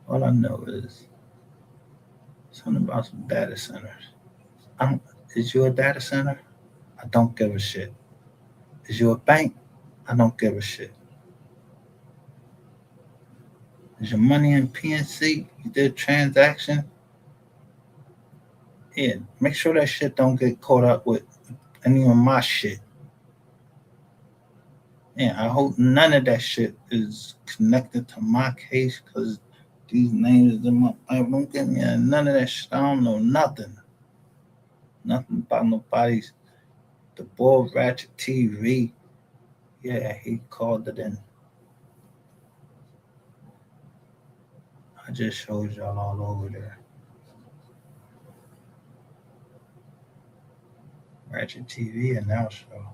All I know is something about some data centers. Is you a data center? I don't give a shit. Is you a bank? I don't give a shit. Is your money in PNC? You did a transaction? Yeah, make sure that shit don't get caught up with any of my shit. Yeah, I hope none of that shit is connected to my case because these names in my Bible don't get me none of that shit. I don't know nothing. Nothing about nobody's the Bull Ratchet TV. Yeah, he called it in. I just showed y'all all over there. Ratchet TV and now show.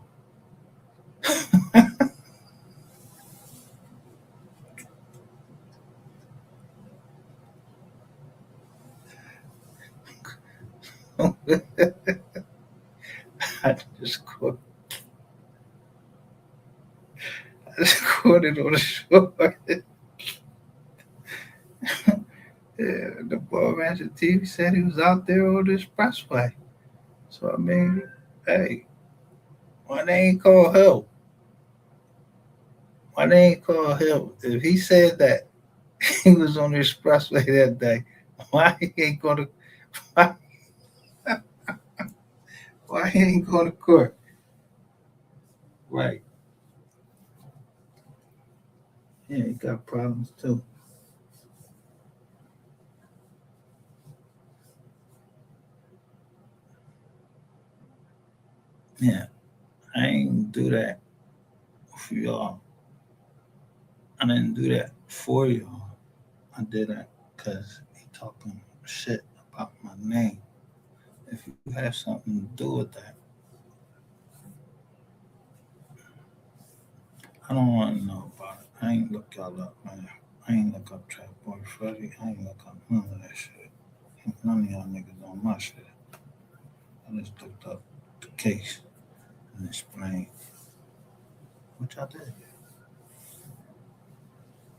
just caught, I just caught it on the shore. Yeah, the boy manager TV said he was out there on the expressway. So I mean, hey, why they ain't call help? Why they ain't call help? If he said that he was on the expressway that day, why he ain't going to why, why he ain't going to court? Right. Yeah, he got problems too. Yeah, I ain't do that for y'all. I didn't do that for y'all. I did that because he talking shit about my name. If you have something to do with that, I don't want to know about it. I ain't look y'all up, man. I ain't look up Trap Boy Freddy. I ain't look up none of that shit. None of y'all niggas on my shit. I just looked up the case and explained what y'all did.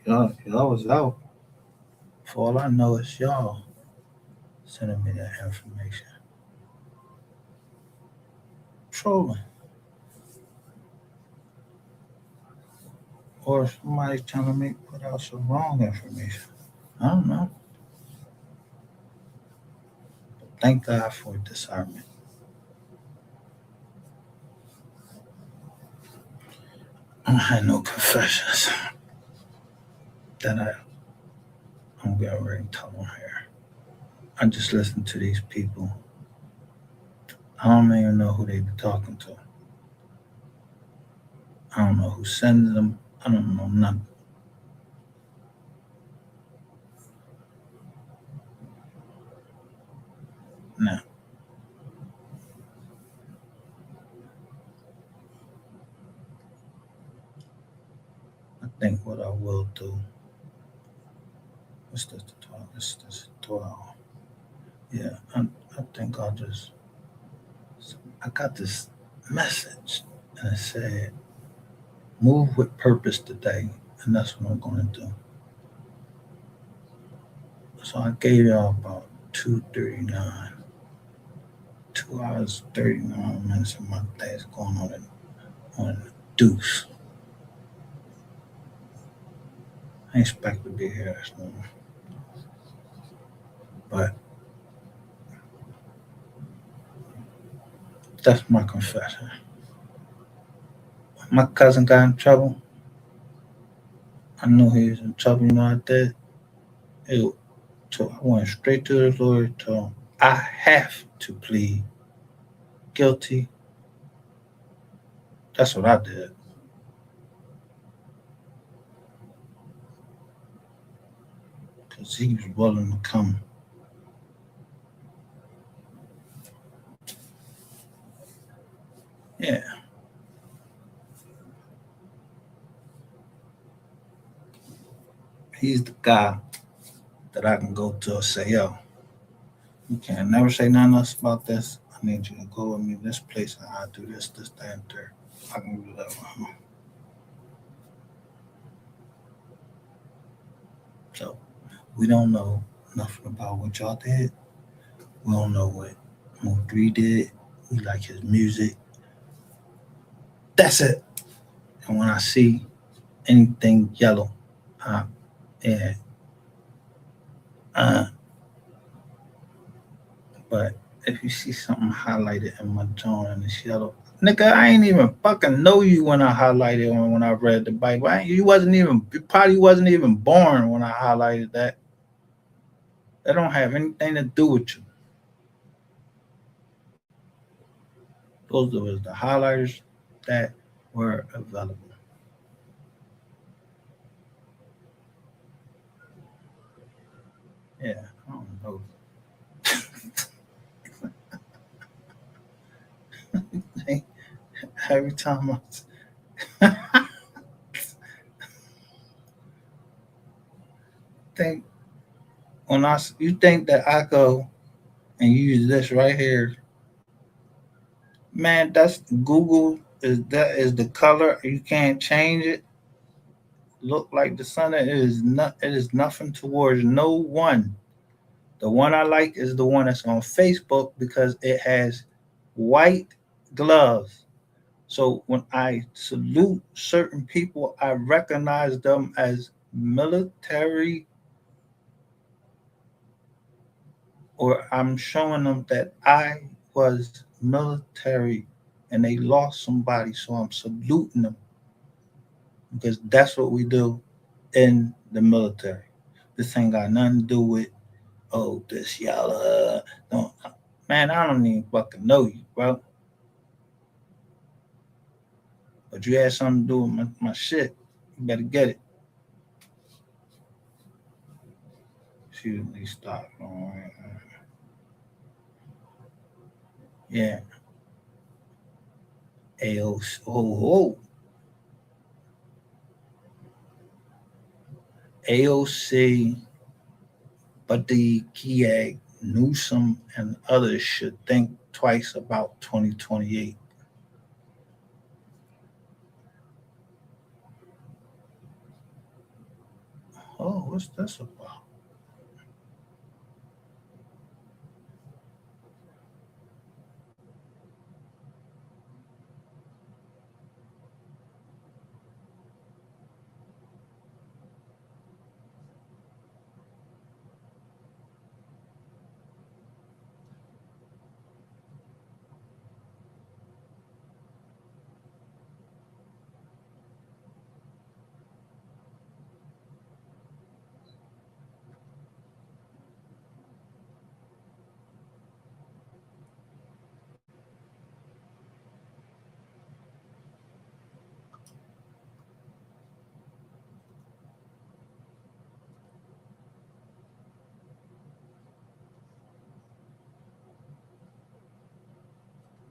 Y'all was out. For all I know, it's y'all sending me that information. Trolling. Or somebody's trying to make put out some wrong information. I don't know. But thank God for discernment. I don't have no confessions that I'm getting ready to tell them here. I just listen to these people. I don't even know who they be talking to. I don't know who sends them. I don't know nothing. Now, I think what I will do. What's this? The 12? This is 12. Yeah, I think I'll just. I got this message and it said, "Move with purpose today," and that's what I'm going to do. So I gave y'all about 2:39, 2 hours 39 minutes of my day is going on deuce. I expect to be here this morning, but that's my confession. My cousin got in trouble. I knew he was in trouble. You know what I did? It, so I went straight to the lawyer. Told him I have to plead guilty. That's what I did. Because he was willing to come. Yeah, he's the guy that I can go to and say, yo, you can't never say nothing else about this. I need you to go with me to this place and I do this, that, and third. I can do that with him. So we don't know nothing about what y'all did. We don't know what MO3 did. We like his music. That's it. And when I see anything yellow, uh, yeah, uh, but if you see something highlighted in my joint and it's yellow, nigga, I ain't even fucking know you when I highlighted when I read the Bible. You probably wasn't even born when I highlighted that. That don't have anything to do with you. Those was the highlighters that were available. Yeah, I don't know. Every time I think you think that I go and use this right here, Man, that's Google. Is the color? You can't change it. Look like the sun. It is not. It is nothing towards no one. The one I like is the one that's on Facebook because it has white gloves. So when I salute certain people, I recognize them as military, or I'm showing them that I was military and they lost somebody. So I'm saluting them because that's what we do in the military. This ain't got nothing to do with, oh, this y'all, no, man, I don't even fucking know you, bro. But you had something to do with my shit. You better get it. Shoot, let me stop. All right. Yeah. AOC. Oh, AOC, Buddy, Kiag, Newsom, and others should think twice about 2028. Oh, what's this about?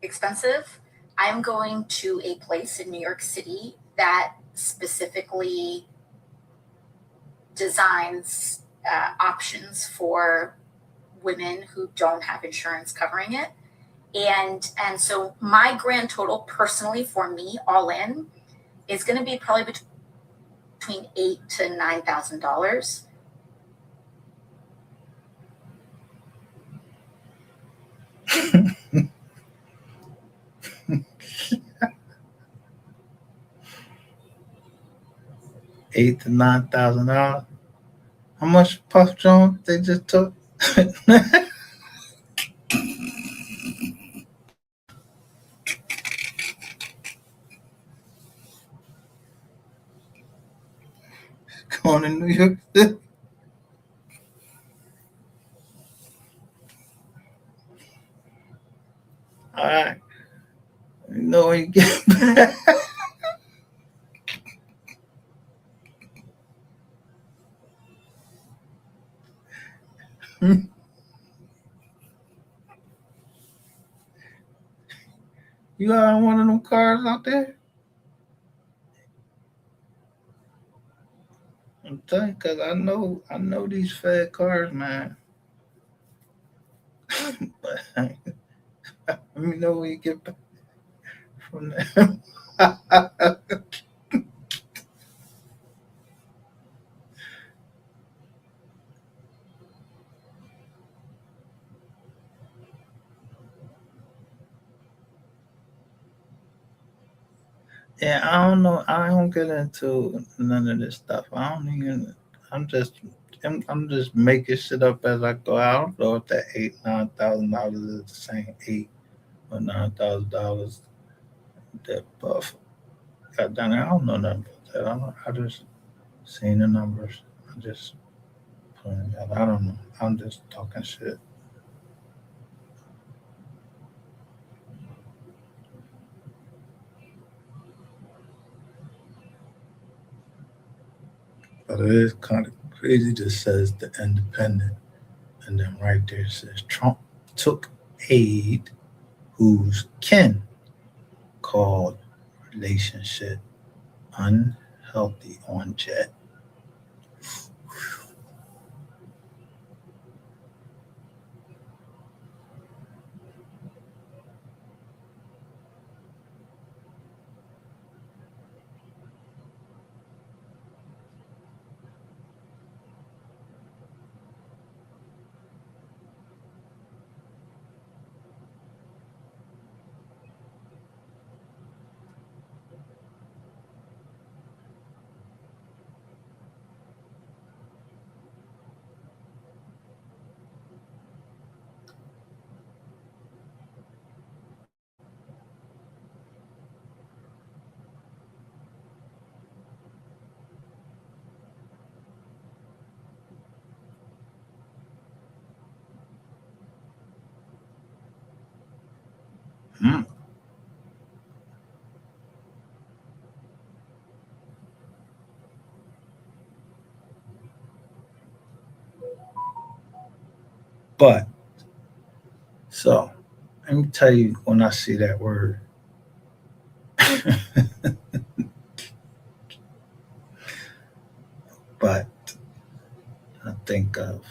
Expensive. I'm going to a place in New York City that specifically designs options for women who don't have insurance covering it. And so my grand total personally for me all in is going to be probably between $8,000 to $9,000. $8,000 to $9,000. How much Puff Jones they just took? Going to New York City. All right. You know when you get back. You got one of them cars out there? I'm telling you, cause I know these Fed cars, man. But let me know when you get back from there. Yeah, I don't know. I don't get into none of this stuff. I don't even. I'm just. I'm just making shit up as I go. I don't know if that $8,000 9,000 is the same $8 or $9,000 that Buff got done. I don't know nothing about that. I just seen the numbers. I just putting it out. I don't know. I'm just talking shit. But it is kind of crazy. Just says the Independent, and then right there it says Trump took aide whose kin called relationship unhealthy on jet. Mm. But so let me tell you when I see that word. But I think of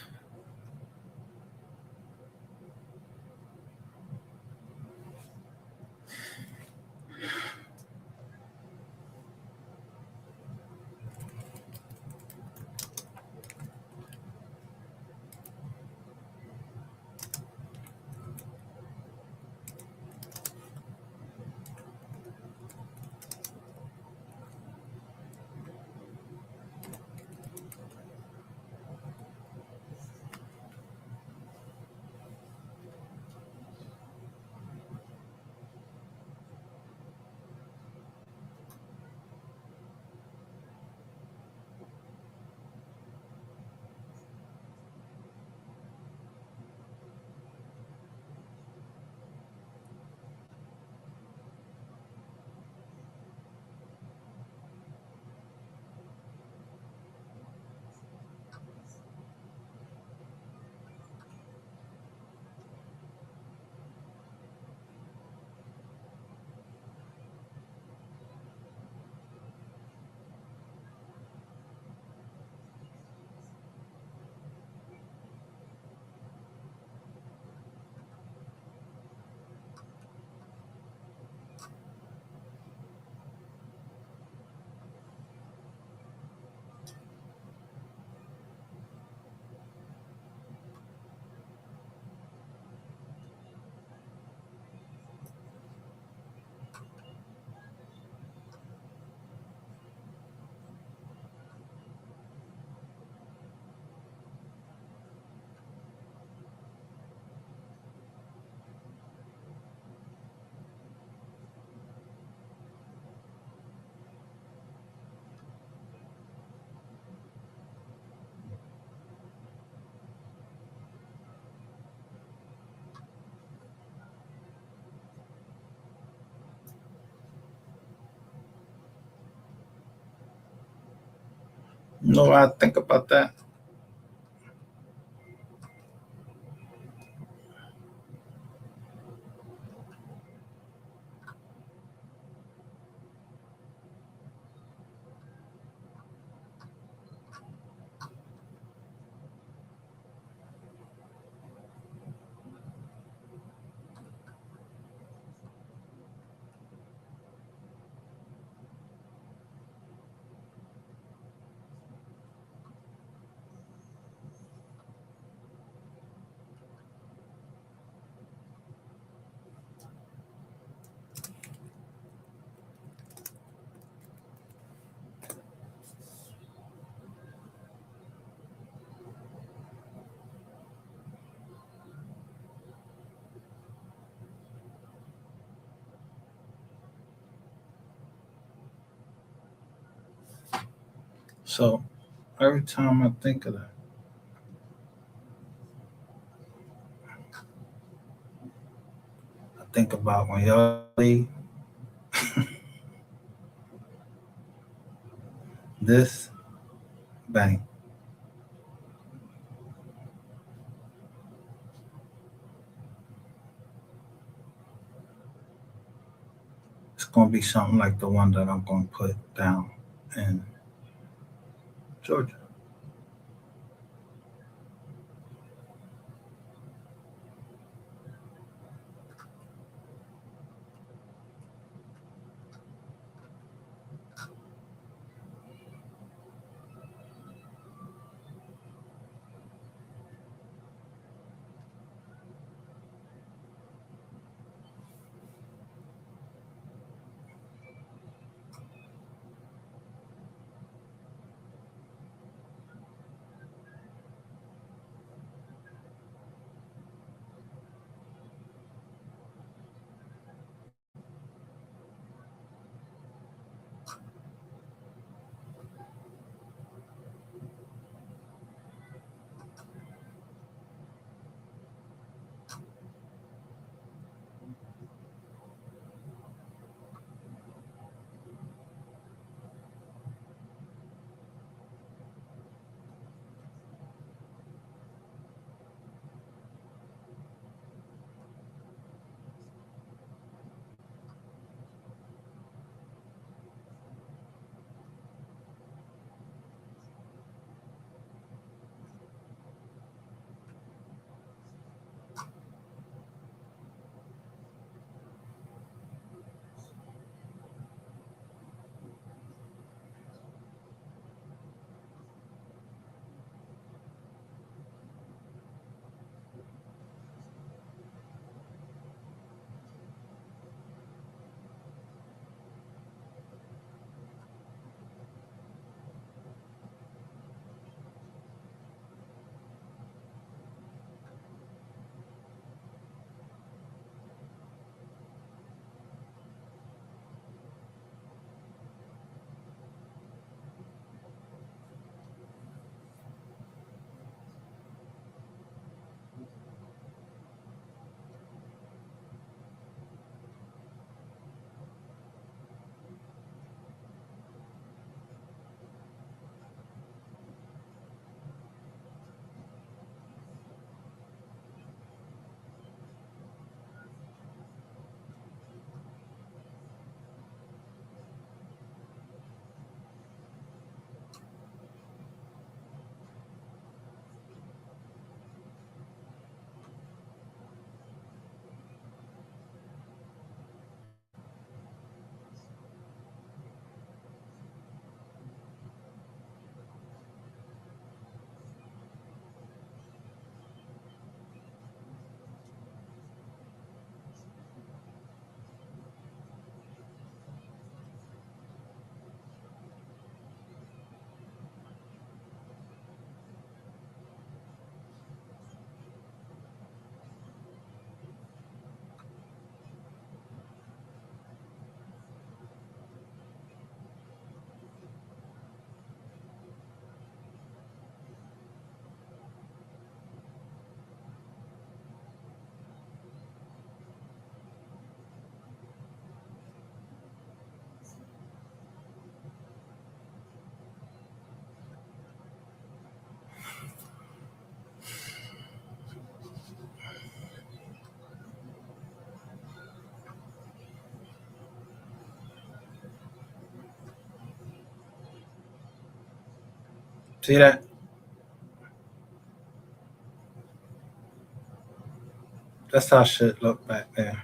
no, I think about that. So every time I think of that, I think about when y'all leave this bank. It's gonna be something like the one that I'm gonna put down in Georgia. See that? That's how shit looked back there.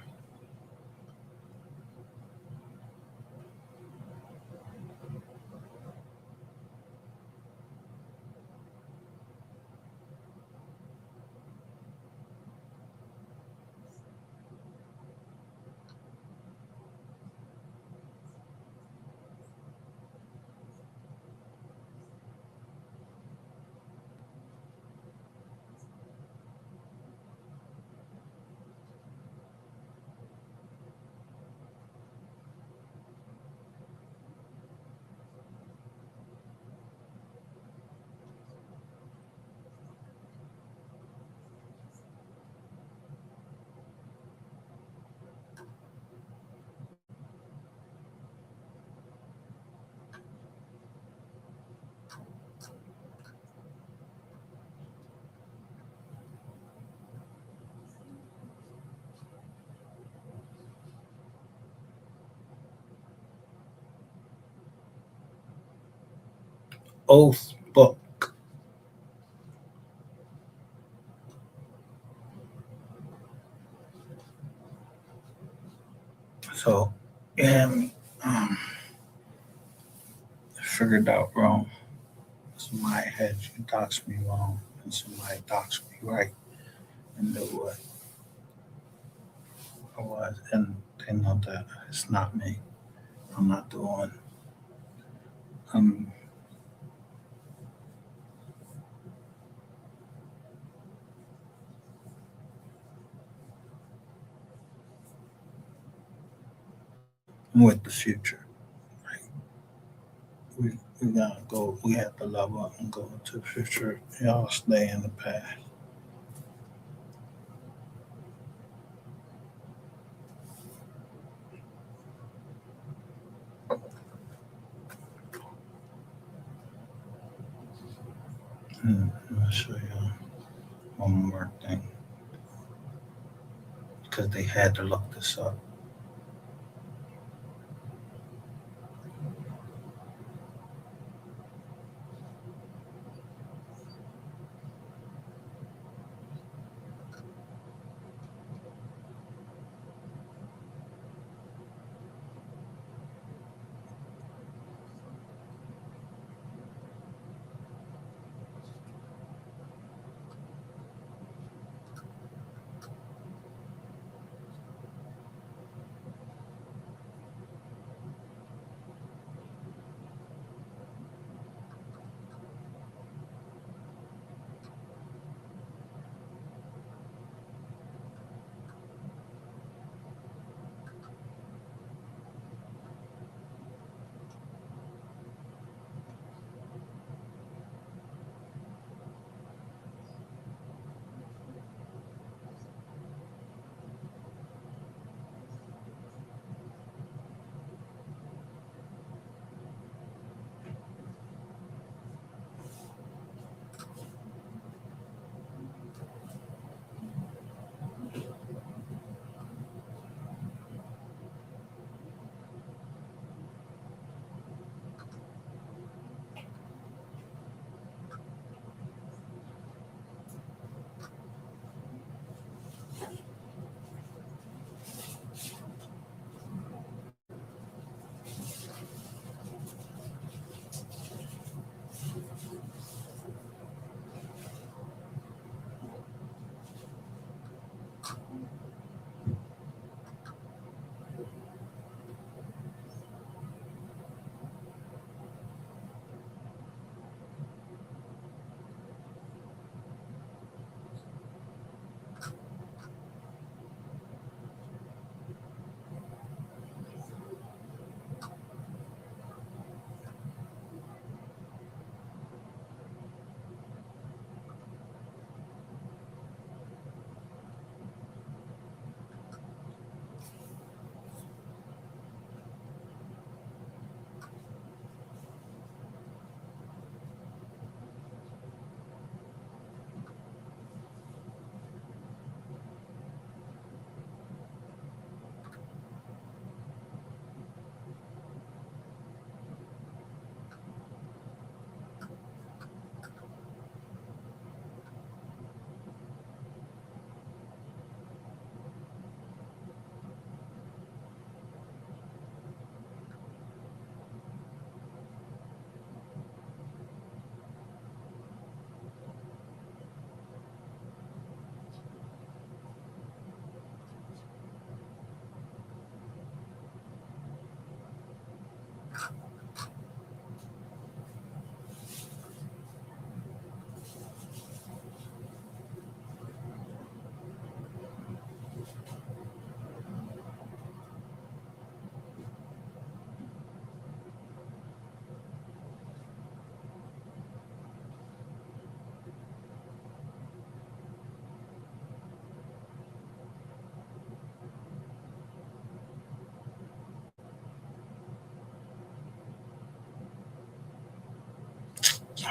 Oath book. So, yeah, um, figured out wrong. Somebody had you dox me wrong, and somebody doxed me right, and knew what I was, and they know that it's not me. I'm not the one. I'm with the future. Right? We gotta go. We have to level up and go into the future. Y'all stay in the past. I'll show you one more thing because they had to look this up.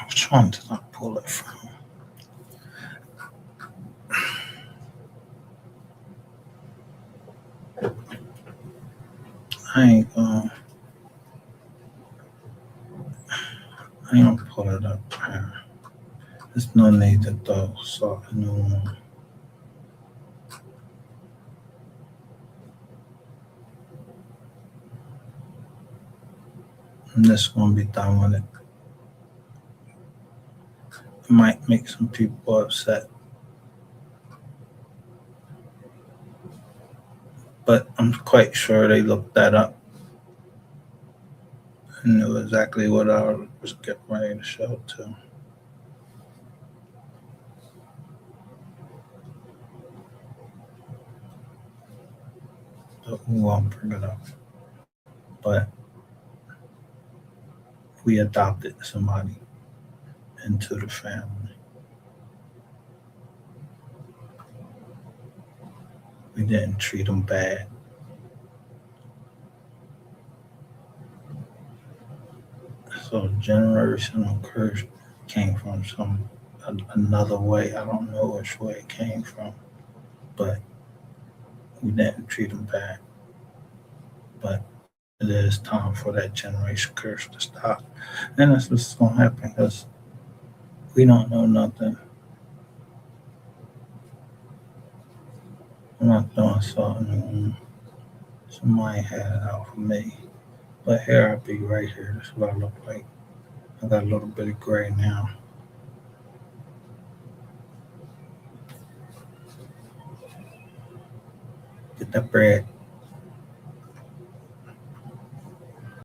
Which one did I pull it from? I ain't gonna pull it up here. There's no need to throw salt in the wound. I'm just gonna be done with it. It might make some people upset, but I'm quite sure they looked that up and knew exactly what I was getting ready to show too. But we won't bring it up. But we adopted somebody into the family. We didn't treat them bad. So generational curse came from another way. I don't know which way it came from, but we didn't treat them bad. But it is time for that generation curse to stop. And that's what's going to happen because we don't know nothing. I'm not doing something. Somebody had it out for me. But here I'll be right here. That's what I look like. I got a little bit of gray now. Get that bread.